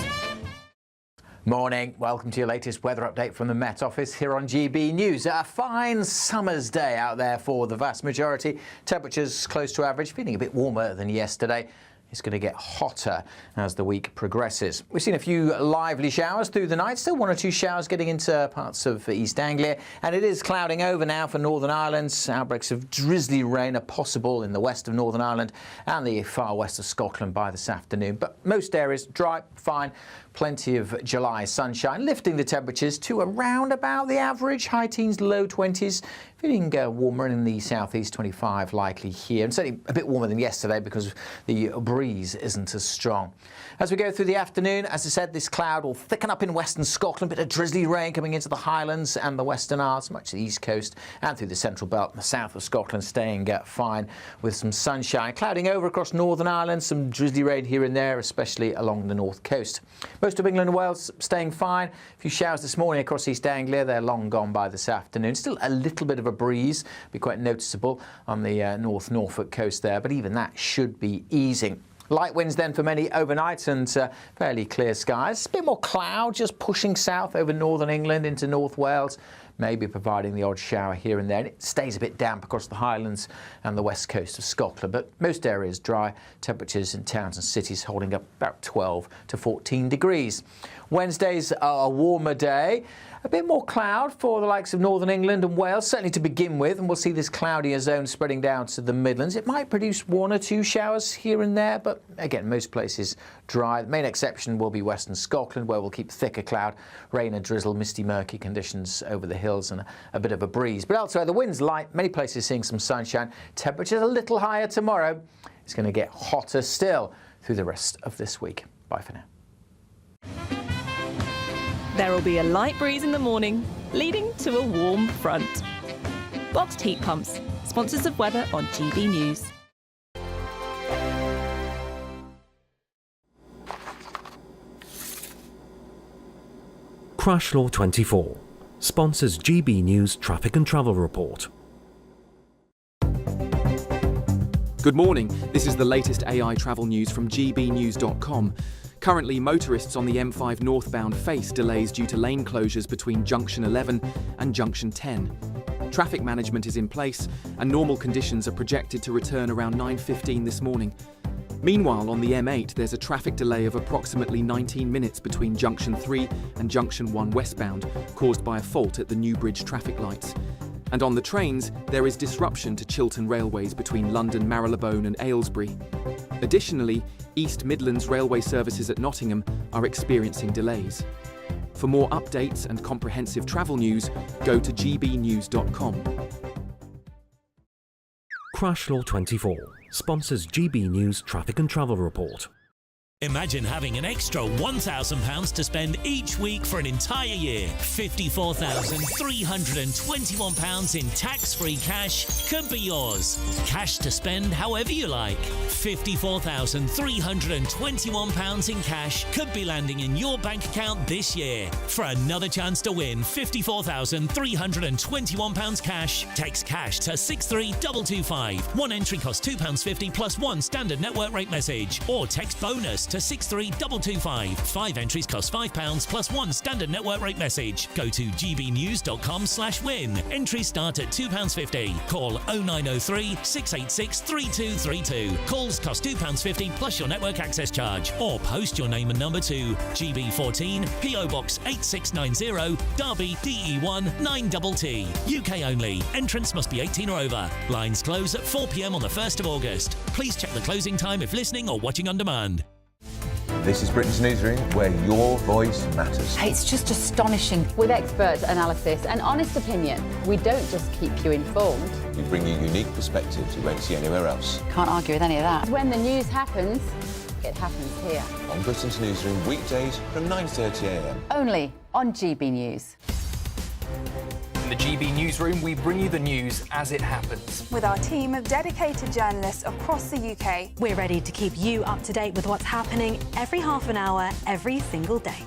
Morning. Welcome to your latest weather update from the Met Office here on GB News. A fine summer's day out there for the vast majority. Temperatures close to average, feeling a bit warmer than yesterday. It's going to get hotter as the week progresses. We've seen a few lively showers through the night. Still one or two showers getting into parts of East Anglia. And it is clouding over now for Northern Ireland. Outbreaks of drizzly rain are possible in the west of Northern Ireland and the far west of Scotland by this afternoon. But most areas dry, fine. Plenty of July sunshine, lifting the temperatures to around about the average, high teens, low 20s. Feeling warmer in the southeast, 25 likely here. And certainly a bit warmer than yesterday because the breeze isn't as strong. As we go through the afternoon, as I said, this cloud will thicken up in western Scotland. Bit of drizzly rain coming into the Highlands and the Western Isles, much of the east coast and through the central belt and the south of Scotland, staying fine with some sunshine. Clouding over across Northern Ireland, some drizzly rain here and there, especially along the north coast. Most of England and Wales staying fine. A few showers this morning across East Anglia. They're long gone by this afternoon. Still a little bit of a breeze, be quite noticeable on the North Norfolk coast there, but even that should be easing. Light winds then for many overnight and fairly clear skies. A bit more cloud just pushing south over northern England into North Wales. maybe providing the odd shower here and there. And it stays a bit damp across the Highlands and the west coast of Scotland, but most areas dry. Temperatures in towns and cities holding up about 12 to 14 degrees. Wednesday's a warmer day. A bit more cloud for the likes of northern England and Wales, certainly to begin with, and we'll see this cloudier zone spreading down to the Midlands. It might produce 1 or 2 showers here and there, but again, most places dry. The main exception will be western Scotland, where we'll keep thicker cloud, rain and drizzle, misty, murky conditions over the hills and a bit of a breeze. But elsewhere, the wind's light, many places seeing some sunshine. Temperatures a little higher tomorrow. It's going to get hotter still through the rest of this week. Bye for now. There will be a light breeze in the morning, leading to a warm front. Boxed heat pumps, sponsors of weather on GB News. Crash Law 24 sponsors GB News Traffic and Travel Report. Good morning. This is the latest AI travel news from gbnews.com. Currently, motorists on the M5 northbound face delays due to lane closures between Junction 11 and Junction 10. Traffic management is in place and normal conditions are projected to return around 9:15 this morning. Meanwhile, on the M8, there's a traffic delay of approximately 19 minutes between Junction 3 and Junction 1 westbound, caused by a fault at the Newbridge traffic lights. And on the trains, there is disruption to Chiltern Railways between London, Marylebone and Aylesbury. Additionally, East Midlands railway services at Nottingham are experiencing delays. For more updates and comprehensive travel news, go to gbnews.com. Crash Law 24 sponsors GB News Traffic and Travel Report. Imagine having an extra £1,000 to spend each week for an entire year. £54,321 in tax-free cash could be yours. Cash to spend however you like. £54,321 in cash could be landing in your bank account this year. For another chance to win £54,321 cash, text cash to 63225. One entry costs £2.50 plus one standard network rate message. Or text bonus to 63225. 5 entries cost £5 plus one standard network rate message. Go to gbnews.com/win. Entries start at £2.50. Call 0903 686 3232. Calls cost £2.50 plus your network access charge. Or post your name and number to GB14 PO Box 8690 Derby DE1 9TT. UK only. Entrance must be 18 or over. Lines close at 4 p.m. on the 1st of August. Please check the closing time if listening or watching on demand. This is Britain's newsroom, where your voice matters. It's just astonishing. With expert analysis and honest opinion, we don't just keep you informed. We bring you unique perspectives you won't see anywhere else. Can't argue with any of that. When the news happens, it happens here. On Britain's newsroom, weekdays from 9:30 a.m. Only on GB News. In the GB Newsroom, we bring you the news as it happens. With our team of dedicated journalists across the UK, we're ready to keep you up to date with what's happening every half an hour, every single day.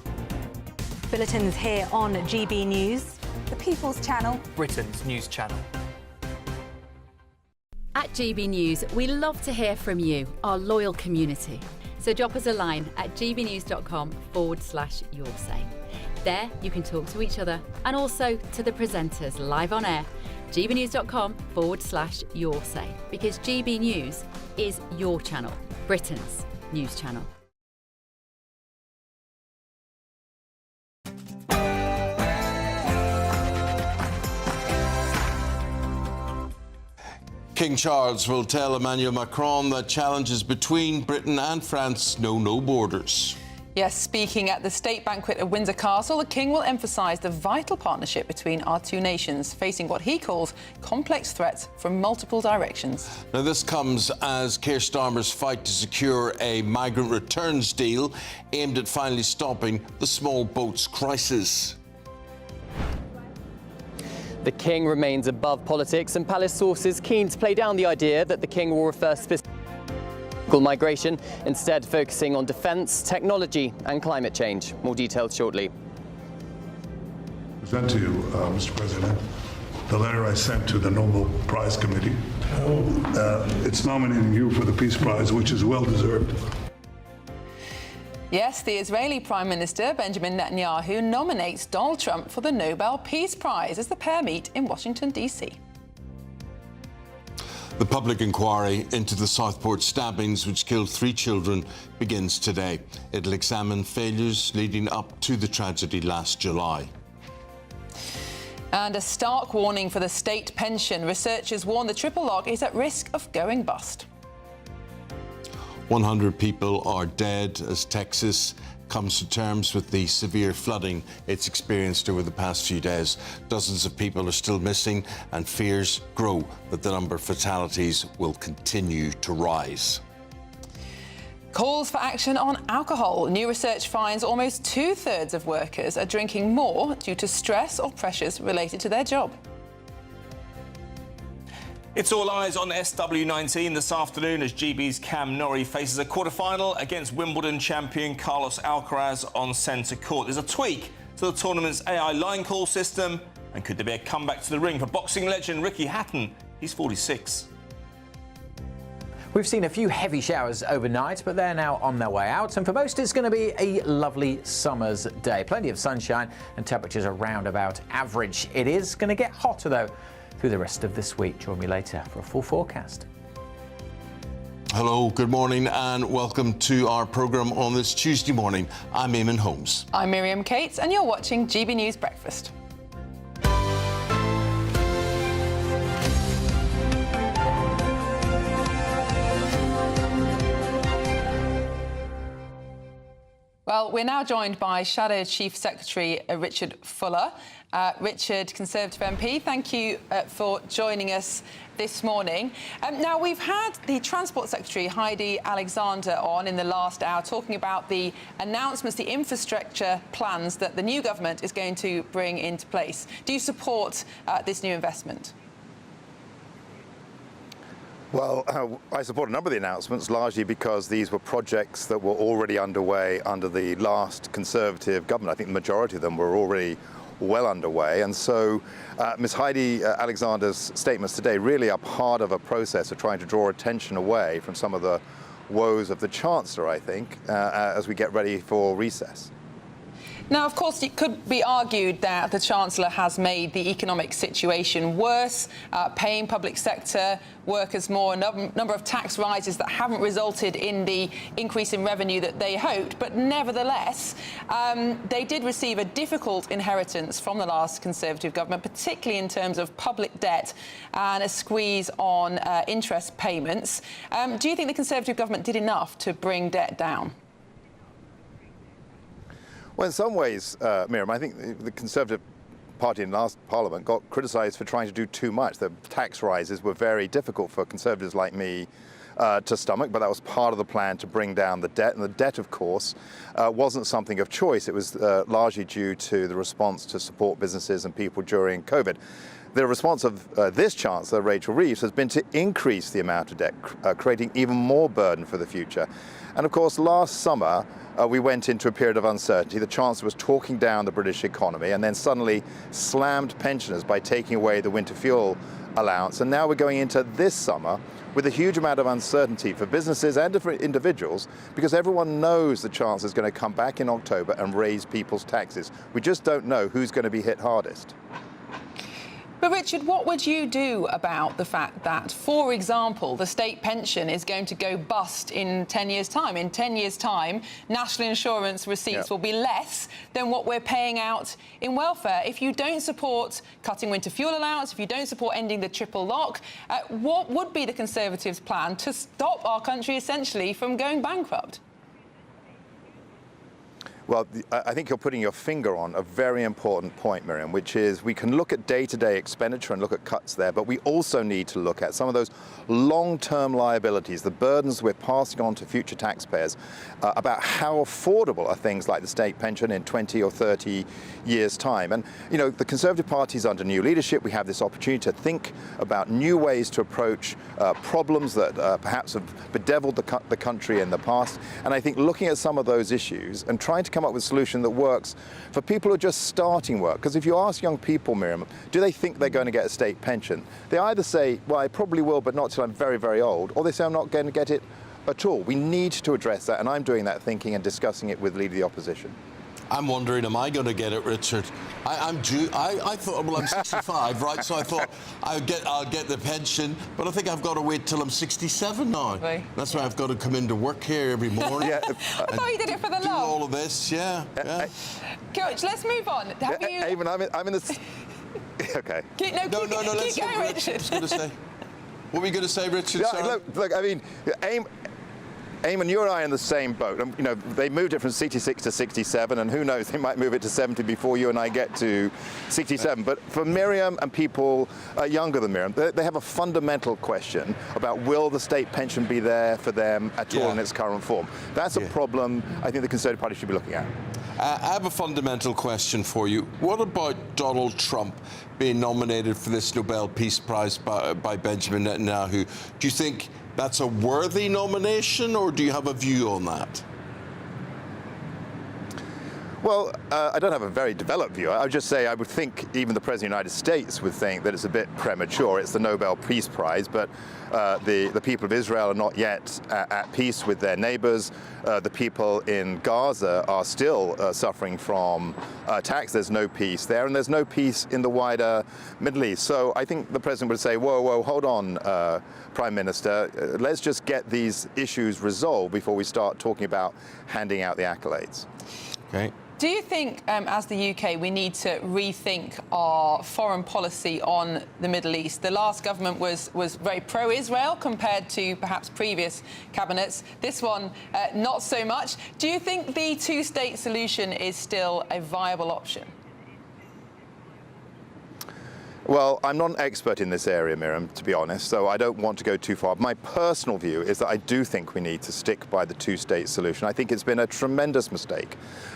Bulletins here on GB News, the People's Channel, Britain's news channel. At GB News, we love to hear from you, our loyal community. So drop us a line at gbnews.com/yoursay. There you can talk to each other and also to the presenters live on air. gbnews.com/yoursay, because GB News is your channel, Britain's news channel. King Charles will tell Emmanuel Macron that challenges between Britain and France know no borders. Yes, speaking at the state banquet at Windsor Castle, the King will emphasise the vital partnership between our two nations, facing what he calls complex threats from multiple directions. Now, this comes as Keir Starmer's fight to secure a migrant returns deal aimed at finally stopping the small boats crisis. The King remains above politics, and palace sources keen to play down the idea that the King will refer specifically migration, instead focusing on defence, technology and climate change. More details shortly. Present to you, Mr. President, the letter I sent to the Nobel Prize Committee. It's nominating you for the Peace Prize, which is well deserved. Yes, the Israeli Prime Minister, Benjamin Netanyahu, nominates Donald Trump for the Nobel Peace Prize as the pair meet in Washington, D.C. The public inquiry into the Southport stabbings, which killed 3 children, begins today. It'll examine failures leading up to the tragedy last July. And a stark warning for the state pension. Researchers warn the triple lock is at risk of going bust. 100 people are dead as Texas comes to terms with the severe flooding it's experienced over the past few days. Dozens of people are still missing, and fears grow that the number of fatalities will continue to rise. Calls for action on alcohol. New research finds almost 2/3 of workers are drinking more due to stress or pressures related to their job. It's all eyes on SW19 this afternoon as GB's Cam Norrie faces a quarter-final against Wimbledon champion Carlos Alcaraz on centre court. There's a tweak to the tournament's AI line call system, and could there be a comeback to the ring for boxing legend Ricky Hatton? He's 46. We've seen a few heavy showers overnight, but they're now on their way out, and for most it's going to be a lovely summer's day. Plenty of sunshine and temperatures around about average. It is going to get hotter though through the rest of this week. Join me later for a full forecast. Hello, good morning and welcome to our programme on this Tuesday morning. I'm Eamonn Holmes. I'm Miriam Cates and you're watching GB News Breakfast. Well, we're now joined by Shadow Chief Secretary Richard Fuller. Richard, Conservative MP, thank you for joining us this morning. Now, we've had the Transport Secretary, Heidi Alexander, on in the last hour talking about the announcements, the infrastructure plans that the new government is going to bring into place. Do you support this new investment? Well, I support a number of the announcements, largely because these were projects that were already underway under the last Conservative government. I think the majority of them were already well underway. And so Ms. Heidi Alexander's statements today really are part of a process of trying to draw attention away from some of the woes of the Chancellor, I think, as we get ready for recess. Now, of course, it could be argued that the Chancellor has made the economic situation worse, paying public sector workers more, a number of tax rises that haven't resulted in the increase in revenue that they hoped. But nevertheless, they did receive a difficult inheritance from the last Conservative government, particularly in terms of public debt and a squeeze on interest payments. Do you think the Conservative government did enough to bring debt down? Well, in some ways, Miriam, I think the Conservative Party in last Parliament got criticised for trying to do too much. The tax rises were very difficult for Conservatives like me to stomach, but that was part of the plan to bring down the debt. And the debt, of course, wasn't something of choice. It was largely due to the response to support businesses and people during COVID. The response of this Chancellor, Rachel Reeves, has been to increase the amount of debt, creating even more burden for the future. And of course, last summer, we went into a period of uncertainty. The Chancellor was talking down the British economy and then suddenly slammed pensioners by taking away the winter fuel allowance. And now we're going into this summer with a huge amount of uncertainty for businesses and for individuals, because everyone knows the Chancellor is going to come back in October and raise people's taxes. We just don't know who's going to be hit hardest. But Richard, what would you do about the fact that, for example, the state pension is going to go bust in 10 years' time? In 10 years' time, national insurance receipts will be less than what we're paying out in welfare. If you don't support cutting winter fuel allowance, if you don't support ending the triple lock, what would be the Conservatives' plan to stop our country essentially from going bankrupt? Well, I think you're putting your finger on a very important point, Miriam, which is we can look at day-to-day expenditure and look at cuts there, but we also need to look at some of those long-term liabilities, the burdens we're passing on to future taxpayers about how affordable are things like the state pension in 20 or 30 years' time. And, you know, the Conservative Party is under new leadership. We have this opportunity to think about new ways to approach problems that perhaps have bedeviled the country in the past. And I think looking at some of those issues and trying to come up with a solution that works for people who are just starting work. Because if you ask young people, Miriam, do they think they're going to get a state pension? They either say, well, I probably will, but not till I'm very, very old, or they say I'm not going to get it at all. We need to address that, and I'm doing that thinking and discussing it with the Leader of the Opposition. I'm wondering, am I going to get it, Richard? I'm due. I thought, well, I'm 65, right? So I thought I'll get the pension, but I think I've got to wait till I'm 67 now. Right. That's why I've got to come into work here every morning. I thought you did it for the love. Do all of this, yeah. Coach, let's move on. Have you? Eamonn, I'm in the. Okay. No. Let's keep going, Richard. I was going to say. What were you going to say, Richard? Yeah, look. I mean, Eamonn, you and I are in the same boat. You know, they moved it from 66 to 67, and who knows, they might move it to 70 before you and I get to 67. But for Miriam and people younger than Miriam, they have a fundamental question about will the state pension be there for them at all in its current form. That's a problem I think the Conservative Party should be looking at. I have a fundamental question for you. What about Donald Trump being nominated for this Nobel Peace Prize by Benjamin Netanyahu? Do you think that's a worthy nomination, or do you have a view on that? Well, I don't have a very developed view. I would just say I would think even the President of the United States would think that it's a bit premature. It's the Nobel Peace Prize, but the people of Israel are not yet at peace with their neighbors. The people in Gaza are still suffering from attacks. There's no peace there, and there's no peace in the wider Middle East. So I think the President would say, whoa, hold on, Prime Minister, let's just get these issues resolved before we start talking about handing out the accolades. Okay. Do you think, as the UK, we need to rethink our foreign policy on the Middle East? The last government was very pro-Israel compared to perhaps previous cabinets. This one, not so much. Do you think the two-state solution is still a viable option? Well, I'm not an expert in this area, Miriam, to be honest, so I don't want to go too far. My personal view is that I do think we need to stick by the two-state solution. I think it's been a tremendous mistake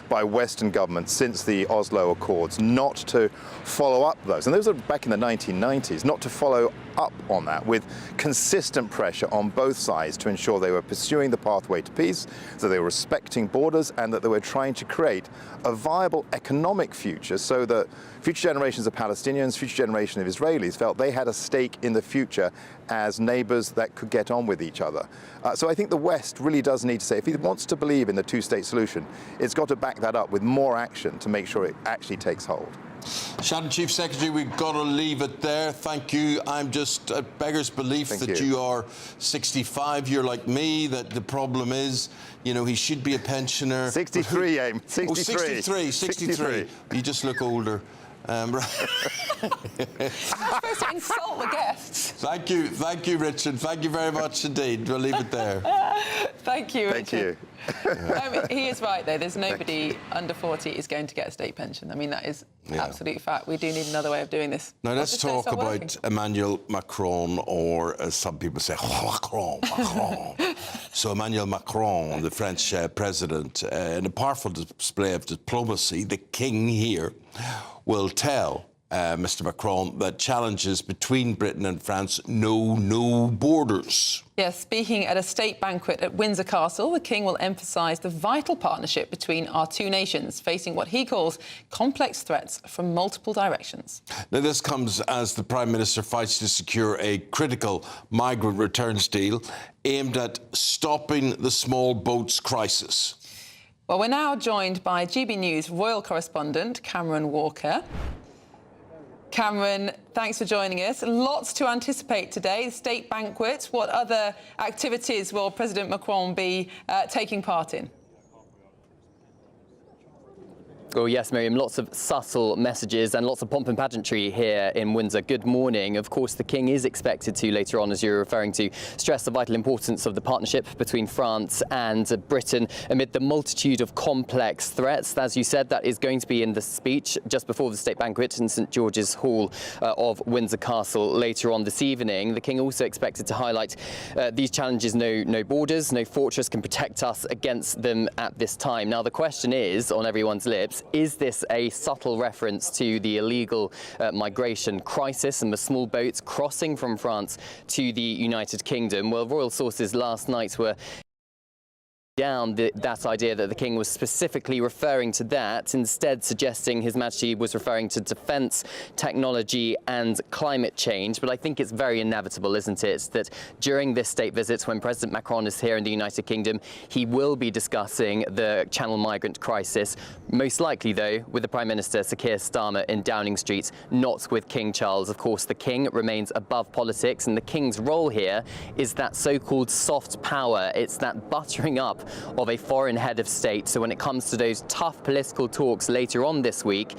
by Western governments since the Oslo Accords not to follow up those. And those are back in the 1990s, not to follow up on that with consistent pressure on both sides to ensure they were pursuing the pathway to peace, that they were respecting borders, and that they were trying to create a viable economic future so that future generations of Palestinians, future generations of Israelis felt they had a stake in the future as neighbors that could get on with each other. So I think the West really does need to say, if it wants to believe in the two-state solution, it's got to back that up with more action to make sure it actually takes hold. Shannon, Chief Secretary, we've got to leave it there. Thank you. I'm just at beggar's belief that you are 65. You're like me, that the problem is, you know, he should be a pensioner. 63, Aim. 63. Oh, 63. You just look older. I'm supposed to insult the guests. Thank you, Richard. Thank you very much indeed. We'll leave it there. Thank you, Richard. Thank you. He is right, though. There's nobody under 40 is going to get a state pension. I mean, that is absolute fact. We do need another way of doing this. Now, let's talk about Emmanuel Macron, or as some people say, Macron. So Emmanuel Macron, the French president, in a powerful display of diplomacy, the king here will tell Mr Macron that challenges between Britain and France know no borders. Yes, speaking at a state banquet at Windsor Castle, the King will emphasise the vital partnership between our two nations, facing what he calls complex threats from multiple directions. Now, this comes as the Prime Minister fights to secure a critical migrant returns deal aimed at stopping the small boats crisis. Well, we're now joined by GB News royal correspondent Cameron Walker. Cameron, thanks for joining us. Lots to anticipate today. The state banquet. What other activities will President Macron be taking part in? Oh, yes, Miriam, lots of subtle messages and lots of pomp and pageantry here in Windsor. Good morning. Of course, the King is expected to, later on, as you're referring to, stress the vital importance of the partnership between France and Britain amid the multitude of complex threats. As you said, that is going to be in the speech just before the state banquet in St George's Hall of Windsor Castle later on this evening. The King also expected to highlight these challenges: no borders, no fortress can protect us against them at this time. Now, the question is on everyone's lips, is this a subtle reference to the illegal migration crisis and the small boats crossing from France to the United Kingdom? Well, royal sources last night were down that idea that the King was specifically referring to that, instead suggesting His Majesty was referring to defence, technology and climate change. But I think it's very inevitable, isn't it, that during this state visit, when President Macron is here in the United Kingdom, he will be discussing the Channel migrant crisis, most likely, though, with the Prime Minister, Sir Keir Starmer, in Downing Street, not with King Charles. Of course, the King remains above politics, and the King's role here is that so-called soft power. It's that buttering up of a foreign head of state. So when it comes to those tough political talks later on this week,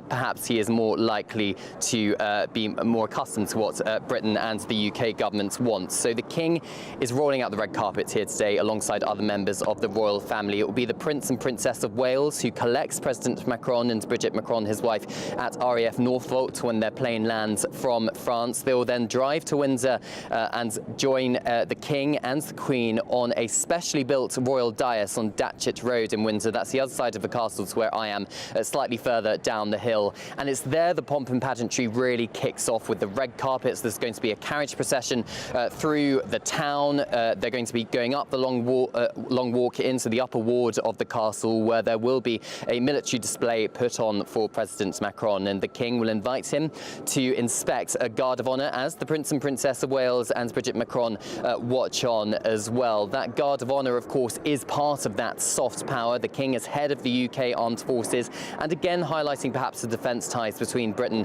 perhaps he is more likely to be more accustomed to what Britain and the UK governments want. So the King is rolling out the red carpet here today alongside other members of the royal family. It will be the Prince and Princess of Wales who collects President Macron and Bridget Macron, his wife, at RAF Norfolk when their plane lands from France. They will then drive to Windsor and join the King and the Queen on a specially built royal dais on Datchet Road in Windsor. That's the other side of the castle to where I am, slightly further down the hill. And it's there the pomp and pageantry really kicks off with the red carpets. There's going to be a carriage procession through the town. They're going to be going up the long walk into the upper ward of the castle, where there will be a military display put on for President Macron. And the King will invite him to inspect a guard of honour as the Prince and Princess of Wales and Bridget Macron watch on as well. That guard of honour, of course, is part of that soft power. The King is head of the UK Armed Forces, and again highlighting perhaps the defence ties between Britain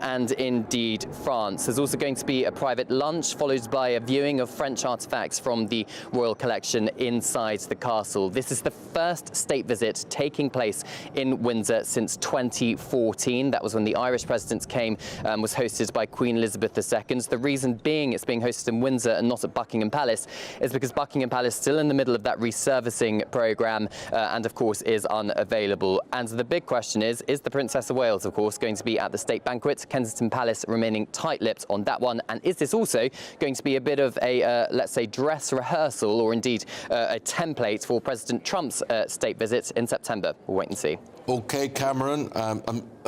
and indeed France. There's also going to be a private lunch followed by a viewing of French artefacts from the royal collection inside the castle. This is the first state visit taking place in Windsor since 2014. That was when the Irish president came and was hosted by Queen Elizabeth II. The reason being it's being hosted in Windsor and not at Buckingham Palace is because Buckingham Palace is still in the middle of that resurfacing programme and of course is unavailable. And the big question is the Princess of Wales, of course, going to be at the state banquet? Kensington Palace remaining tight-lipped on that one. And is this also going to be a bit of a, let's say, dress rehearsal or indeed a template for President Trump's state visit in September? We'll wait and see. OK, Cameron, I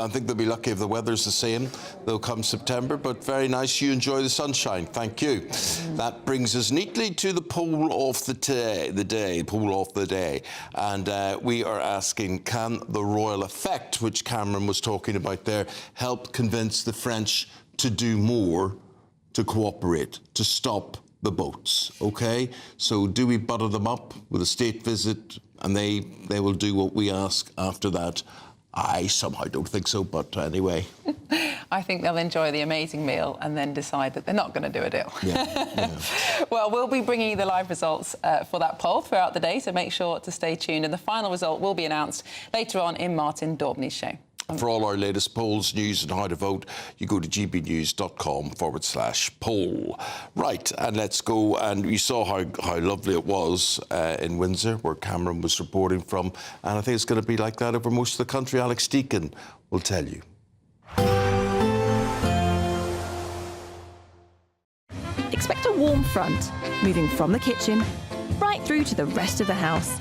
think they'll be lucky if the weather's the same. They'll come September, but very nice. You enjoy the sunshine. Thank you. That brings us neatly to the poll of the day. And we are asking, can the royal effect, which Cameron was talking about there, help convince the French to do more, to cooperate, to stop the boats? OK, so do we butter them up with a state visit and they will do what we ask after that? I somehow don't think so, but anyway. I think they'll enjoy the amazing meal and then decide that they're not going to do a deal. Yeah. Well, we'll be bringing you the live results for that poll throughout the day, so make sure to stay tuned. And the final result will be announced later on in Martin Daubney's show. For all our latest polls, news and how to vote, you go to gbnews.com/poll. Right, and let's go. And you saw how lovely it was in Windsor, where Cameron was reporting from. And I think it's going to be like that over most of the country. Alex Deakin will tell you. Expect a warm front, moving from the kitchen right through to the rest of the house.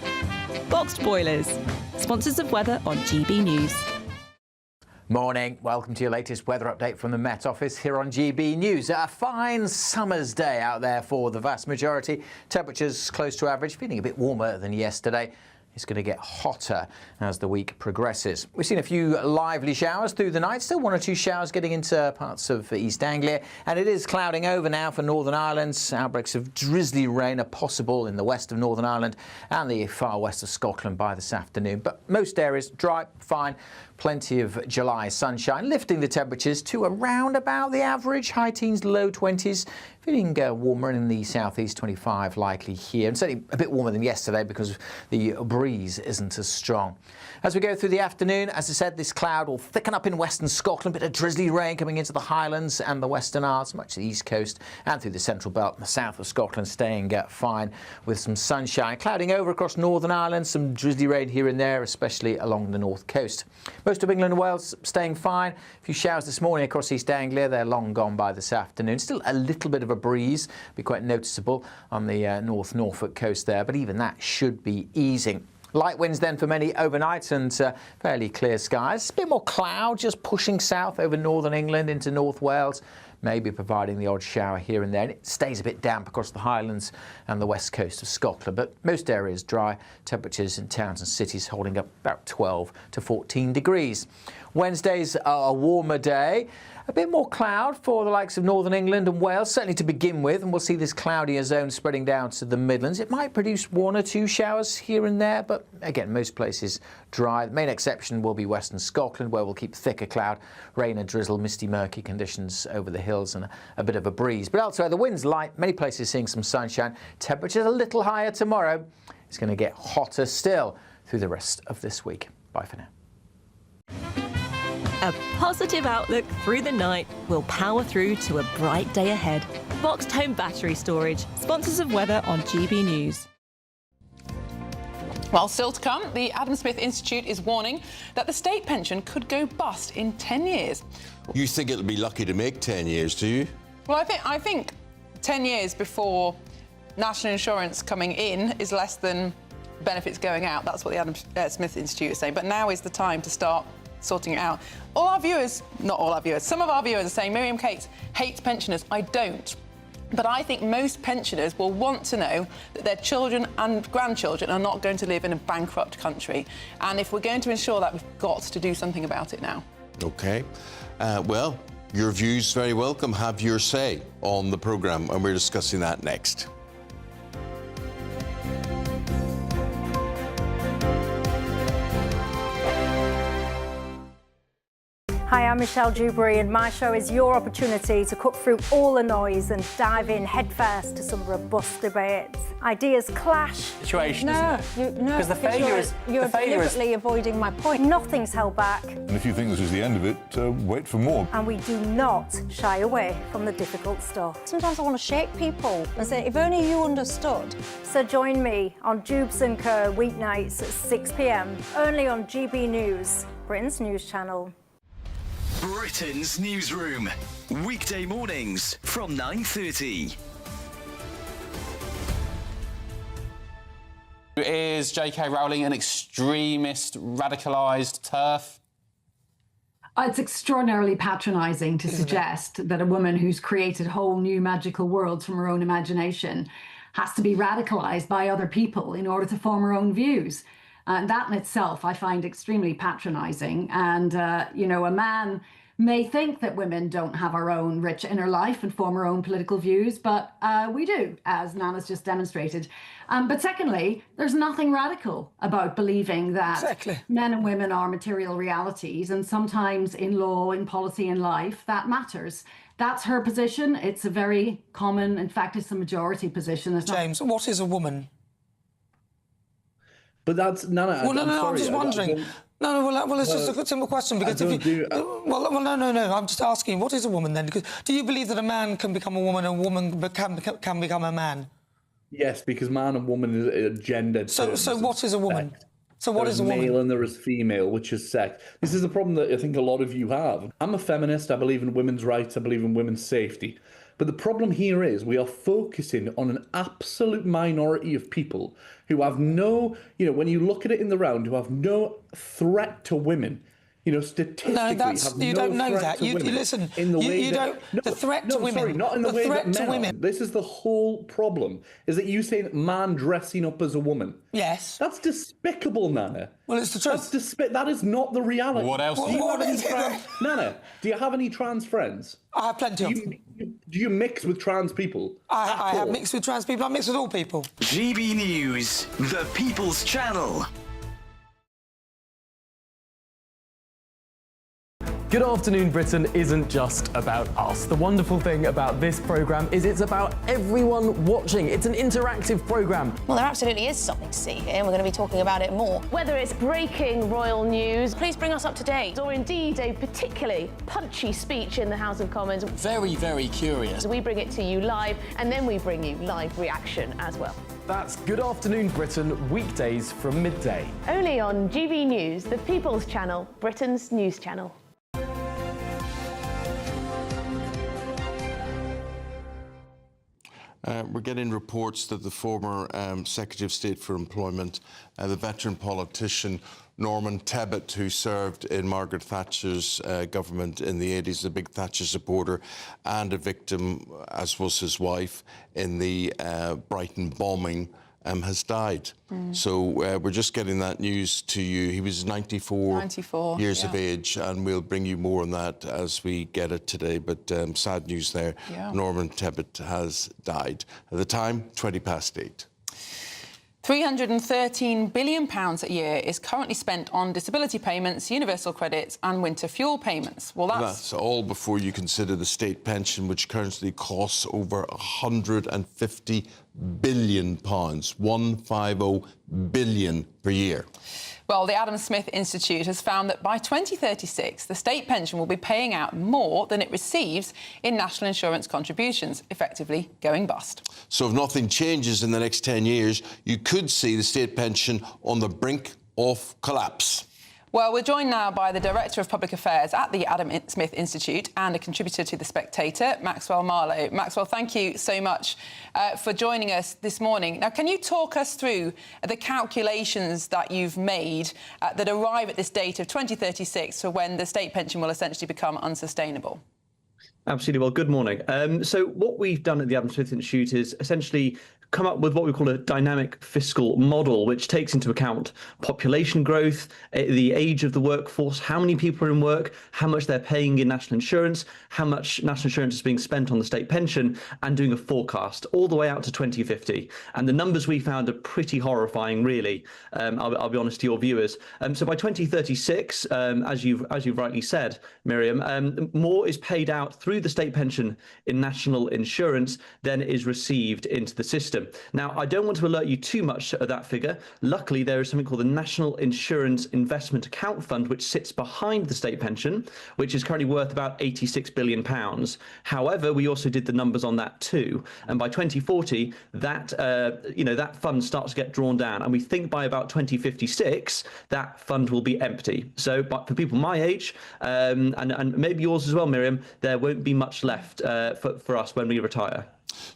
Boxed Boilers, sponsors of weather on GB News. Morning. Welcome to your latest weather update from the Met Office here on GB News. A fine summer's day out there for the vast majority. Temperatures close to average, feeling a bit warmer than yesterday. It's going to get hotter as the week progresses. We've seen a few lively showers through the night, still one or two showers getting into parts of East Anglia, and it is clouding over now for Northern Ireland. Outbreaks of drizzly rain are possible in the west of Northern Ireland and the far west of Scotland by this afternoon, but most areas dry, fine. Plenty of July sunshine, lifting the temperatures to around about the average, high teens, low 20s. Feeling warmer in the southeast, 25 likely here, and certainly a bit warmer than yesterday because the breeze isn't as strong. As we go through the afternoon, as I said, this cloud will thicken up in western Scotland, bit of drizzly rain coming into the Highlands and the Western Isles, much of the east coast and through the central belt and the south of Scotland, staying fine with some sunshine. Clouding over across Northern Ireland, some drizzly rain here and there, especially along the north coast. Most of England and Wales staying fine. A few showers this morning across East Anglia. They're long gone by this afternoon. Still a little bit of a breeze, be quite noticeable on the North Norfolk coast there, but even that should be easing. Light winds then for many overnight and fairly clear skies. A bit more cloud just pushing south over northern England into North Wales. maybe providing the odd shower here and there. And it stays a bit damp across the Highlands and the west coast of Scotland, but most areas dry. Temperatures in towns and cities holding up about 12 to 14 degrees. Wednesday's a warmer day. A bit more cloud for the likes of northern England and Wales, certainly to begin with, and we'll see this cloudier zone spreading down to the Midlands. It might produce 1 or 2 showers here and there, but again, most places dry. The main exception will be western Scotland, where we'll keep thicker cloud, rain and drizzle, misty, murky conditions over the hills and a bit of a breeze. But elsewhere, the wind's light, many places seeing some sunshine. Temperatures a little higher tomorrow. It's going to get hotter still through the rest of this week. Bye for now. A positive outlook through the night will power through to a bright day ahead. Boxed Home Battery Storage, sponsors of weather on GB News. Well, still to come, the Adam Smith Institute is warning that the state pension could go bust in 10 years. You think it'll be lucky to make 10 years, do you? Well, I think 10 years before national insurance coming in is less than benefits going out. That's what the Adam Smith Institute is saying. But now is the time to start sorting it out. All our viewers, not all our viewers, some of our viewers are saying Miriam Cates hates pensioners. I don't. But I think most pensioners will want to know that their children and grandchildren are not going to live in a bankrupt country. And if we're going to ensure that, we've got to do something about it now. OK. Well, your views very welcome. Have your say on the programme, and we're discussing that next. Hi, I'm Michelle Dewberry, and my show is your opportunity to cut through all the noise and dive in headfirst to some robust debates. Ideas clash. Situation, isn't it? No, because the failure is you're deliberately avoiding my point. Nothing's held back. And if you think this is the end of it, wait for more. And we do not shy away from the difficult stuff. Sometimes I want to shake people and say, if only you understood. So join me on Jubes & Co. weeknights at 6 p.m, only on GB News, Britain's news channel. Britain's newsroom, weekday mornings from 9:30. Is J.K. Rowling an extremist, radicalised TERF? It's extraordinarily patronising to suggest that a woman who's created whole new magical worlds from her own imagination has to be radicalised by other people in order to form her own views. And that in itself I find extremely patronising. And, you know, a man may think that women don't have our own rich inner life and form our own political views, but we do, as Nana's just demonstrated. But secondly, there's nothing radical about believing that men and women are material realities, and sometimes in law, in policy, in life, that matters. That's her position. It's a very common, in fact, it's a majority position. James, what is a woman? But that's Nana. Well, no, I'm just wondering. Well, it's just a simple question because no. I'm just asking, what is a woman then? Because do you believe that a man can become a woman and a woman can become a man? Yes, because man and woman is gendered. So what is a woman? So what is a woman? There is male and there is female, which is sex. This is a problem that I think a lot of you have. I'm a feminist. I believe in women's rights. I believe in women's safety. But the problem here is we are focusing on an absolute minority of people who have no, you know, when you look at it in the round, who have no threat to women. You know, statistically, you don't know that. You listen. The threat to women. Sorry, not in the way that men are. This is the whole problem. Is that you saying man dressing up as a woman? Yes. That's despicable, Nana. Well, it's the truth. That is not the reality. What else? Nana, do you have any trans friends? I have plenty of them. Do you mix with trans people? I have mixed with trans people. I mix with all people. GB News, the People's Channel. Good Afternoon Britain isn't just about us. The wonderful thing about this programme is it's about everyone watching. It's an interactive programme. Well, there absolutely is something to see here, and we're going to be talking about it more. Whether it's breaking royal news, please bring us up to date, or indeed a particularly punchy speech in the House of Commons. Very, very curious. We bring it to you live, and then we bring you live reaction as well. That's Good Afternoon Britain, weekdays from midday. Only on GB News, the People's Channel, Britain's news channel. We're getting reports that the former Secretary of State for Employment, the veteran politician, Norman Tebbit, who served in Margaret Thatcher's government in the 80s, a big Thatcher supporter, and a victim, as was his wife, in the Brighton bombing, has died. So we're just getting that news to you. He was 94 years of age, and we'll bring you more on that as we get it today. But sad news there. Norman Tebbit has died. At the time, 8:20. £313 billion a year is currently spent on disability payments, universal credits and winter fuel payments. Well, that's all before you consider the state pension, which currently costs over £150 billion, £150 billion per year. Well, the Adam Smith Institute has found that by 2036, the state pension will be paying out more than it receives in national insurance contributions, effectively going bust. So if nothing changes in the next 10 years, you could see the state pension on the brink of collapse. Well, we're joined now by the Director of Public Affairs at the Adam Smith Institute and a contributor to The Spectator, Maxwell Marlowe. Maxwell, thank you so much for joining us this morning. Now, can you talk us through the calculations that you've made that arrive at this date of 2036 for when the state pension will essentially become unsustainable? Absolutely. Well, good morning. So what we've done at the Adam Smith Institute is essentially come up with what we call a dynamic fiscal model, which takes into account population growth, the age of the workforce, how many people are in work, how much they're paying in national insurance, how much national insurance is being spent on the state pension, and doing a forecast all the way out to 2050. And the numbers we found are pretty horrifying, really. I'll be honest to your viewers. So by 2036, as you've rightly said, Miriam, more is paid out through the state pension in national insurance than is received into the system. Now, I don't want to alert you too much at that figure. Luckily, there is something called the National Insurance Investment Account Fund, which sits behind the state pension, which is currently worth about £86 billion. However, we also did the numbers on that too. And by 2040, that fund starts to get drawn down. And we think by about 2056, that fund will be empty. So for people my age, and maybe yours as well, Miriam, there won't be much left for us when we retire.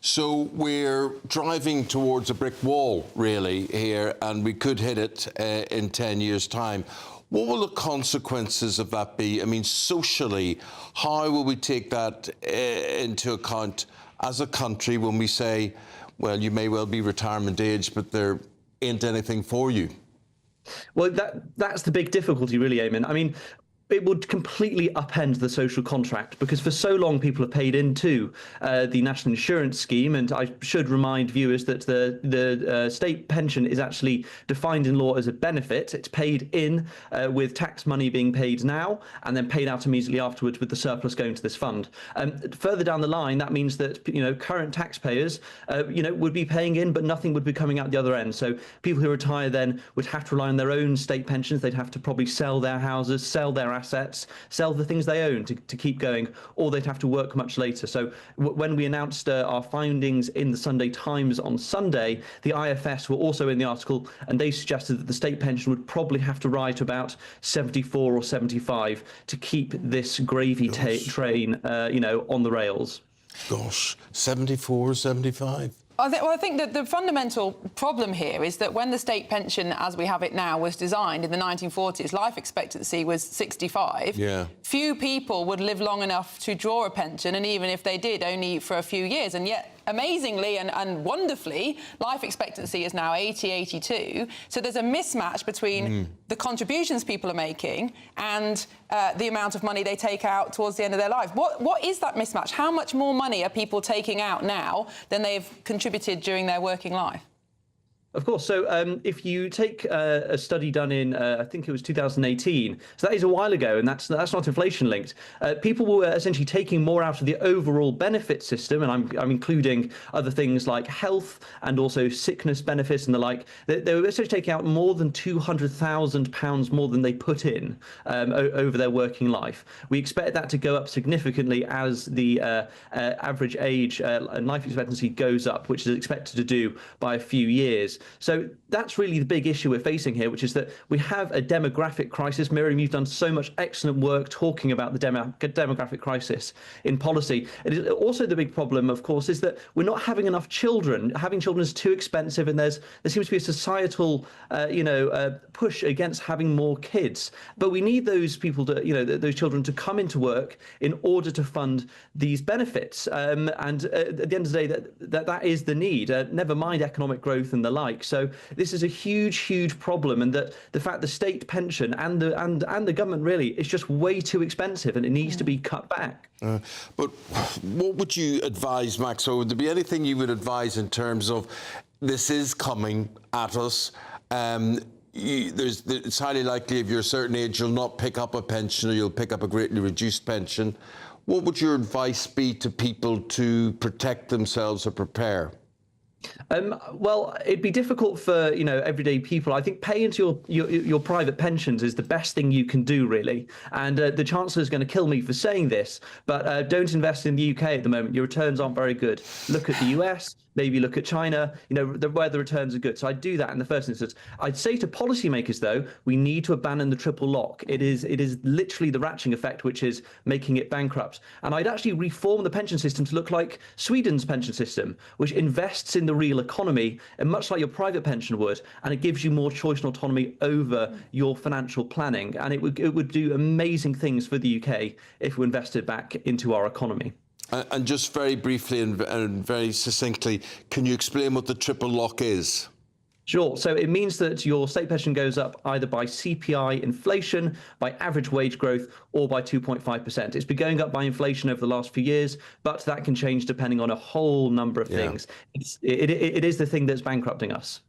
So we're driving towards a brick wall, really, here, and we could hit it in 10 years' time. What will the consequences of that be? I mean, socially, how will we take that into account as a country when we say, well, you may well be retirement age, but there ain't anything for you? Well, that's the big difficulty, really, Eamonn. I mean, it would completely upend the social contract, because for so long people have paid into the national insurance scheme, and I should remind viewers that the state pension is actually defined in law as a benefit. It's paid in with tax money being paid now and then paid out immediately afterwards, with the surplus going to this fund. Further down the line, that means that current taxpayers would be paying in, but nothing would be coming out the other end. So people who retire then would have to rely on their own state pensions. They'd have to probably sell their houses, sell their assets, sell the things they own to keep going, or they'd have to work much later. So when we announced our findings in the Sunday Times on Sunday, the IFS were also in the article, and they suggested that the state pension would probably have to rise to about 74 or 75 to keep this gravy train, on the rails. Gosh, 74, 75? I think that the fundamental problem here is that when the state pension, as we have it now, was designed in the 1940s, life expectancy was 65. Yeah. Few people would live long enough to draw a pension, and even if they did, only for a few years. And yet, amazingly and wonderfully, life expectancy is now 80, 82. So there's a mismatch between the contributions people are making and the amount of money they take out towards the end of their life. What is that mismatch? How much more money are people taking out now than they've contributed during their working life? Of course. So if you take a study done in, I think it was 2018, so that is a while ago, and that's not inflation linked. People were essentially taking more out of the overall benefit system, and I'm including other things like health and also sickness benefits and the like. They were essentially taking out more than £200,000 more than they put in over their working life. We expect that to go up significantly as the average age and life expectancy goes up, which is expected to do by a few years. So that's really the big issue we're facing here, which is that we have a demographic crisis. Miriam, you've done so much excellent work talking about the demographic crisis in policy. It is also the big problem, of course, is that we're not having enough children. Having children is too expensive, and there seems to be a societal, push against having more kids. But we need those people to, those children to come into work in order to fund these benefits. And at the end of the day, that is the need. Never mind economic growth and the like. So this is a huge problem, and that the fact the state pension and the government really is just way too expensive, and it needs to be cut back. But what would you advise, Max? Or would there be anything you would advise in terms of this is coming at us? It's highly likely if you're a certain age you'll not pick up a pension, or you'll pick up a greatly reduced pension. What would your advice be to people to protect themselves or prepare? Well, it'd be difficult for everyday people. I think pay into your private pensions is the best thing you can do, really. And the Chancellor is going to kill me for saying this, but don't invest in the UK at the moment. Your returns aren't very good. Look at the US. Maybe look at China, where the returns are good. So I'd do that in the first instance. I'd say to policymakers, though, we need to abandon the triple lock. It is literally the ratcheting effect which is making it bankrupt. And I'd actually reform the pension system to look like Sweden's pension system, which invests in the real economy, and much like your private pension would, and it gives you more choice and autonomy over your financial planning. And it would do amazing things for the UK if we invested back into our economy. And just very briefly and very succinctly, can you explain what the triple lock is? Sure. So it means that your state pension goes up either by CPI inflation, by average wage growth, or by 2.5%. It's been going up by inflation over the last few years, but that can change depending on a whole number of things. It is the thing that's bankrupting us.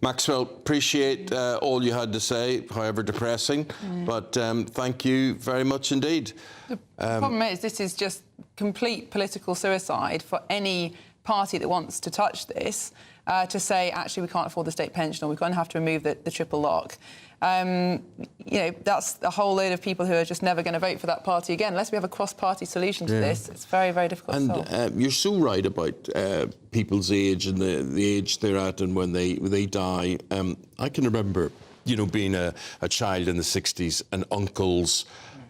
Maxwell, appreciate all you had to say, however depressing, but thank you very much indeed. The problem is this is just complete political suicide for any party that wants to touch this. To say, actually, we can't afford the state pension, or we're going to have to remove the triple lock. That's a whole load of people who are just never going to vote for that party again. Unless we have a cross-party solution to this, it's very, very difficult to solve. And you're so right about people's age and the age they're at and when they die. I can remember, being a child in the 60s and uncles.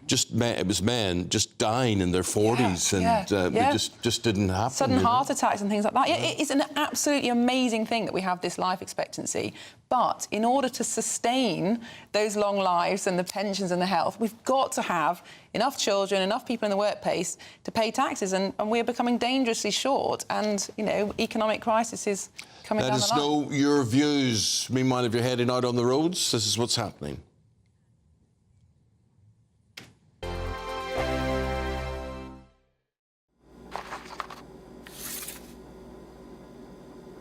It was men just dying in their 40s, and it just didn't happen. Sudden heart attacks and things like that. It is an absolutely amazing thing that we have this life expectancy. But in order to sustain those long lives and the pensions and the health, we've got to have enough children, enough people in the workplace to pay taxes, and we're becoming dangerously short. And economic crisis is coming down the line. Let us know your views. Meanwhile, if you're heading out on the roads, this is what's happening.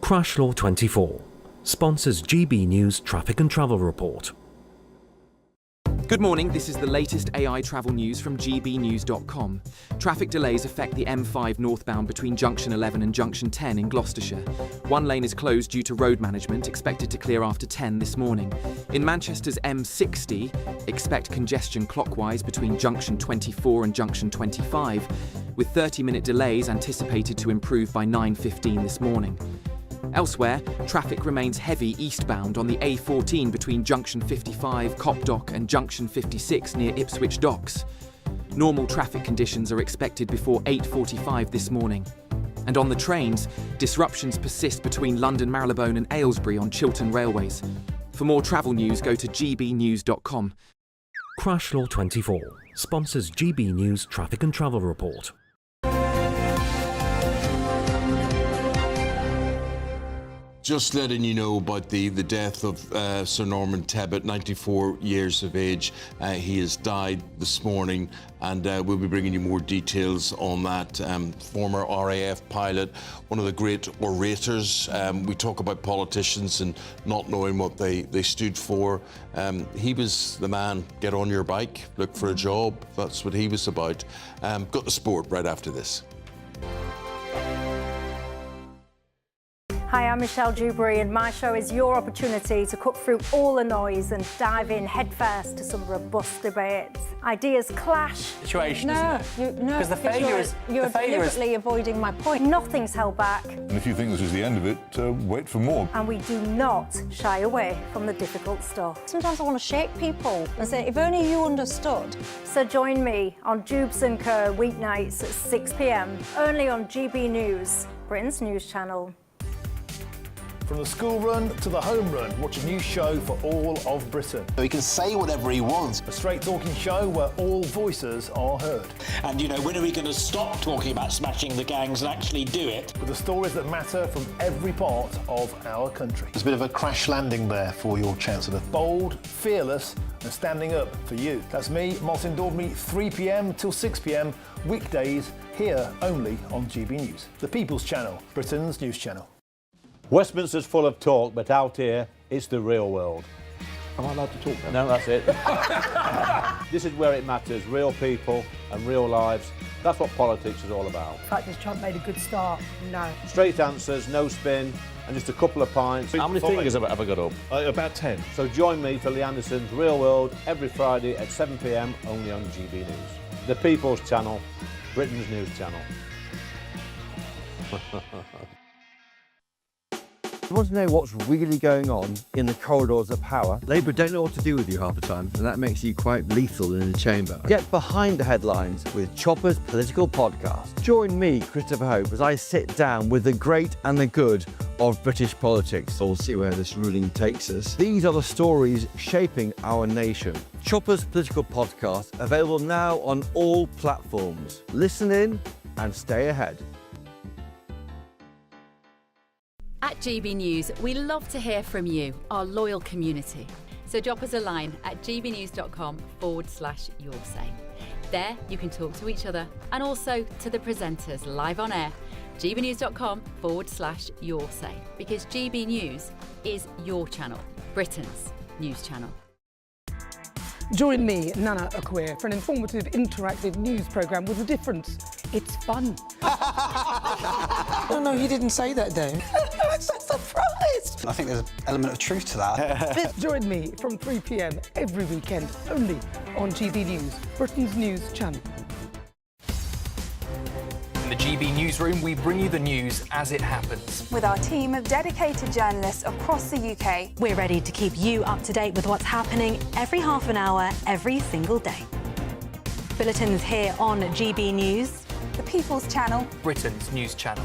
Crash Law 24 sponsors GB News Traffic and Travel Report. Good morning, this is the latest AI travel news from gbnews.com. Traffic delays affect the M5 northbound between Junction 11 and Junction 10 in Gloucestershire. One lane is closed due to road management, expected to clear after 10 this morning. In Manchester's M60, expect congestion clockwise between Junction 24 and Junction 25, with 30-minute delays anticipated to improve by 9:15 this morning. Elsewhere, traffic remains heavy eastbound on the A14 between Junction 55, Copdock and Junction 56 near Ipswich Docks. Normal traffic conditions are expected before 8:45 this morning. And on the trains, disruptions persist between London Marylebone and Aylesbury on Chiltern Railways. For more travel news, go to gbnews.com. Crash Law 24 sponsors GB News Traffic and Travel Report. Just letting you know about the death of Sir Norman Tebbit, 94 years of age. He has died this morning, and we'll be bringing you more details on that. Former RAF pilot, one of the great orators. We talk about politicians and not knowing what they stood for. He was the man, get on your bike, look for a job. That's what he was about. Got the sport right after this. Hi, I'm Michelle Dewberry, and my show is your opportunity to cut through all the noise and dive in headfirst to some robust debates. Ideas clash. Situation, No, isn't it? no, Because the failure is... You're the failure is... deliberately avoiding my point. Nothing's held back. And if you think this is the end of it, wait for more. And we do not shy away from the difficult stuff. Sometimes I want to shake people and say, if only you understood. So join me on Jubes and Co weeknights at 6 p.m, only on GB News, Britain's news channel. From the school run to the home run, watch a new show for all of Britain. He can say whatever he wants. A straight talking show where all voices are heard. And, you know, when are we going to stop talking about smashing the gangs and actually do it? With the stories that matter from every part of our country. There's a bit of a crash landing there for your Chancellor. Bold, fearless and standing up for you. That's me, Martin Daubney, 3 p.m. till 6 p.m, weekdays, here only on GB News. The People's Channel, Britain's news channel. Westminster's full of talk, but out here, it's the real world. Am I allowed to talk No, now? that's it. This is where it matters, real people and real lives. That's what politics is all about. The fact has Trump made a good start? No. Straight answers, no spin, and just a couple of pints. How many fingers have I got up? About 10. So join me for Lee Anderson's Real World every Friday at 7 p.m, only on GB News. The People's Channel, Britain's news channel. You want to know what's really going on in the corridors of power? Labour don't know what to do with you half the time, and that makes you quite lethal in the chamber. Get behind the headlines with Chopper's Political Podcast. Join me, Christopher Hope, as I sit down with the great and the good of British politics. We'll see where this ruling takes us. These are the stories shaping our nation. Chopper's Political Podcast, available now on all platforms. Listen in and stay ahead. At GB News, we love to hear from you, our loyal community. So drop us a line at gbnews.com/yoursay. There you can talk to each other and also to the presenters live on air. gbnews.com/yoursay, because GB News is your channel, Britain's news channel. Join me, Nana Akweer, for an informative, interactive news programme with a difference. It's fun. No, he didn't say that, Dave. I'm so surprised. I think there's an element of truth to that. Join me from 3 p.m. every weekend, only on GB News, Britain's news channel. In the GB newsroom, we bring you the news as it happens. With our team of dedicated journalists across the UK, we're ready to keep you up to date with what's happening every half an hour, every single day. Bulletins here on GB News, the People's Channel, Britain's news channel.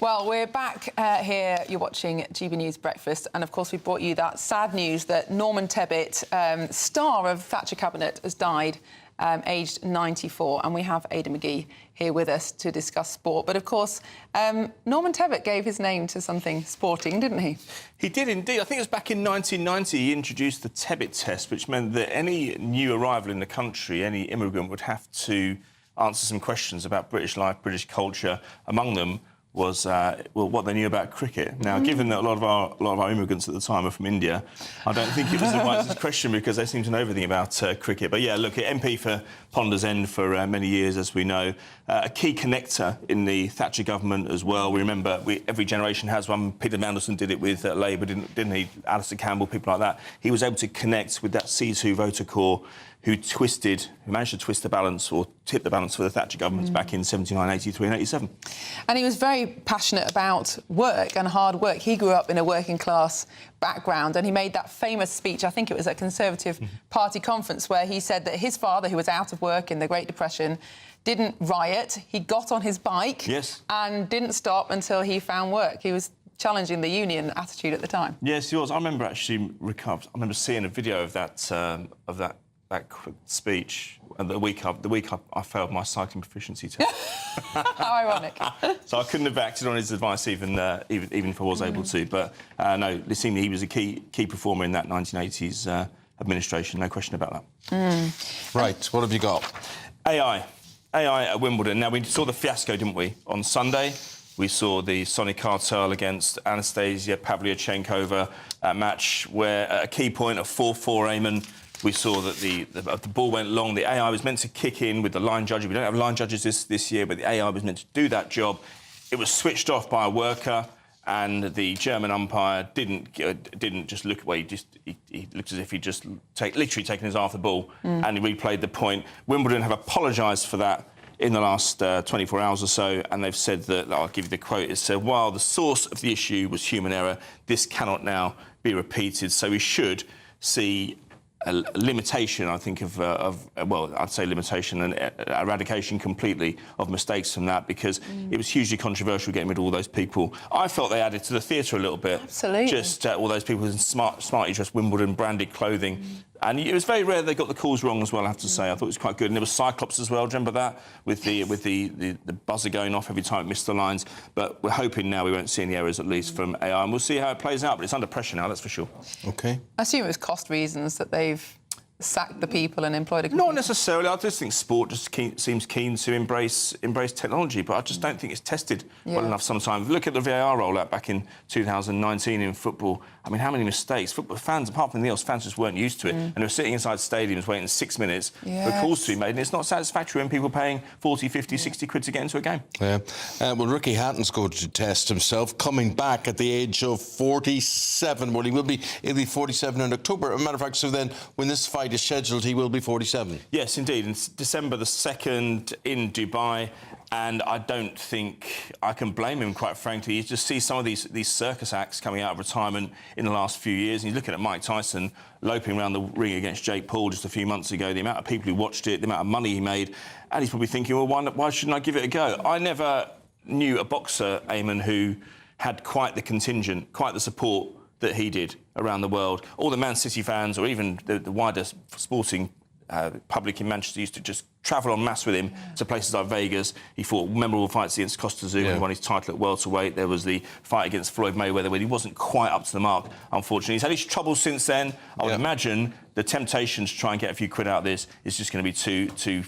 Well, we're back here. You're watching GB News Breakfast, and of course we brought you that sad news that Norman Tebbit, star of Thatcher Cabinet, has died, aged 94, and we have Ada McGee here with us to discuss sport. But of course, Norman Tebbit gave his name to something sporting, didn't he? He did indeed. I think it was back in 1990 he introduced the Tebbit test, which meant that any new arrival in the country, any immigrant, would have to answer some questions about British life, British culture. Among them was what they knew about cricket. Now, given that a lot of our immigrants at the time are from India, I don't think it was the wisest question, because they seem to know everything about cricket. But yeah, look, MP for Ponders End for many years, as we know, a key connector in the Thatcher government as well. We remember every generation has one. Peter Mandelson did it with Labour, didn't he? Alistair Campbell, people like that. He was able to connect with that C2 voter core who managed to twist the balance or tip the balance for the Thatcher governments back in 79, 83 and 87. And he was very passionate about work and hard work. He grew up in a working class background, and he made that famous speech, I think it was at a Conservative Party conference, where he said that his father, who was out of work in the Great Depression, didn't riot. He got on his bike and didn't stop until he found work. He was challenging the union attitude at the time. Yes, he was. I remember actually seeing a video of that speech the week I failed my cycling proficiency test. How ironic. So I couldn't have acted on his advice even if I was able to. But no, listen, he was a key performer in that 1980s administration, no question about that. Right, what have you got? AI at Wimbledon. Now, we saw the fiasco, didn't we, on Sunday? We saw the Sonic Cartel against Anastasia Pavlyuchenkova match, where at a key point, a 4-4 Eamonn We saw that the ball went long. The AI was meant to kick in with the line judges. We don't have line judges this year, but the AI was meant to do that job. It was switched off by a worker, and the German umpire didn't just look away. He looked as if he'd just literally taken his eye off the ball, and he replayed the point. Wimbledon have apologised for that in the last 24 hours or so, and they've said that, I'll give you the quote, it said, while the source of the issue was human error, this cannot now be repeated. So we should see a limitation, I think, I'd say limitation and eradication completely of mistakes from that, because it was hugely controversial getting rid of all those people. I felt they added to the theatre a little bit. Absolutely. Just all those people in smartly dressed Wimbledon branded clothing. And it was very rare they got the calls wrong as well, I have to say. I thought it was quite good. And there was Cyclops as well, do you remember that? With the buzzer going off every time it missed the lines. But we're hoping now we won't see any errors, at least, from AI. And we'll see how it plays out. But it's under pressure now, that's for sure. OK. I assume it was cost reasons that they've sacked the people and employed a... Not necessarily. I just think sport just seems keen to embrace technology, but I just don't think it's tested well enough sometimes. Look at the VAR rollout back in 2019 in football. I mean, how many mistakes? Football fans, apart from anything else, fans just weren't used to it. And they were sitting inside stadiums waiting 6 minutes for calls to be made, and it's not satisfactory when people are paying 40, 50, 60 quid to get into a game. Yeah. Well, Ricky Hatton's going to test himself, coming back at the age of 47. Well, he'll be 47 in October. As a matter of fact, so then when this fight is scheduled, he will be 47. Yes, indeed. It's December the 2nd in Dubai, and I don't think I can blame him, quite frankly. You just see some of these circus acts coming out of retirement in the last few years, and you're looking at Mike Tyson loping around the ring against Jake Paul just a few months ago, the amount of people who watched it, the amount of money he made, and he's probably thinking, well, why shouldn't I give it a go? I never knew a boxer, Eamonn, who had quite the contingent, quite the support that he did around the world. All the Man City fans, or even the wider sporting public in Manchester, used to just travel en masse with him to places like Vegas. He fought memorable fights against Costa Tszyu when he won his title at welterweight. There was the fight against Floyd Mayweather when he wasn't quite up to the mark, unfortunately. He's had his troubles since then. I would imagine the temptation to try and get a few quid out of this is just going to be too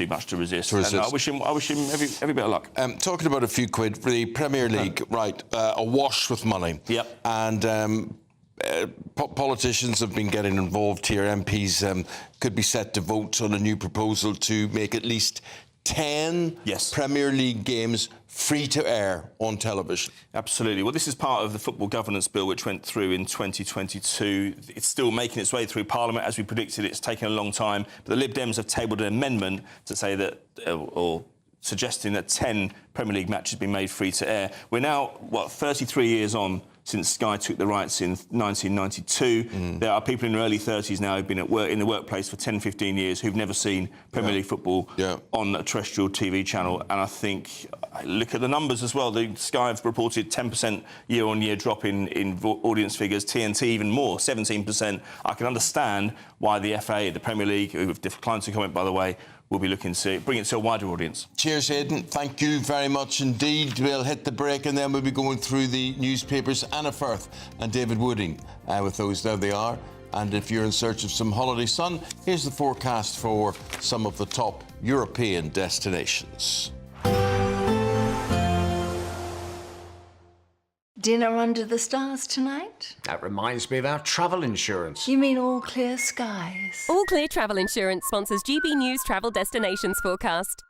much to resist. And I wish him every bit of luck. Talking about a few quid, the Premier League, right, awash with money. Yep. And politicians have been getting involved here. MPs could be set to vote on a new proposal to make at least 10 Premier League games free to air on television. Absolutely. Well, this is part of the Football Governance Bill, which went through in 2022. It's still making its way through Parliament. As we predicted, it's taken a long time. But the Lib Dems have tabled an amendment to say that, or suggesting that 10 Premier League matches be made free to air. We're now, 33 years on since Sky took the rights in 1992. There are people in their early 30s now who've been in the workplace for 10, 15 years who've never seen Premier League football on a terrestrial TV channel. And I think, look at the numbers as well. The Sky have reported 10% year-on-year drop in audience figures. TNT even more, 17%. I can understand why the FA, the Premier League, who have declined to comment, by the way, will be looking to bring it to a wider audience. Cheers, Aidan. Thank you very much indeed. We'll hit the break and then we'll be going through the newspapers. Anna Firth and David Wooding with those. There they are. And if you're in search of some holiday sun, here's the forecast for some of the top European destinations. Dinner under the stars tonight? That reminds me of our travel insurance. You mean all clear skies? All Clear Travel Insurance sponsors GB News Travel Destinations forecast.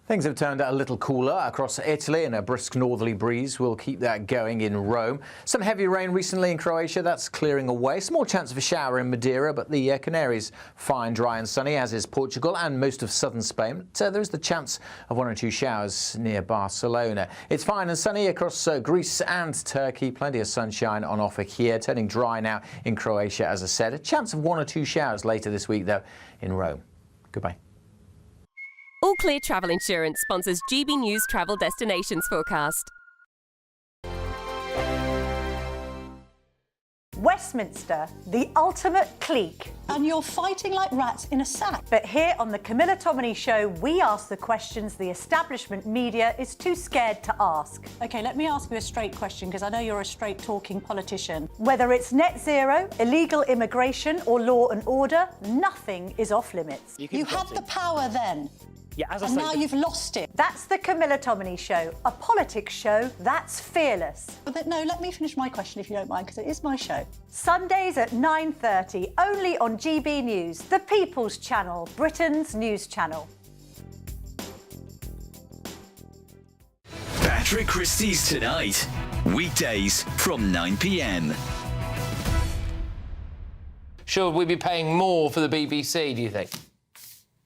Things have turned a little cooler across Italy, and a brisk northerly breeze will keep that going in Rome. Some heavy rain recently in Croatia, that's clearing away. Small chance of a shower in Madeira, but the Canaries fine, dry and sunny, as is Portugal and most of southern Spain. So there is the chance of 1 or 2 showers near Barcelona. It's fine and sunny across Greece and Turkey. Plenty of sunshine on offer here. Turning dry now in Croatia, as I said. A chance of 1 or 2 showers later this week, though, in Rome. Goodbye. All Clear Travel Insurance sponsors GB News Travel Destinations forecast. Westminster, the ultimate clique. And you're fighting like rats in a sack. But here on the Camilla Tominey Show, we ask the questions the establishment media is too scared to ask. OK, let me ask you a straight question, because I know you're a straight-talking politician. Whether it's net zero, illegal immigration or law and order, nothing is off limits. You had the power then. Yeah, as I And say... now you've lost it. That's the Camilla Tominey Show, a politics show that's fearless. No, let me finish my question if you don't mind, because it is my show. Sundays at 9:30, only on GB News, the People's Channel, Britain's news channel. Patrick Christie's Tonight, weekdays from 9 p.m. Should we be paying more for the BBC, do you think?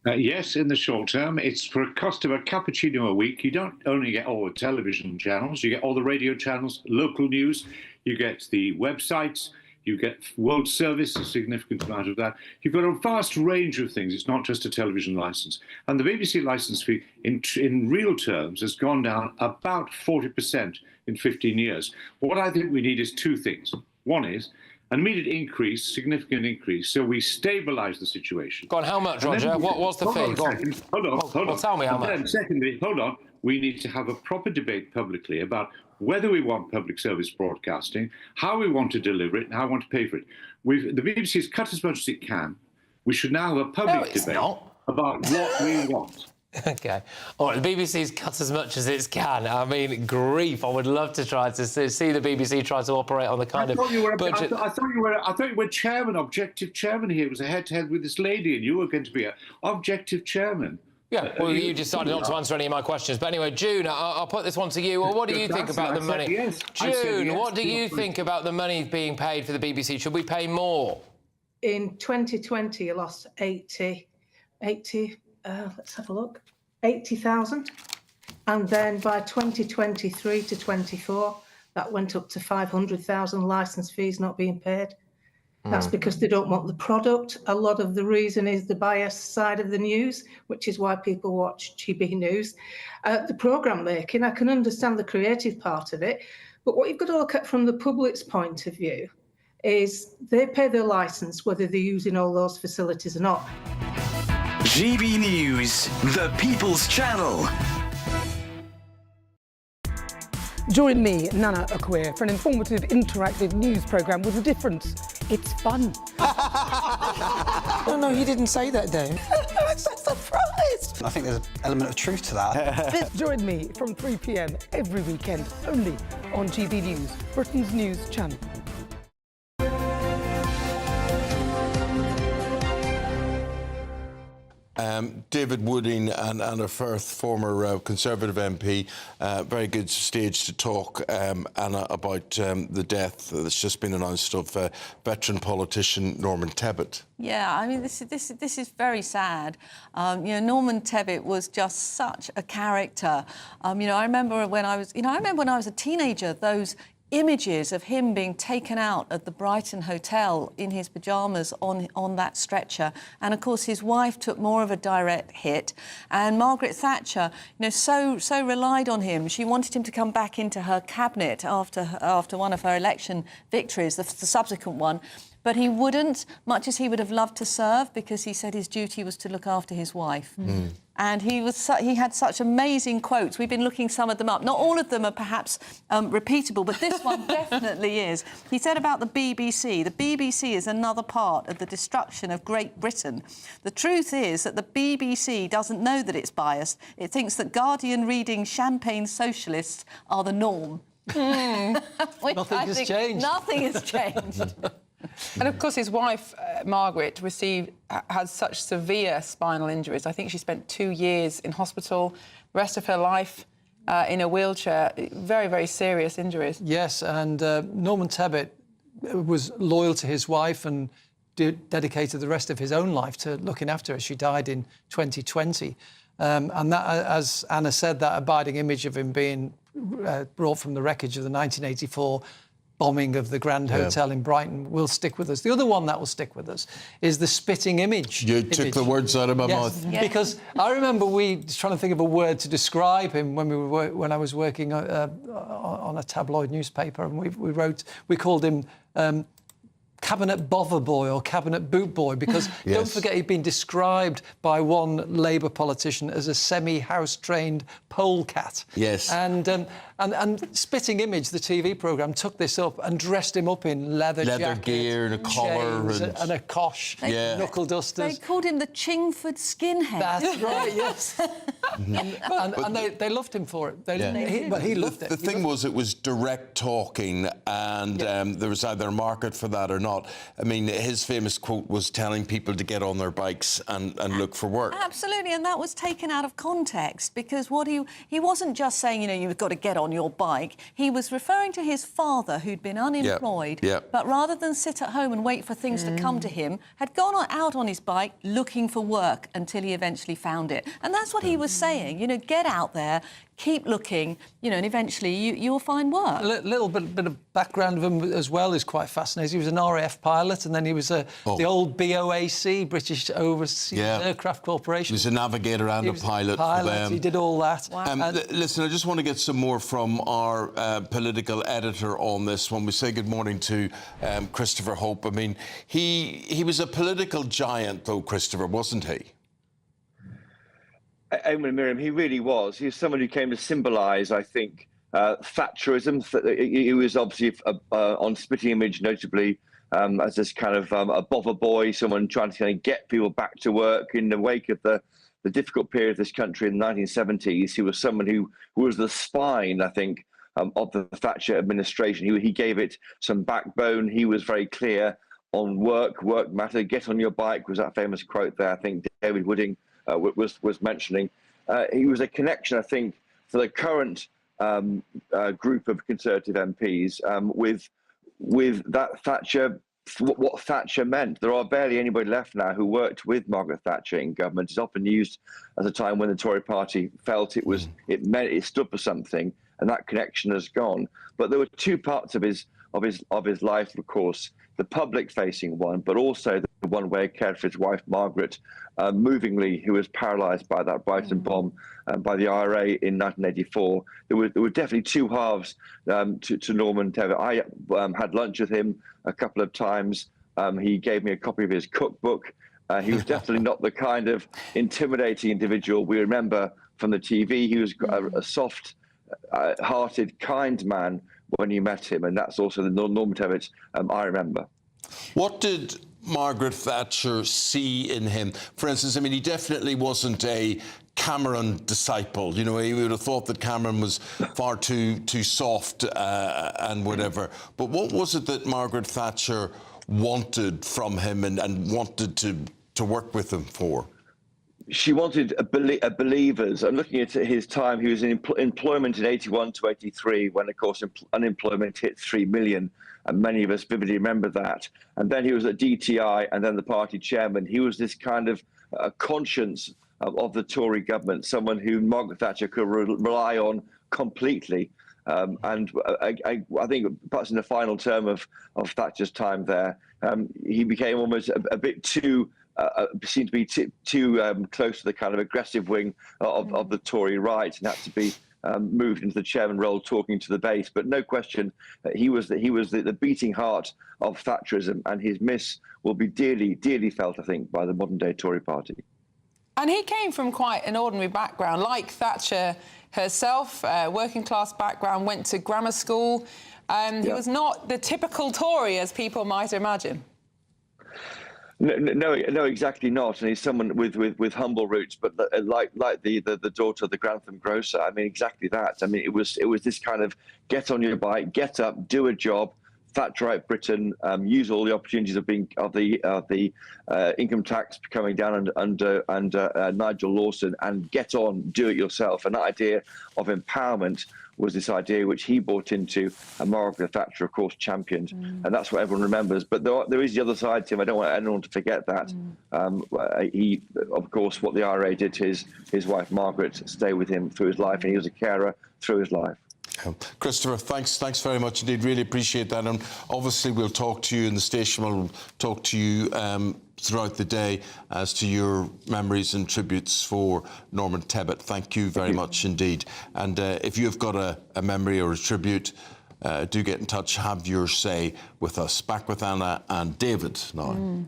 Yes, in the short term. It's for a cost of a cappuccino a week. You don't only get all the television channels, you get all the radio channels, local news, you get the websites, you get World Service, a significant amount of that. You've got a vast range of things. It's not just a television licence. And the BBC licence fee, in real terms, has gone down about 40% in 15 years. What I think we need is two things. One is an immediate increase, significant increase, so we stabilise the situation. Go on, how much, Roger? What's the fee? Hold on. Well, tell me how much. Then, secondly, hold on, we need to have a proper debate publicly about whether we want public service broadcasting, how we want to deliver it, and how we want to pay for it. The BBC has cut as much as it can. We should now have a public debate about what we want. OK. All right, the BBC's cut as much as it can. I mean, grief. I would love to try to see the BBC try to operate on the kind of budget... I thought you were chairman, objective chairman here. It was a head-to-head with this lady, and you were going to be an objective chairman. Yeah, well, you decided not to answer any of my questions. But anyway, June, I'll put this one to you. Well, what do you think about the money? Yes. June, what do you think about the money being paid for the BBC? Should we pay more? In 2020, you lost 80, let's have a look, 80,000. And then by 2023 to 24, that went up to 500,000 licence fees not being paid. That's because they don't want the product. A lot of the reason is the biased side of the news, which is why people watch GB News. The programme making, I can understand the creative part of it, but what you've got to look at from the public's point of view is they pay their licence whether they're using all those facilities or not. GB News, the People's Channel. Join me, Nana Akwe, for an informative, interactive news programme with a difference. It's fun. No, he didn't say that, Dave. I'm so surprised. I think there's an element of truth to that. Join me from 3 p.m. every weekend, only on GB News, Britain's news channel. David Wooding and Anna Firth, former Conservative MP, very good stage to talk, Anna, about the death that's just been announced of veteran politician Norman Tebbit. Yeah, I mean, this is very sad. Norman Tebbit was just such a character. I remember when I was a teenager, those images of him being taken out at the Brighton Hotel in his pyjamas on that stretcher. And, of course, his wife took more of a direct hit. And Margaret Thatcher, so relied on him. She wanted him to come back into her cabinet after one of her election victories, the subsequent one. But he wouldn't, much as he would have loved to serve, because he said his duty was to look after his wife. And he had such amazing quotes. We've been looking some of them up. Not all of them are perhaps repeatable, but this one definitely is. He said about the BBC is another part of the destruction of Great Britain. The truth is that the BBC doesn't know that it's biased. It thinks that Guardian reading champagne socialists are the norm. Nothing has changed. Nothing has changed. And of course, his wife, Margaret, had such severe spinal injuries. I think she spent 2 years in hospital, the rest of her life in a wheelchair. Very, very serious injuries. Yes, and Norman Tebbit was loyal to his wife and dedicated the rest of his own life to looking after her. She died in 2020. And that, as Anna said, that abiding image of him being brought from the wreckage of the 1984 bombing of the Grand Hotel in Brighton will stick with us. The other one that will stick with us is the spitting image. You took the words out of my mouth. Yeah. Because I remember trying to think of a word to describe him when I was working on a tabloid newspaper, and we called him cabinet bother boy or cabinet boot boy, because Yes. don't forget he'd been described by one Labour politician as a semi-house trained polecat. Yes. And Spitting Image, the TV programme, took this up and dressed him up in leather jacket, gear and a collar chains and a cosh, knuckle dusters. They called him the Chingford skinhead. That's right, yes. and they loved him for it. He loved it. The thing was, it was direct talking, and there was either a market for that or not. I mean, his famous quote was telling people to get on their bikes and look for work. Absolutely, and that was taken out of context, because what he wasn't just saying, you've got to get on your bike. He was referring to his father, who'd been unemployed, but rather than sit at home and wait for things to come to him, had gone out on his bike looking for work until he eventually found it. And that's what he was saying, get out there, keep looking, and eventually you'll find work. A little bit of background of him as well is quite fascinating. He was an RAF pilot, and then he was the old BOAC, British Overseas Aircraft Corporation. He was a navigator and a pilot for them. He did all that. Wow. Listen, I just want to get some more from our political editor on this when we say good morning to Christopher Hope. I mean, he was a political giant, though, Christopher, wasn't he? Eamonn and Miriam, he really was. He was someone who came to symbolise, I think, Thatcherism. He was obviously on Spitting Image, notably, as this kind of a bother boy, someone trying to kind of get people back to work in the wake of the difficult period of this country in the 1970s. He was someone who was the spine, I think, of the Thatcher administration. He gave it some backbone. He was very clear on work matter. Get on your bike was that famous quote there, I think David Wooding was mentioning. He was a connection, I think, for the current group of Conservative MPs with that Thatcher, what Thatcher meant. There are barely anybody left now who worked with Margaret Thatcher in government. It's often used as a time when the Tory party felt it stood for something, and that connection has gone. But there were two parts of his life, of course. The public-facing one, but also the one where he cared for his wife, Margaret, movingly, who was paralysed by that Brighton bomb by the IRA in 1984. There were definitely two halves to Norman Tebbit. I had lunch with him a couple of times. He gave me a copy of his cookbook. He was definitely not the kind of intimidating individual we remember from the TV. He was a soft-hearted, kind man when you met him, and that's also the Norman Tebbit I remember. What did Margaret Thatcher see in him? For instance, I mean, he definitely wasn't a Cameron disciple. He would have thought that Cameron was far too soft and whatever. But what was it that Margaret Thatcher wanted from him and wanted to work with him for? She wanted believers. I'm looking at his time. He was in employment in 81 to 83, when, of course, unemployment hit 3 million, and many of us vividly remember that. And then he was at DTI, and then the party chairman. He was this kind of conscience of the Tory government, someone who Margaret Thatcher could rely on completely. And I think perhaps in the final term of Thatcher's time there, he became almost a bit too... seemed to be too close to the kind of aggressive wing of the Tory right, and had to be moved into the chairman role, talking to the base. But no question, he was the beating heart of Thatcherism, and his miss will be dearly felt, I think, by the modern-day Tory party. And he came from quite an ordinary background, like Thatcher herself, working-class background, went to grammar school. He was not the typical Tory, as people might imagine. No, exactly not. And he's someone with humble roots, but like the daughter of the Grantham grocer. I mean, exactly that. I mean, it was this kind of get on your bike, get up, do a job, Thatcherite Britain, use all the opportunities of the income tax coming down under Nigel Lawson, and get on, do it yourself. And that idea of empowerment was this idea which he bought into, and Margaret Thatcher, of course, championed. And that's what everyone remembers. But there is the other side to him. I don't want anyone to forget that. He, of course, what the IRA did to his wife, Margaret, stay with him through his life, and he was a carer through his life. Christopher, thanks very much indeed. Really appreciate that. And obviously we'll talk to you, and the station will talk to you throughout the day as to your memories and tributes for Norman Tebbit. Thank you very much indeed. And if you've got a memory or a tribute do get in touch, have your say with us. Back with Anna and David now.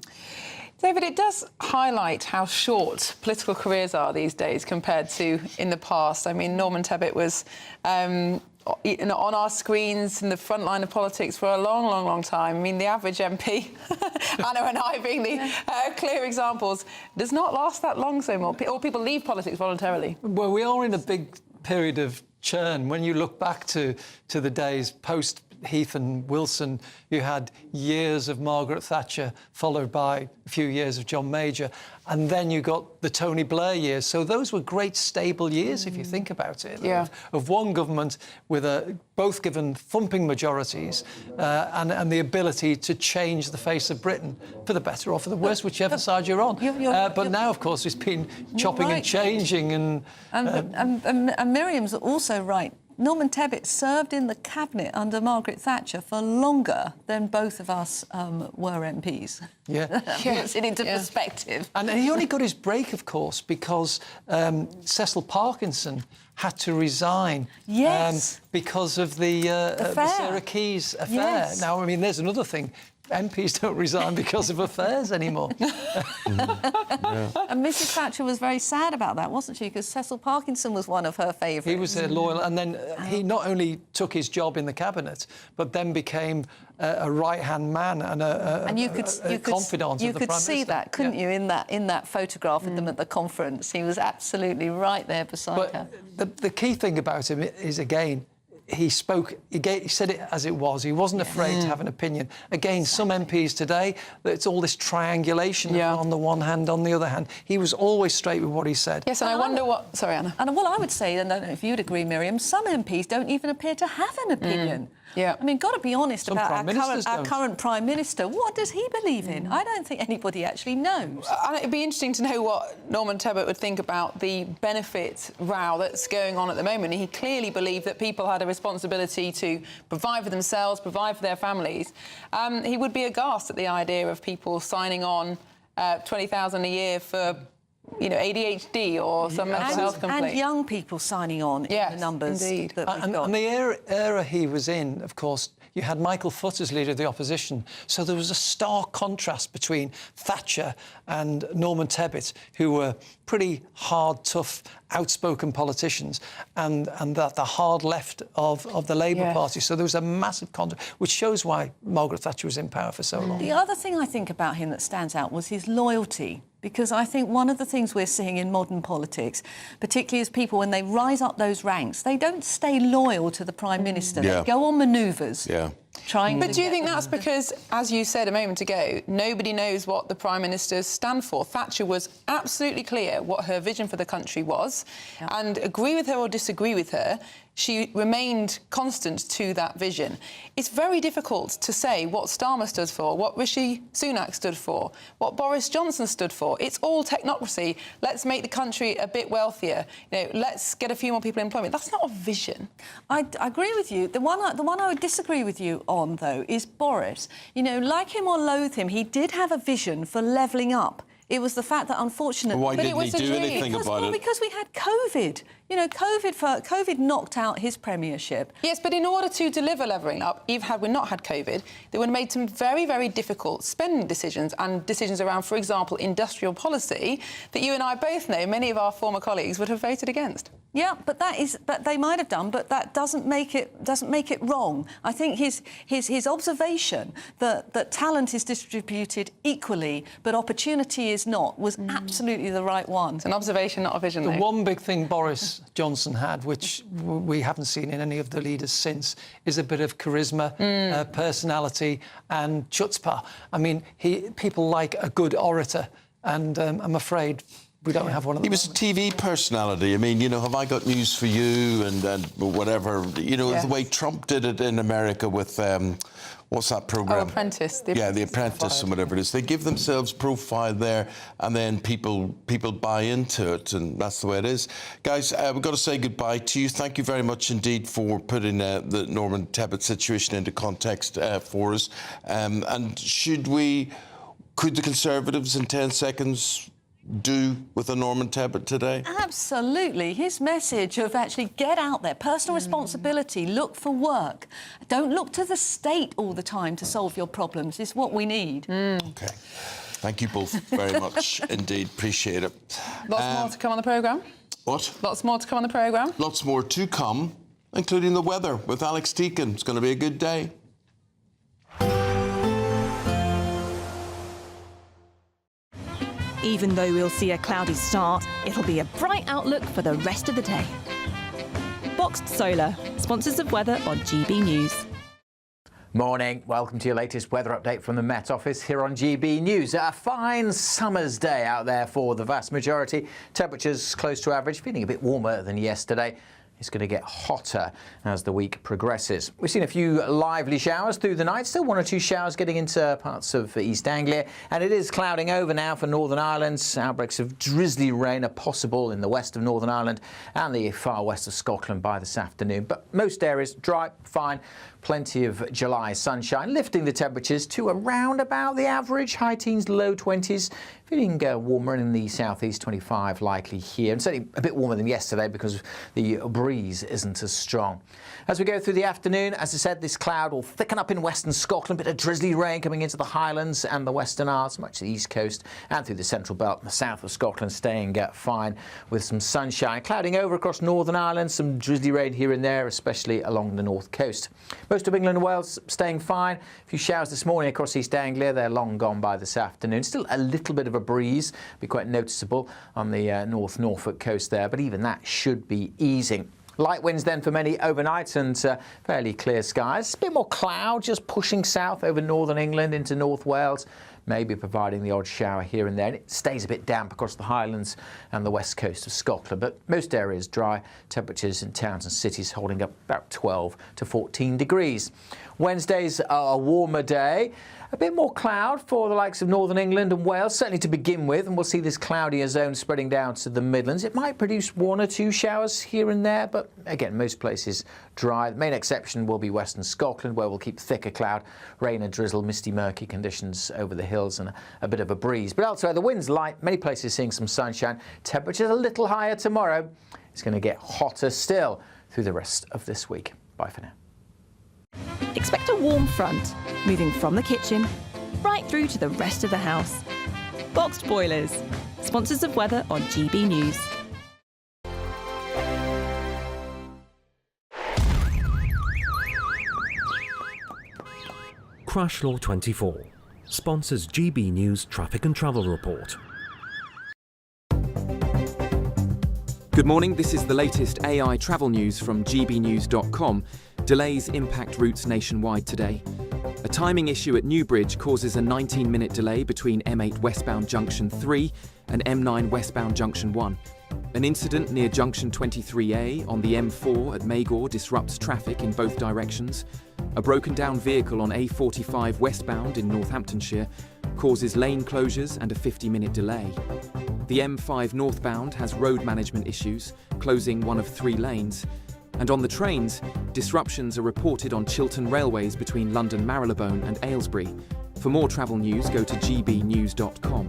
David, it does highlight how short political careers are these days compared to in the past. I mean, Norman Tebbit was on our screens in the front line of politics for a long, long, long time. I mean, the average MP, Anna and I being the clear examples, does not last that long so more. Or people leave politics voluntarily. Well, we are in a big period of churn. When you look back to the days post Heath and Wilson, you had years of Margaret Thatcher, followed by a few years of John Major, and then you got the Tony Blair years. So those were great, stable years, if you think about it, of one government with both given thumping majorities and the ability to change the face of Britain for the better or for the worse, whichever side you're on. But now, of course, it's been chopping and changing. And Miriam's also right. Norman Tebbit served in the cabinet under Margaret Thatcher for longer than both of us were MPs. Puts it into perspective. And he only got his break, of course, because Cecil Parkinson had to resign because of the Sarah Keys affair. Yes. Now, I mean, there's another thing. MPs don't resign because of affairs anymore. And Mrs Thatcher was very sad about that, wasn't she? Because Cecil Parkinson was one of her favourites. He was loyal, and then he not only took his job in the cabinet, but then became a right-hand man and a confidant of the Prime Minister. You could see that, couldn't you, in that photograph of them at the conference? He was absolutely right there beside her. The key thing about him is, again, he spoke, he said it as it was. He wasn't afraid to have an opinion. Again, some MPs today, it's all this triangulation on the one hand, on the other hand. He was always straight with what he said. Yes, and I wonder what... Sorry, Anna. And what I would say, and I don't know if you'd agree, Miriam, some MPs don't even appear to have an opinion. Yeah. I mean, got to be honest about our current Prime Minister. What does he believe in? I don't think anybody actually knows. And it'd be interesting to know what Norman Tebbit would think about the benefit row that's going on at the moment. He clearly believed that people had a responsibility to provide for themselves, provide for their families. He would be aghast at the idea of people signing on $20,000 a year for... ADHD or some mental health complaint. And young people signing on in the numbers that we've got. And the era he was in, of course, you had Michael Foot as leader of the opposition. So there was a stark contrast between Thatcher and Norman Tebbit, who were pretty hard, tough, outspoken politicians, and the hard left of the Labour Party. So there was a massive contrast, which shows why Margaret Thatcher was in power for so long. The other thing I think about him that stands out was his loyalty. Because I think one of the things we're seeing in modern politics, particularly as people, when they rise up those ranks, they don't stay loyal to the Prime Minister. They go on manoeuvres. But do you think that's because, as you said a moment ago, nobody knows what the Prime Ministers stand for? Thatcher was absolutely clear what her vision for the country was, and agree with her or disagree with her, she remained constant to that vision. It's very difficult to say what Starmer stood for, what Rishi Sunak stood for, what Boris Johnson stood for. It's all technocracy. Let's make the country a bit wealthier. Let's get a few more people in employment. That's not a vision. I agree with you. The one I would disagree with you on, though, is Boris. Like him or loathe him, he did have a vision for levelling up. It was the fact that, unfortunately... Why didn't he do anything about it? Because we had COVID. COVID knocked out his premiership. Yes, but in order to deliver levelling up, even had we not had COVID, they would have made some very, very difficult spending decisions and decisions around, for example, industrial policy that you and I both know many of our former colleagues would have voted against. Yeah, but they might have done, but that doesn't make it wrong. I think his observation that talent is distributed equally, but opportunity is not, was absolutely the right one. It's an observation, not a vision. The one big thing Boris Johnson had, which we haven't seen in any of the leaders since, is a bit of charisma, personality, and chutzpah. I mean, people like a good orator, and I'm afraid we don't have one of them. He was a TV personality. I mean, have I got news for you and whatever. The way Trump did it in America with, what's that programme? Apprentice. The Apprentice and whatever it is. They give themselves profile there, and then people buy into it, and that's the way it is. Guys, we've got to say goodbye to you. Thank you very much indeed for putting the Norman Tebbit situation into context for us. And could the Conservatives in 10 seconds do with a Norman Tebbit today? Absolutely. His message of actually get out there, personal responsibility, look for work. Don't look to the state all the time to solve your problems is what we need. OK. Thank you both very much indeed. Appreciate it. Lots more to come on the programme. What? Lots more to come on the programme. Lots more to come, including the weather with Alex Deakin. It's going to be a good day. Even though we'll see a cloudy start, it'll be a bright outlook for the rest of the day. Boxed Solar, sponsors of weather on GB News. Morning. Welcome to your latest weather update from the Met Office here on GB News. A fine summer's day out there for the vast majority. Temperatures close to average, feeling a bit warmer than yesterday. It's going to get hotter as the week progresses. We've seen a few lively showers through the night, still one or two showers getting into parts of East Anglia, and it is clouding over now for Northern Ireland. Outbreaks of drizzly rain are possible in the west of Northern Ireland and the far west of Scotland by this afternoon, but most areas dry, fine. Plenty of July sunshine, lifting the temperatures to around about the average, high teens, low 20s. Feeling warmer in the southeast, 25 likely here, and certainly a bit warmer than yesterday because the breeze isn't as strong. As we go through the afternoon, as I said, this cloud will thicken up in western Scotland, a bit of drizzly rain coming into the Highlands and the Western Isles, much of the east coast and through the central belt and the south of Scotland, staying fine with some sunshine. Clouding over across Northern Ireland, some drizzly rain here and there, especially along the north coast. Most of England and Wales staying fine. A few showers this morning across East Anglia. They're long gone by this afternoon. Still a little bit of a breeze, be quite noticeable on the North Norfolk coast there, but even that should be easing. Light winds then for many overnight and fairly clear skies. A bit more cloud just pushing south over northern England into North Wales, maybe providing the odd shower here and there. And it stays a bit damp across the Highlands and the west coast of Scotland, but most areas dry. Temperatures in towns and cities holding up about 12 to 14 degrees. Wednesday's a warmer day. A bit more cloud for the likes of Northern England and Wales, certainly to begin with, and we'll see this cloudier zone spreading down to the Midlands. It might produce one or two showers here and there, but again, most places dry. The main exception will be Western Scotland, where we'll keep thicker cloud, rain and drizzle, misty, murky conditions over the hills and a bit of a breeze. But elsewhere, the wind's light, many places seeing some sunshine. Temperatures a little higher tomorrow. It's going to get hotter still through the rest of this week. Bye for now. Expect a warm front, moving from the kitchen right through to the rest of the house. Boxed Boilers, sponsors of weather on GB News. Crash Law 24 sponsors GB News Traffic and Travel Report. Good morning, this is the latest AI travel news from gbnews.com. Delays impact routes nationwide today. A timing issue at Newbridge causes a 19-minute delay between M8 westbound junction 3 and M9 westbound junction 1. An incident near junction 23A on the M4 at Magor disrupts traffic in both directions. A broken-down vehicle on A45 westbound in Northamptonshire causes lane closures and a 50-minute delay. The M5 northbound has road management issues, closing one of 3 lanes. And on the trains, disruptions are reported on Chiltern Railways between London Marylebone and Aylesbury. For more travel news, go to gbnews.com.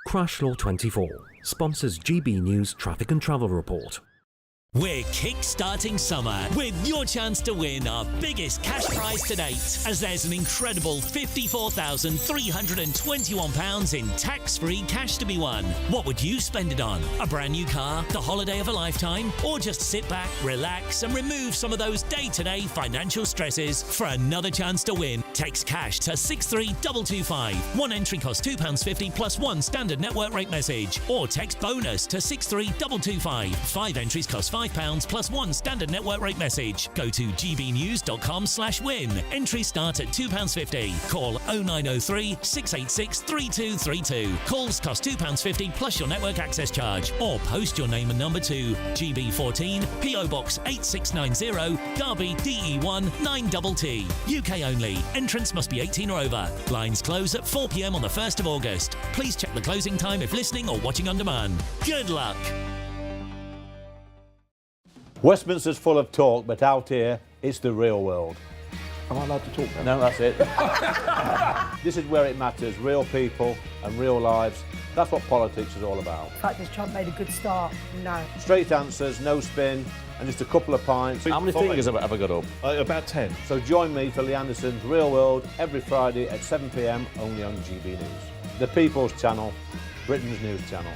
Crash Law 24 sponsors GB News Traffic and Travel Report. We're kick-starting summer with your chance to win our biggest cash prize to date, as there's an incredible £54,321 in tax-free cash to be won. What would you spend it on? A brand new car, the holiday of a lifetime, or just sit back, relax and remove some of those day-to-day financial stresses? For another chance to win, text cash to 63225. One entry costs £2.50 plus one standard network rate message, or text bonus to 63225. 5 entries cost £5 plus one standard network rate message. Go to gbnews.com/win. Entries start at £2.50. Call 0903 686 3232. Calls cost £2.50 plus your network access charge. Or post your name and number to GB14 PO Box 8690 Derby DE1 9TT. UK only. Entrance must be 18 or over. Lines close at 4 p.m. on the 1st of August. Please check the closing time if listening or watching on demand. Good luck. Westminster's full of talk, but out here, it's the real world. Am I allowed to talk now? No, that's it. This is where it matters, real people and real lives. That's what politics is all about. The fact is Trump made a good start. No. Straight answers, no spin, and just a couple of pints. How many fingers have I got up? About 10. So join me for Lee Anderson's Real World every Friday at 7 p.m. only on GB News. The People's Channel, Britain's news channel.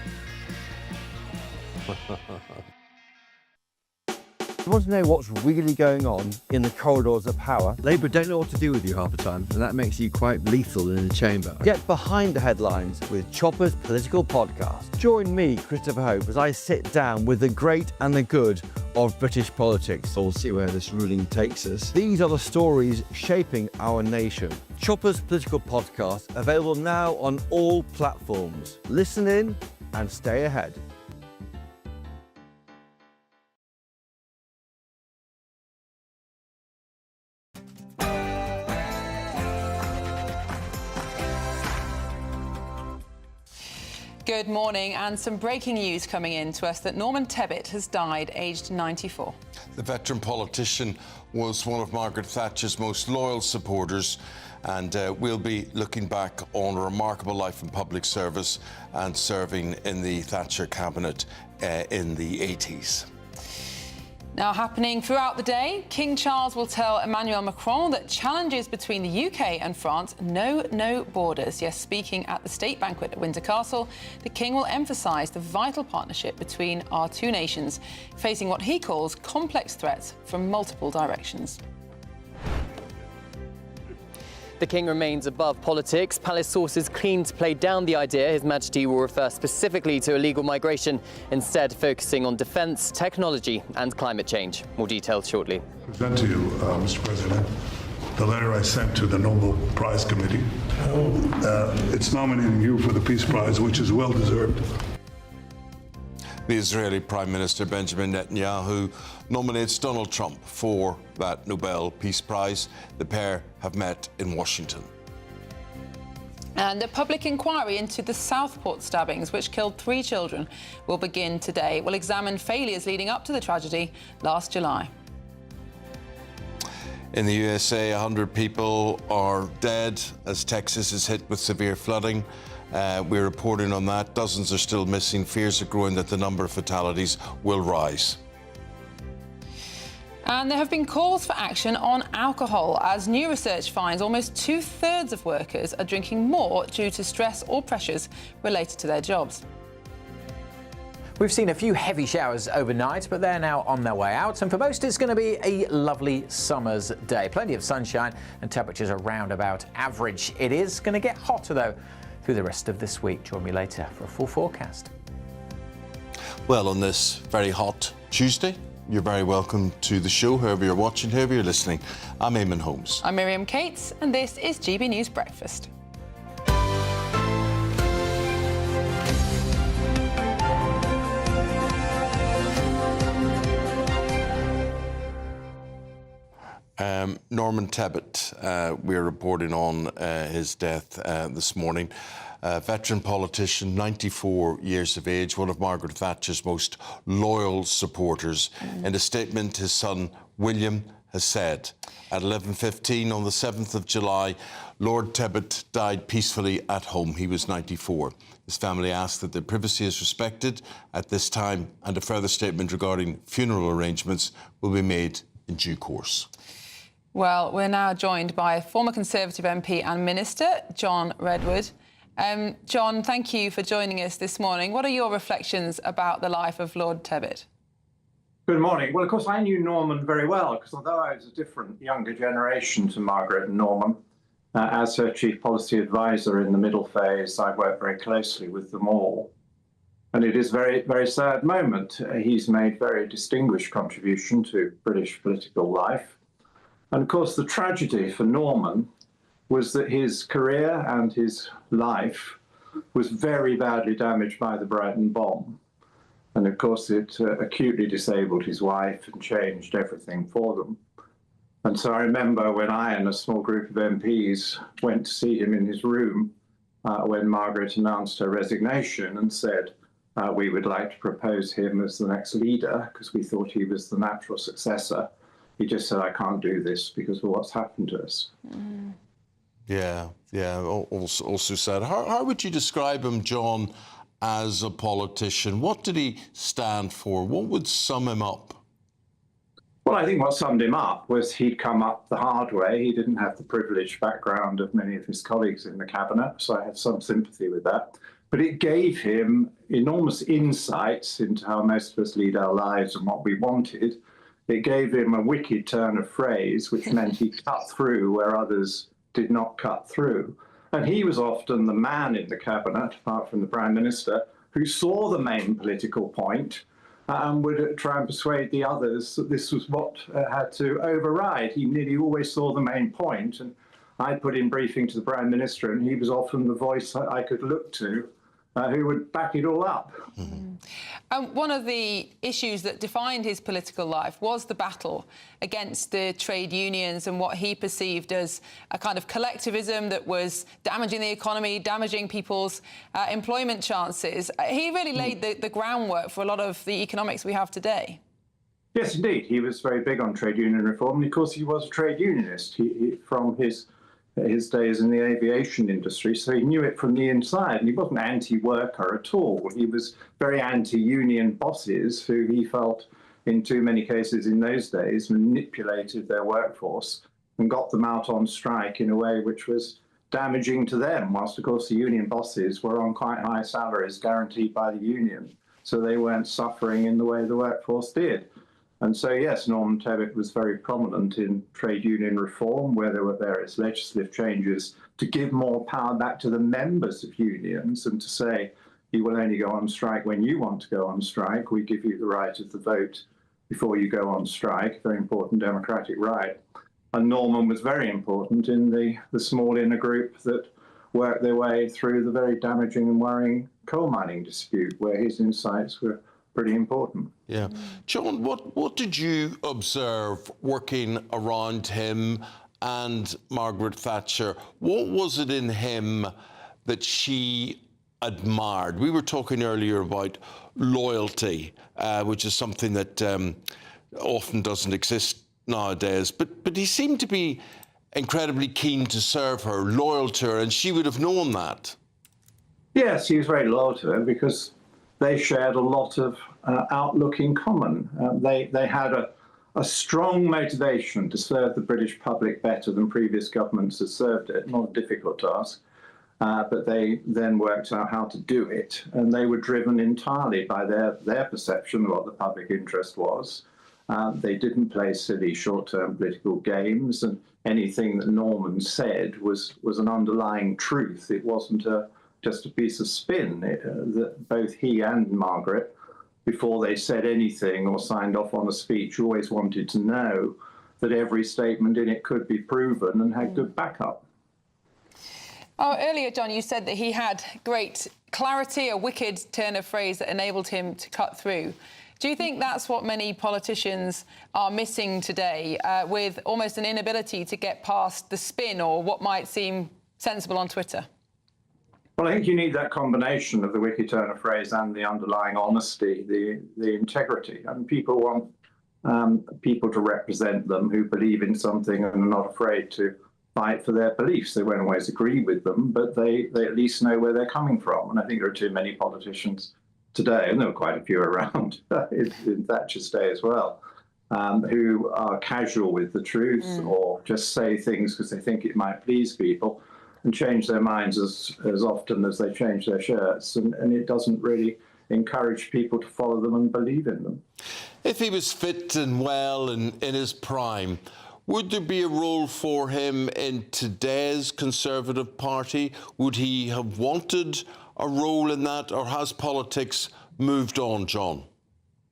You want to know what's really going on in the corridors of power? Labour don't know what to do with you half the time, and that makes you quite lethal in the chamber. Get behind the headlines with Chopper's Political Podcast. Join me, Christopher Hope, as I sit down with the great and the good of British politics. We'll see where this ruling takes us. These are the stories shaping our nation. Chopper's Political Podcast, available now on all platforms. Listen in and stay ahead. Good morning, and some breaking news coming in to us that Norman Tebbit has died aged 94. The veteran politician was one of Margaret Thatcher's most loyal supporters, and we'll be looking back on a remarkable life in public service and serving in the Thatcher cabinet in the 80s. Now, happening throughout the day, King Charles will tell Emmanuel Macron that challenges between the UK and France know no borders. Yes, speaking at the state banquet at Windsor Castle, the King will emphasise the vital partnership between our two nations, facing what he calls complex threats from multiple directions. The King remains above politics. Palace sources keen to play down the idea His Majesty will refer specifically to illegal migration, instead focusing on defence, technology and climate change. More details shortly. Present to you, Mr. President, the letter I sent to the Nobel Prize Committee. It's nominating you for the Peace Prize, which is well deserved. The Israeli Prime Minister Benjamin Netanyahu nominates Donald Trump for that Nobel Peace Prize. The pair have met in Washington. And a public inquiry into the Southport stabbings, which killed 3 children, will begin today. It will examine failures leading up to the tragedy last July. In the USA, 100 people are dead as Texas is hit with severe flooding. We're reporting on that. Dozens are still missing. Fears are growing that the number of fatalities will rise. And there have been calls for action on alcohol, as new research finds almost 2/3 of workers are drinking more due to stress or pressures related to their jobs. We've seen a few heavy showers overnight, but they're now on their way out. And for most, it's going to be a lovely summer's day. Plenty of sunshine and temperatures around about average. It is going to get hotter, though, through the rest of this week. Join me later for a full forecast. Well, on this very hot Tuesday, you're very welcome to the show, whoever you're watching, whoever you're listening. I'm Eamonn Holmes. I'm Miriam Cates, and this is GB News Breakfast. Norman Tebbit, we're reporting on his death this morning. Veteran politician, 94 years of age, one of Margaret Thatcher's most loyal supporters. In a statement, his son William has said, at 11:15 on the 7th of July, Lord Tebbit died peacefully at home. He was 94. His family asked that their privacy is respected at this time, and a further statement regarding funeral arrangements will be made in due course. Well, we're now joined by former Conservative MP and Minister, John Redwood. John, thank you for joining us this morning. What are your reflections about the life of Lord Tebbit? Good morning. Well, of course, I knew Norman very well, because although I was a different, younger generation to Margaret and Norman, as her chief policy advisor in the middle phase, I worked very closely with them all. And it is a very, very sad moment. He's made very distinguished contribution to British political life. And of course, the tragedy for Norman was that his career and his life was very badly damaged by the Brighton bomb. And of course, it acutely disabled his wife and changed everything for them. And so I remember when I and a small group of MPs went to see him in his room when Margaret announced her resignation and said, we would like to propose him as the next leader because we thought he was the natural successor. he just said, I can't do this because of what's happened to us. Yeah, also sad. How would you describe him, John, as a politician? What did he stand for? What would sum him up? Well, I think what summed him up was he'd come up the hard way. He didn't have the privileged background of many of his colleagues in the cabinet, so I had some sympathy with that. But it gave him enormous insights into how most of us lead our lives and what we wanted. It gave him a wicked turn of phrase, which meant he cut through where others did not cut through. And he was often the man in the cabinet, apart from the Prime Minister, who saw the main political point and would try and persuade the others that this was what had to override. He nearly always saw the main point, and I put in briefing to the Prime Minister, and he was often the voice I could look to, who would back it all up. One of the issues that defined his political life was the battle against the trade unions and what he perceived as a kind of collectivism that was damaging the economy, damaging people's employment chances. He really laid the groundwork for a lot of the economics we have today. Yes, indeed. He was very big on trade union reform, and of course he was a trade unionist from his days in the aviation industry, so he knew it from the inside, and he wasn't anti-worker at all. He was very anti-union bosses who he felt, in too many cases in those days, manipulated their workforce and got them out on strike in a way which was damaging to them, whilst of course the union bosses were on quite high salaries guaranteed by the union, so they weren't suffering in the way the workforce did. And so, yes, Norman Tebbit was very prominent in trade union reform, where there were various legislative changes to give more power back to the members of unions and to say, you will only go on strike when you want to go on strike. We give you the right of the vote before you go on strike, very important democratic right. And Norman was very important in the small inner group that worked their way through the very damaging and worrying coal mining dispute, where his insights were pretty important. Yeah. John, what did you observe working around him and Margaret Thatcher? What was it in him that she admired? We were talking earlier about loyalty, which is something that often doesn't exist nowadays, but he seemed to be incredibly keen to serve her, loyal to her, and she would have known that. Yes, he was very loyal to her because they shared a lot of outlook in common. They had a strong motivation to serve the British public better than previous governments had served it. Not a difficult task, but they then worked out how to do it. And they were driven entirely by their perception of what the public interest was. They didn't play silly short-term political games, and anything that Norman said was an underlying truth. It wasn't just a piece of spin. That both he and Margaret, before they said anything or signed off on a speech, always wanted to know that every statement in it could be proven and had good backup. Oh, earlier, John, you said that he had great clarity, a wicked turn of phrase that enabled him to cut through. Do you think that's what many politicians are missing today, with almost an inability to get past the spin or what might seem sensible on Twitter? Well, I think you need that combination of the wicked turn of phrase and the underlying honesty, the integrity. And people want people to represent them who believe in something and are not afraid to fight for their beliefs. They won't always agree with them, but they at least know where they're coming from. And I think there are too many politicians today, and there were quite a few around in Thatcher's day as well, who are casual with the truth or just say things because they think it might please people, and change their minds as often as they change their shirts, and it doesn't really encourage people to follow them and believe in them. If he was fit and well and in his prime, would there be a role for him in today's Conservative Party? Would he have wanted a role in that, or has politics moved on, John?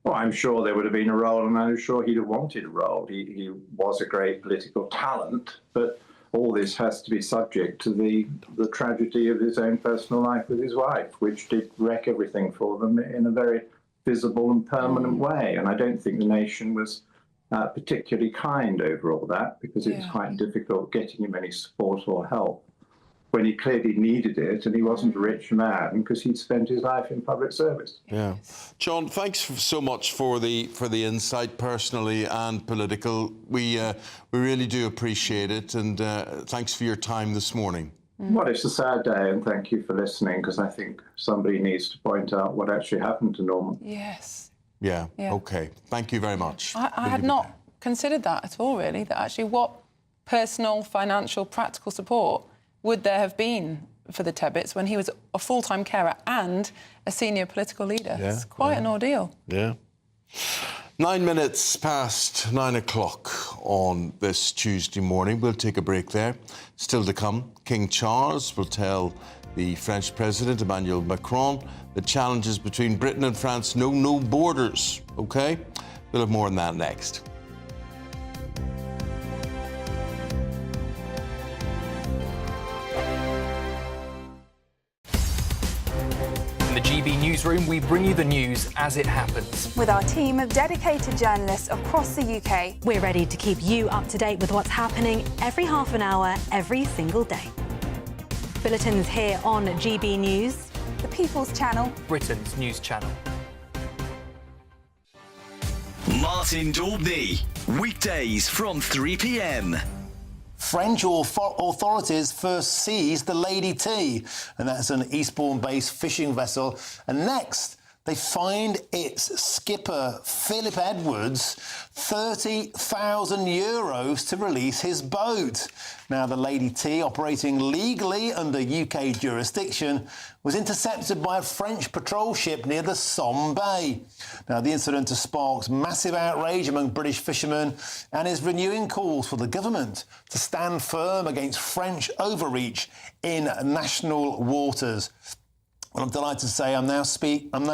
Well, I'm sure there would have been a role, and I'm sure he'd have wanted a role. He was a great political talent, but all this has to be subject to the tragedy of his own personal life with his wife, which did wreck everything for them in a very visible and permanent way. And I don't think the nation was particularly kind over all that, because it was quite difficult getting him any support or help. when he clearly needed it, and he wasn't a rich man because he'd spent his life in public service. Yeah, John, thanks so much for the insight, personally and political. We really do appreciate it, and thanks for your time this morning. Well, it's a sad day, and thank you for listening, because I think somebody needs to point out what actually happened to Norman. Yes. Yeah. Okay. Thank you very much. I had not considered that at all, really, that actually what personal, financial, practical support would there have been for the Tebbits when he was a full-time carer and a senior political leader? Yeah, it's quite an ordeal. Yeah. 9 minutes past 9 o'clock on this Tuesday morning. We'll take a break there. Still to come, King Charles will tell the French President, Emmanuel Macron, the challenges between Britain and France know no borders. OK? We'll have more on that next. In the GB Newsroom, we bring you the news as it happens. With our team of dedicated journalists across the UK, we're ready to keep you up to date with what's happening every half an hour, every single day. Bulletins here on GB News, the People's Channel, Britain's news channel. Martin Daubney, weekdays from 3 p.m. French authorities first seized the Lady T, and that's an Eastbourne-based fishing vessel. And next, they find its skipper, Philip Edwards, €30,000 to release his boat. Now, the Lady T, operating legally under UK jurisdiction, was intercepted by a French patrol ship near the Somme Bay. Now, the incident has sparked massive outrage among British fishermen and is renewing calls for the government to stand firm against French overreach in national waters. Well, I'm delighted to say I'm now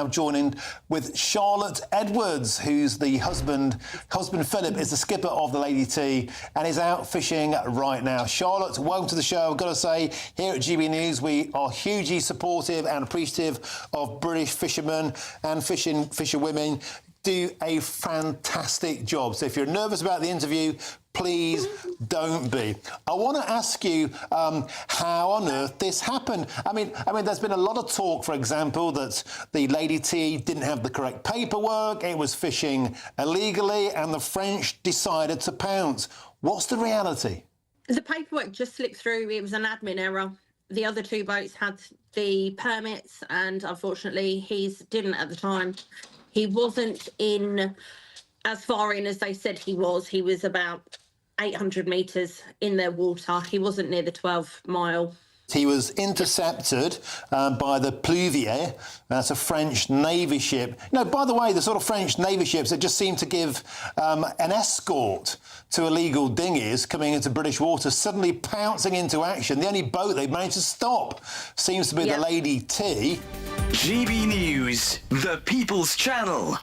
joining with Charlotte Edwards, who's the husband. Husband Philip is the skipper of the Lady T and is out fishing right now. Charlotte, welcome to the show. I've got to say, here at GB News, we are hugely supportive and appreciative of British fishermen and fisherwomen. Do a fantastic job. So if you're nervous about the interview, please don't be. I want to ask you how on earth this happened. I mean, there's been a lot of talk, for example, that the Lady T didn't have the correct paperwork, it was fishing illegally, and the French decided to pounce. What's the reality? The paperwork just slipped through. It was an admin error. The other two boats had the permits, and unfortunately, his didn't at the time. He wasn't in as far in as they said he was. He was about 800 metres in their water. He wasn't near the 12-mile. He was intercepted by the Pluvier. That's a French Navy ship. No, by the way, the sort of French Navy ships that just seem to give an escort to illegal dinghies coming into British waters, suddenly pouncing into action. The only boat they've managed to stop seems to be the Lady T. GB News, the People's Channel.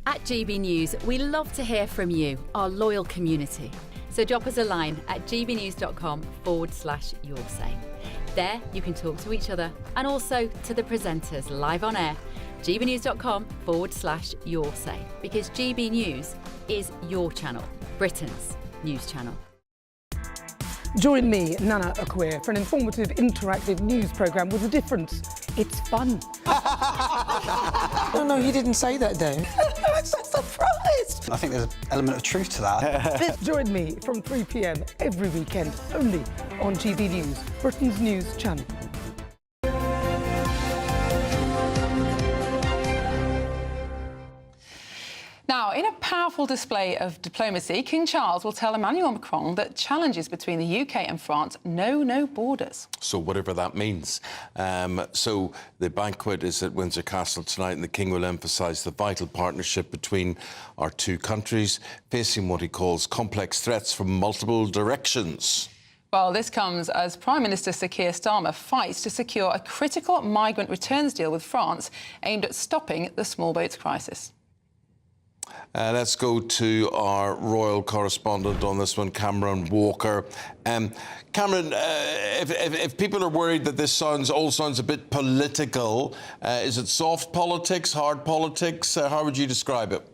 At GB News, we love to hear from you, our loyal community. So drop us a line at gbnews.com/yoursay. There you can talk to each other and also to the presenters live on air. gbnews.com/yoursay, because GB News is your channel, Britain's news channel. Join me, Nana Akweer, for an informative, interactive news programme with a difference. It's fun. No, he didn't say that, Dave. I'm so surprised. I think there's an element of truth to that. Join me from 3 p.m. every weekend, only on GB News, Britain's news channel. Now, in a powerful display of diplomacy, King Charles will tell Emmanuel Macron that challenges between the UK and France know no borders. So whatever that means. So the banquet is at Windsor Castle tonight, and the King will emphasise the vital partnership between our two countries, facing what he calls complex threats from multiple directions. Well, this comes as Prime Minister Sir Keir Starmer fights to secure a critical migrant returns deal with France aimed at stopping the small boats crisis. Let's go to our royal correspondent on this one, Cameron Walker. Cameron, if people are worried that this all sounds a bit political, is it soft politics, hard politics? How would you describe it?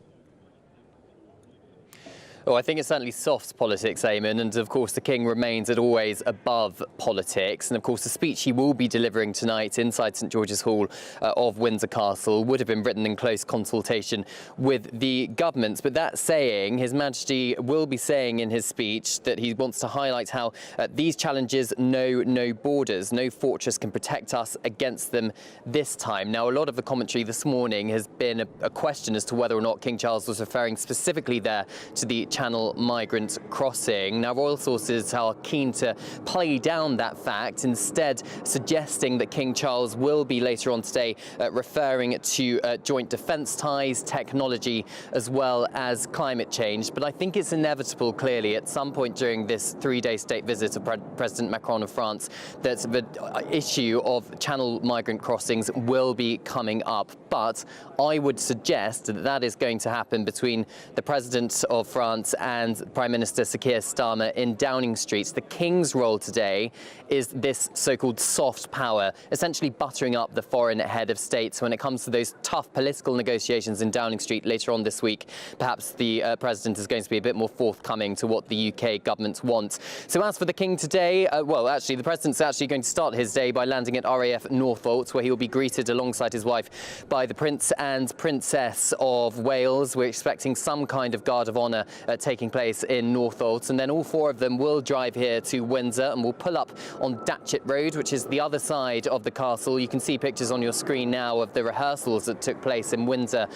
Oh, I think it's certainly soft politics, Eamonn, and of course the King remains as always above politics. And of course the speech he will be delivering tonight inside St George's Hall of Windsor Castle would have been written in close consultation with the governments. But that saying, His Majesty will be saying in his speech that he wants to highlight how these challenges know no borders. No fortress can protect us against them this time. Now, a lot of the commentary this morning has been a question as to whether or not King Charles was referring specifically there to the Channel migrant crossing. Now, royal sources are keen to play down that fact, instead suggesting that King Charles will be later on today referring to joint defence ties, technology, as well as climate change. But I think it's inevitable, clearly, at some point during this three-day state visit of President Macron of France, that the issue of Channel migrant crossings will be coming up. But I would suggest that that is going to happen between the President of France and Prime Minister Sir Keir Starmer in Downing Street. The King's role today is this so-called soft power, essentially buttering up the foreign head of state. So when it comes to those tough political negotiations in Downing Street later on this week, perhaps the President is going to be a bit more forthcoming to what the UK government wants. So as for the King today, well, actually, the President's actually going to start his day by landing at RAF Northolt, where he will be greeted alongside his wife by the Prince and Princess of Wales. We're expecting some kind of guard of honour taking place in Northolt, and then all four of them will drive here to Windsor and will pull up on Datchet Road, which is the other side of the castle. You can see pictures on your screen now of the rehearsals that took place in Windsor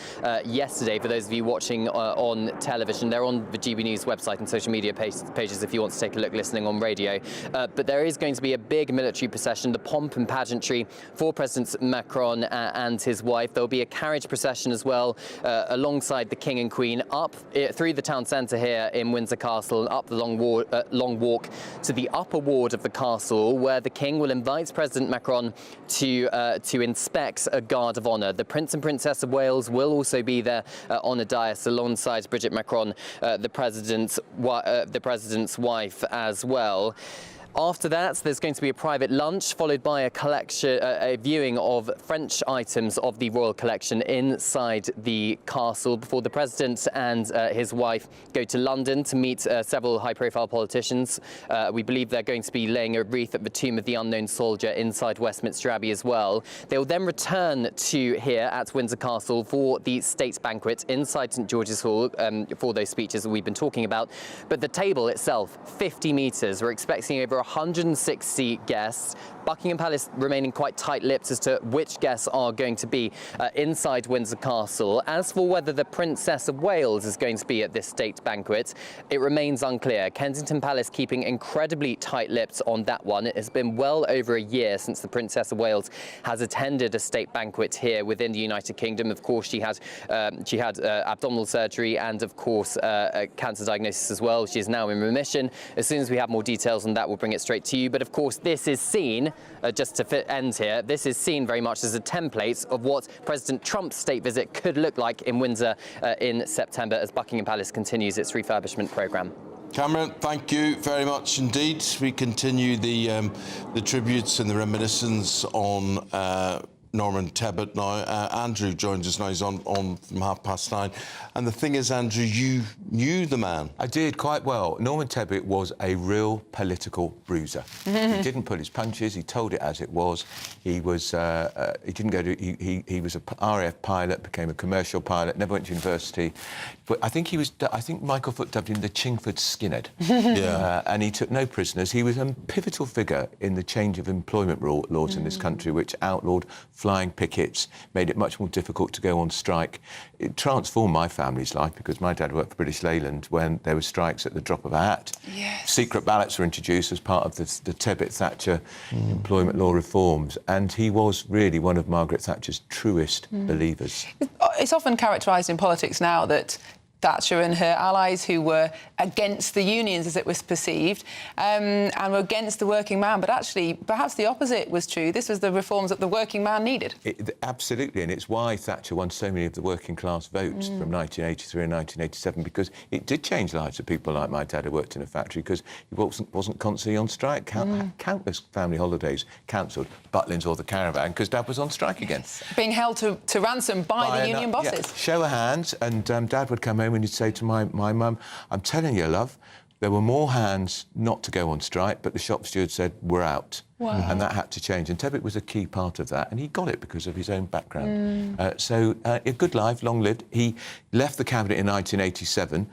yesterday. For those of you watching on television, they're on the GB News website and social media pages if you want to take a look listening on radio. But there is going to be a big military procession, the pomp and pageantry for President Macron and his wife. There'll be a carriage procession as well alongside the King and Queen up through the town centre here in Windsor Castle and up the long walk to the upper ward of the castle, where the King will invite President Macron to inspect a guard of honour. The Prince and Princess of Wales will also be there on a dais alongside Bridget Macron, the President's wife as well. After that, there's going to be a private lunch, followed by a viewing of French items of the royal collection inside the castle before the President and his wife go to London to meet several high-profile politicians. We believe they're going to be laying a wreath at the tomb of the unknown soldier inside Westminster Abbey as well. They will then return to here at Windsor Castle for the state banquet inside St George's Hall for those speeches that we've been talking about. But the table itself, 50 metres. We're expecting over 160 guests. Buckingham Palace remaining quite tight-lipped as to which guests are going to be inside Windsor Castle. As for whether the Princess of Wales is going to be at this state banquet, it remains unclear. Kensington Palace keeping incredibly tight-lipped on that one. It has been well over a year since the Princess of Wales has attended a state banquet here within the United Kingdom. Of course, she had abdominal surgery and, of course, a cancer diagnosis as well. She is now in remission. As soon as we have more details on that, we'll bring it straight to you. But, of course, this is seen just to end here, this is seen very much as a template of what President Trump's state visit could look like in Windsor in September as Buckingham Palace continues its refurbishment programme. Cameron, thank you very much indeed. We continue the tributes and the reminiscence on Norman Tebbit now. Andrew joins us now. He's on from 9:30. And the thing is, Andrew, you knew the man. I did quite well. Norman Tebbit was a real political bruiser. He didn't pull his punches. He told it as it was. He was. He didn't go to. He was a RAF pilot, became a commercial pilot, never went to university. But I think he was. I think Michael Foot dubbed him the Chingford skinhead. Yeah. And he took no prisoners. He was a pivotal figure in the change of employment laws in this country, which outlawed flying pickets, made it much more difficult to go on strike. It transformed my family's life because my dad worked for British Leyland when there were strikes at the drop of a hat. Yes. Secret ballots were introduced as part of the Tebbit-Thatcher employment law reforms, and he was really one of Margaret Thatcher's truest believers. It's often characterised in politics now that Thatcher and her allies, who were against the unions, as it was perceived, and were against the working man. But actually, perhaps the opposite was true. This was the reforms that the working man needed. Absolutely, and it's why Thatcher won so many of the working class votes from 1983 and 1987, because it did change the lives of people like my dad who worked in a factory, because he wasn't constantly on strike. Countless family holidays cancelled, Butlins or the caravan, because Dad was on strike again. Being held to ransom by the union bosses. Show of hands, and Dad would come home and he'd say to my mum, I'm telling you, love, there were more hands not to go on strike, but the shop steward said, we're out. Wow. And that had to change. And Tebbit was a key part of that, and he got it because of his own background. So a good life, long lived. He left the cabinet in 1987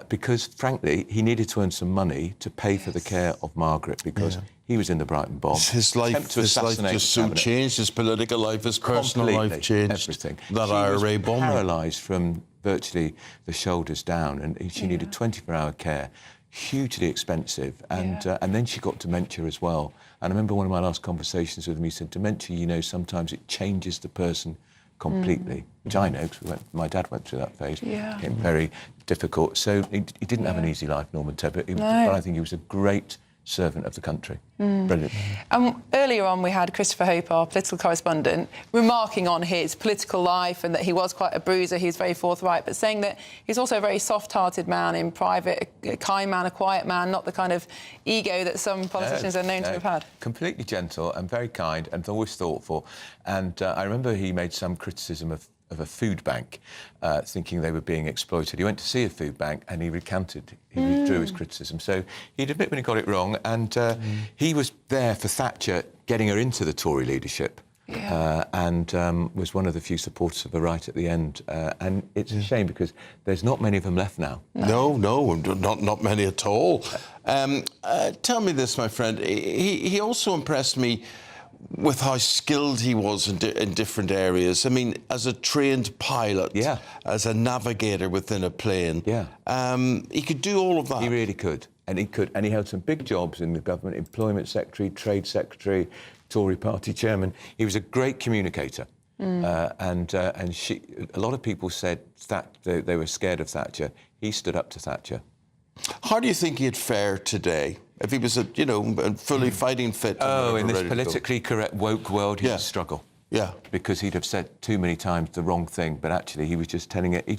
because, frankly, he needed to earn some money to pay for the care of Margaret because he was in the Brighton bomb. His life just so changed. His political life, his personal life changed. Everything. That IRA bomb. Paralysed from virtually the shoulders down, and she needed 24-hour care. Hugely expensive, and then she got dementia as well. And I remember one of my last conversations with him, he said, dementia, you know, sometimes it changes the person completely, which I know, because my dad went through that phase. It became very difficult. So he didn't have an easy life, Norman Tebbit, but I think he was a great servant of the country. Brilliant. Earlier on, we had Christopher Hope, our political correspondent, remarking on his political life and that he was quite a bruiser. He was very forthright, but saying that he's also a very soft-hearted man in private, a kind man, a quiet man, not the kind of ego that some politicians are known to have had. Completely gentle and very kind and always thoughtful. And I remember he made some criticism of a food bank, thinking they were being exploited. He went to see a food bank and he recanted, he withdrew his criticism. So he'd admit when he got it wrong, and he was there for Thatcher getting her into the Tory leadership. And was one of the few supporters of her right at the end. And it's a shame because there's not many of them left now. No, not many at all. Tell me this, my friend. He also impressed me with how skilled he was in different areas. I mean, as a trained pilot, as a navigator within a plane, he could do all of that. He really could, and he held some big jobs in the government: employment secretary, trade secretary, Tory party chairman. He was a great communicator, and a lot of people said that they were scared of Thatcher. He stood up to Thatcher. How do you think he'd fare today? If he was, fully fighting fit? In this politically correct woke world, he'd struggle. Because he'd have said too many times the wrong thing, but actually he was just telling it.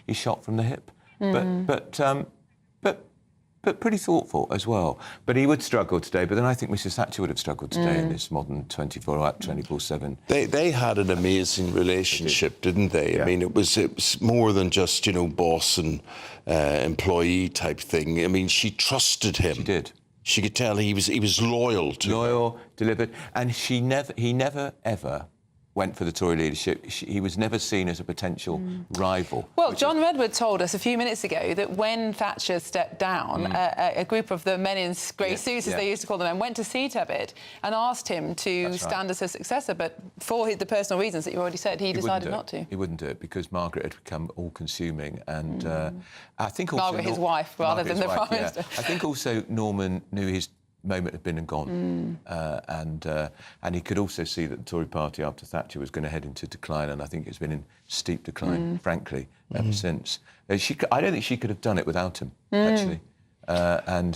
He shot from the hip, but pretty thoughtful as well. But he would struggle today. But then I think Mrs. Thatcher would have struggled today in this modern 24/7. They had an amazing relationship, didn't they? I mean, it was more than just boss and employee type thing. I mean, she trusted him. She did. She could tell he was loyal to her. Loyal, delivered, and he never ever went for the Tory leadership. He was never seen as a potential rival. Well, John Redwood told us a few minutes ago that when Thatcher stepped down, a group of the men in grey suits, as they used to call them, went to see Tebbit and asked him to stand as her successor, but for the personal reasons that you already said, he decided not to. He wouldn't do it because Margaret had become all-consuming, and I think also... Margaret, his wife, rather than the Prime Minister. I think also Norman knew his moment had been and gone, and he could also see that the Tory party after Thatcher was going to head into decline, and I think it's been in steep decline, frankly, ever since. I don't think she could have done it without him, actually. And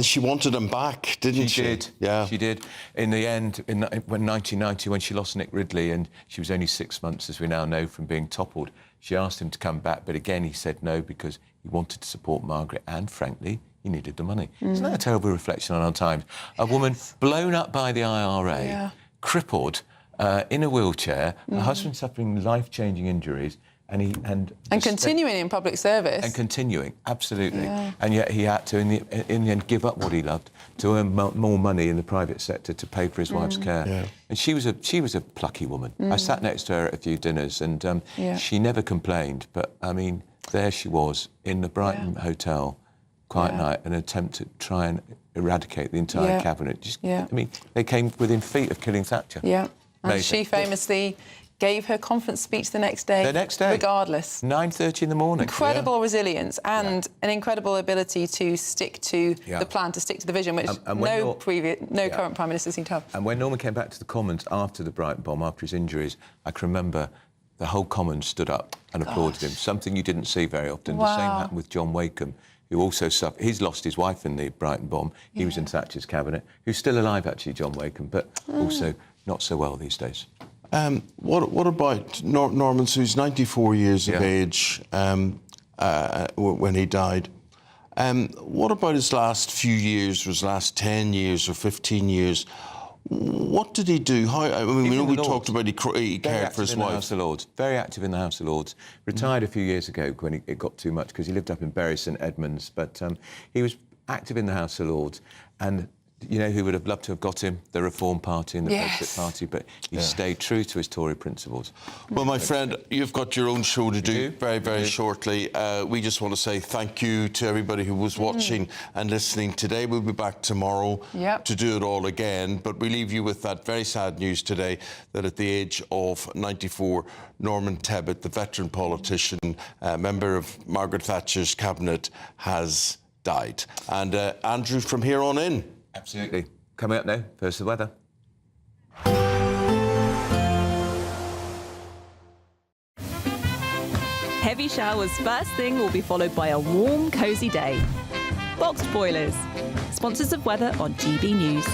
she wanted him back, didn't she? She did. Yeah, she did. In the end, when 1990, when she lost Nick Ridley, and she was only 6 months, as we now know, from being toppled, she asked him to come back, but again he said no because he wanted to support Margaret, and frankly, he needed the money. Isn't that a terrible reflection on our times? A woman blown up by the IRA, crippled, in a wheelchair, her husband suffering life-changing injuries, and continuing in public service. And continuing, absolutely. And yet he had to, in the end, give up what he loved to earn more money in the private sector to pay for his wife's care. And she was a plucky woman. I sat next to her at a few dinners, and she never complained. But I mean, there she was in the Brighton hotel. Quiet night, an attempt to try and eradicate the entire cabinet. I mean, they came within feet of killing Thatcher. And she famously gave her conference speech the next day. Regardless. 9:30 in the morning. Incredible resilience and an incredible ability to stick to the plan, to stick to the vision, which no current Prime Minister seemed to have. And when Norman came back to the Commons after the Brighton bomb, after his injuries, I can remember the whole Commons stood up and applauded him, something you didn't see very often. The same happened with John Wakeham, who also suffered. He's lost his wife in the Brighton bomb. He was in Thatcher's cabinet, who's still alive, actually, John Wakeham, but also not so well these days. What about Norman, who's 94 years of age when he died? What about his last few years, or his last 10 years or 15 years? What did he do? We know we talked about he cared for his wife. House of Lords. Very active in the House of Lords. Retired a few years ago when it got too much because he lived up in Bury St Edmunds. But he was active in the House of Lords, and you know who would have loved to have got him? The Reform Party and the Brexit Party, but he stayed true to his Tory principles. Well, my friend, you've got your own show to do very, very shortly. We just want to say thank you to everybody who was watching and listening today. We'll be back tomorrow to do it all again, but we leave you with that very sad news today that at the age of 94, Norman Tebbit, the veteran politician, member of Margaret Thatcher's cabinet, has died. And Andrew, from here on in. Absolutely. Coming up now, first the weather. Heavy showers first thing will be followed by a warm, cosy day. Boxed boilers, sponsors of weather on GB News.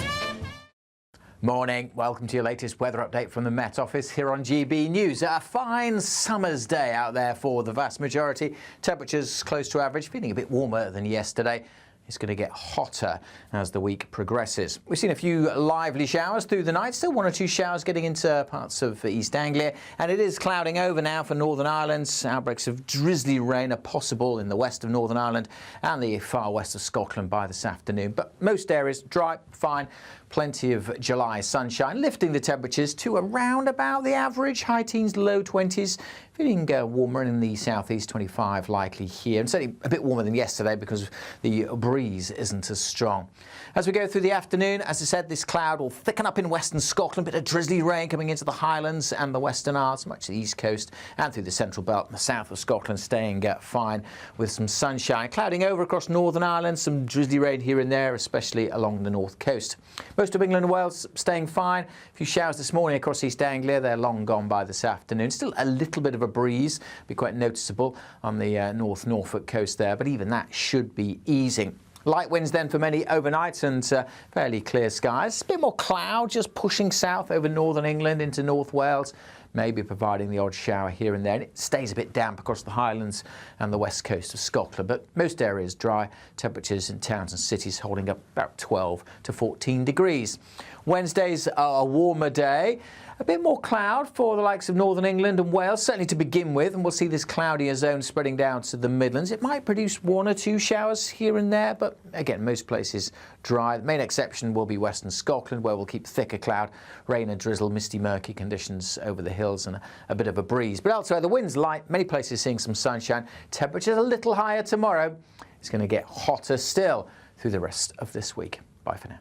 Morning. Welcome to your latest weather update from the Met Office here on GB News. A fine summer's day out there for the vast majority. Temperatures close to average, feeling a bit warmer than yesterday. It's going to get hotter as the week progresses. We've seen a few lively showers through the night, still one or two showers getting into parts of East Anglia, and it is clouding over now for Northern Ireland. Outbreaks of drizzly rain are possible in the west of Northern Ireland and the far west of Scotland by this afternoon, but most areas dry, fine. Plenty of July sunshine, lifting the temperatures to around about the average, high teens, low 20s. Feeling warmer in the southeast, 25 likely here, and certainly a bit warmer than yesterday because the breeze isn't as strong. As we go through the afternoon, as I said, this cloud will thicken up in western Scotland, bit of drizzly rain coming into the Highlands and the Western Isles, much of the east coast and through the central belt and the south of Scotland, staying fine with some sunshine. Clouding over across Northern Ireland, some drizzly rain here and there, especially along the north coast. Most of England and Wales staying fine. A few showers this morning across East Anglia. They're long gone by this afternoon. Still a little bit of a breeze, be quite noticeable on the North Norfolk coast there, but even that should be easing. Light winds then for many overnight and fairly clear skies. A bit more cloud just pushing south over northern England into North Wales, maybe providing the odd shower here and there. And it stays a bit damp across the Highlands and the west coast of Scotland, but most areas dry. Temperatures in towns and cities holding up about 12 to 14 degrees. Wednesday's a warmer day. A bit more cloud for the likes of northern England and Wales, certainly to begin with, and we'll see this cloudier zone spreading down to the Midlands. It might produce one or two showers here and there, but again, most places dry. The main exception will be western Scotland, where we'll keep thicker cloud, rain and drizzle, misty, murky conditions over the hills and a bit of a breeze. But elsewhere, the wind's light, many places seeing some sunshine. Temperatures a little higher tomorrow. It's going to get hotter still through the rest of this week. Bye for now.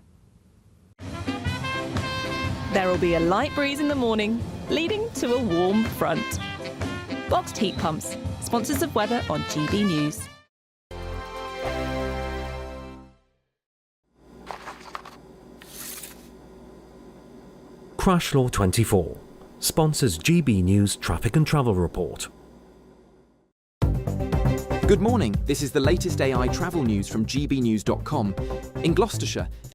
There will be a light breeze in the morning, leading to a warm front. Boxed heat pumps, sponsors of weather on GB News. Crash Law 24 sponsors GB News Traffic and Travel Report. Good morning. This is the latest AI travel news from gbnews.com. In Gloucestershire,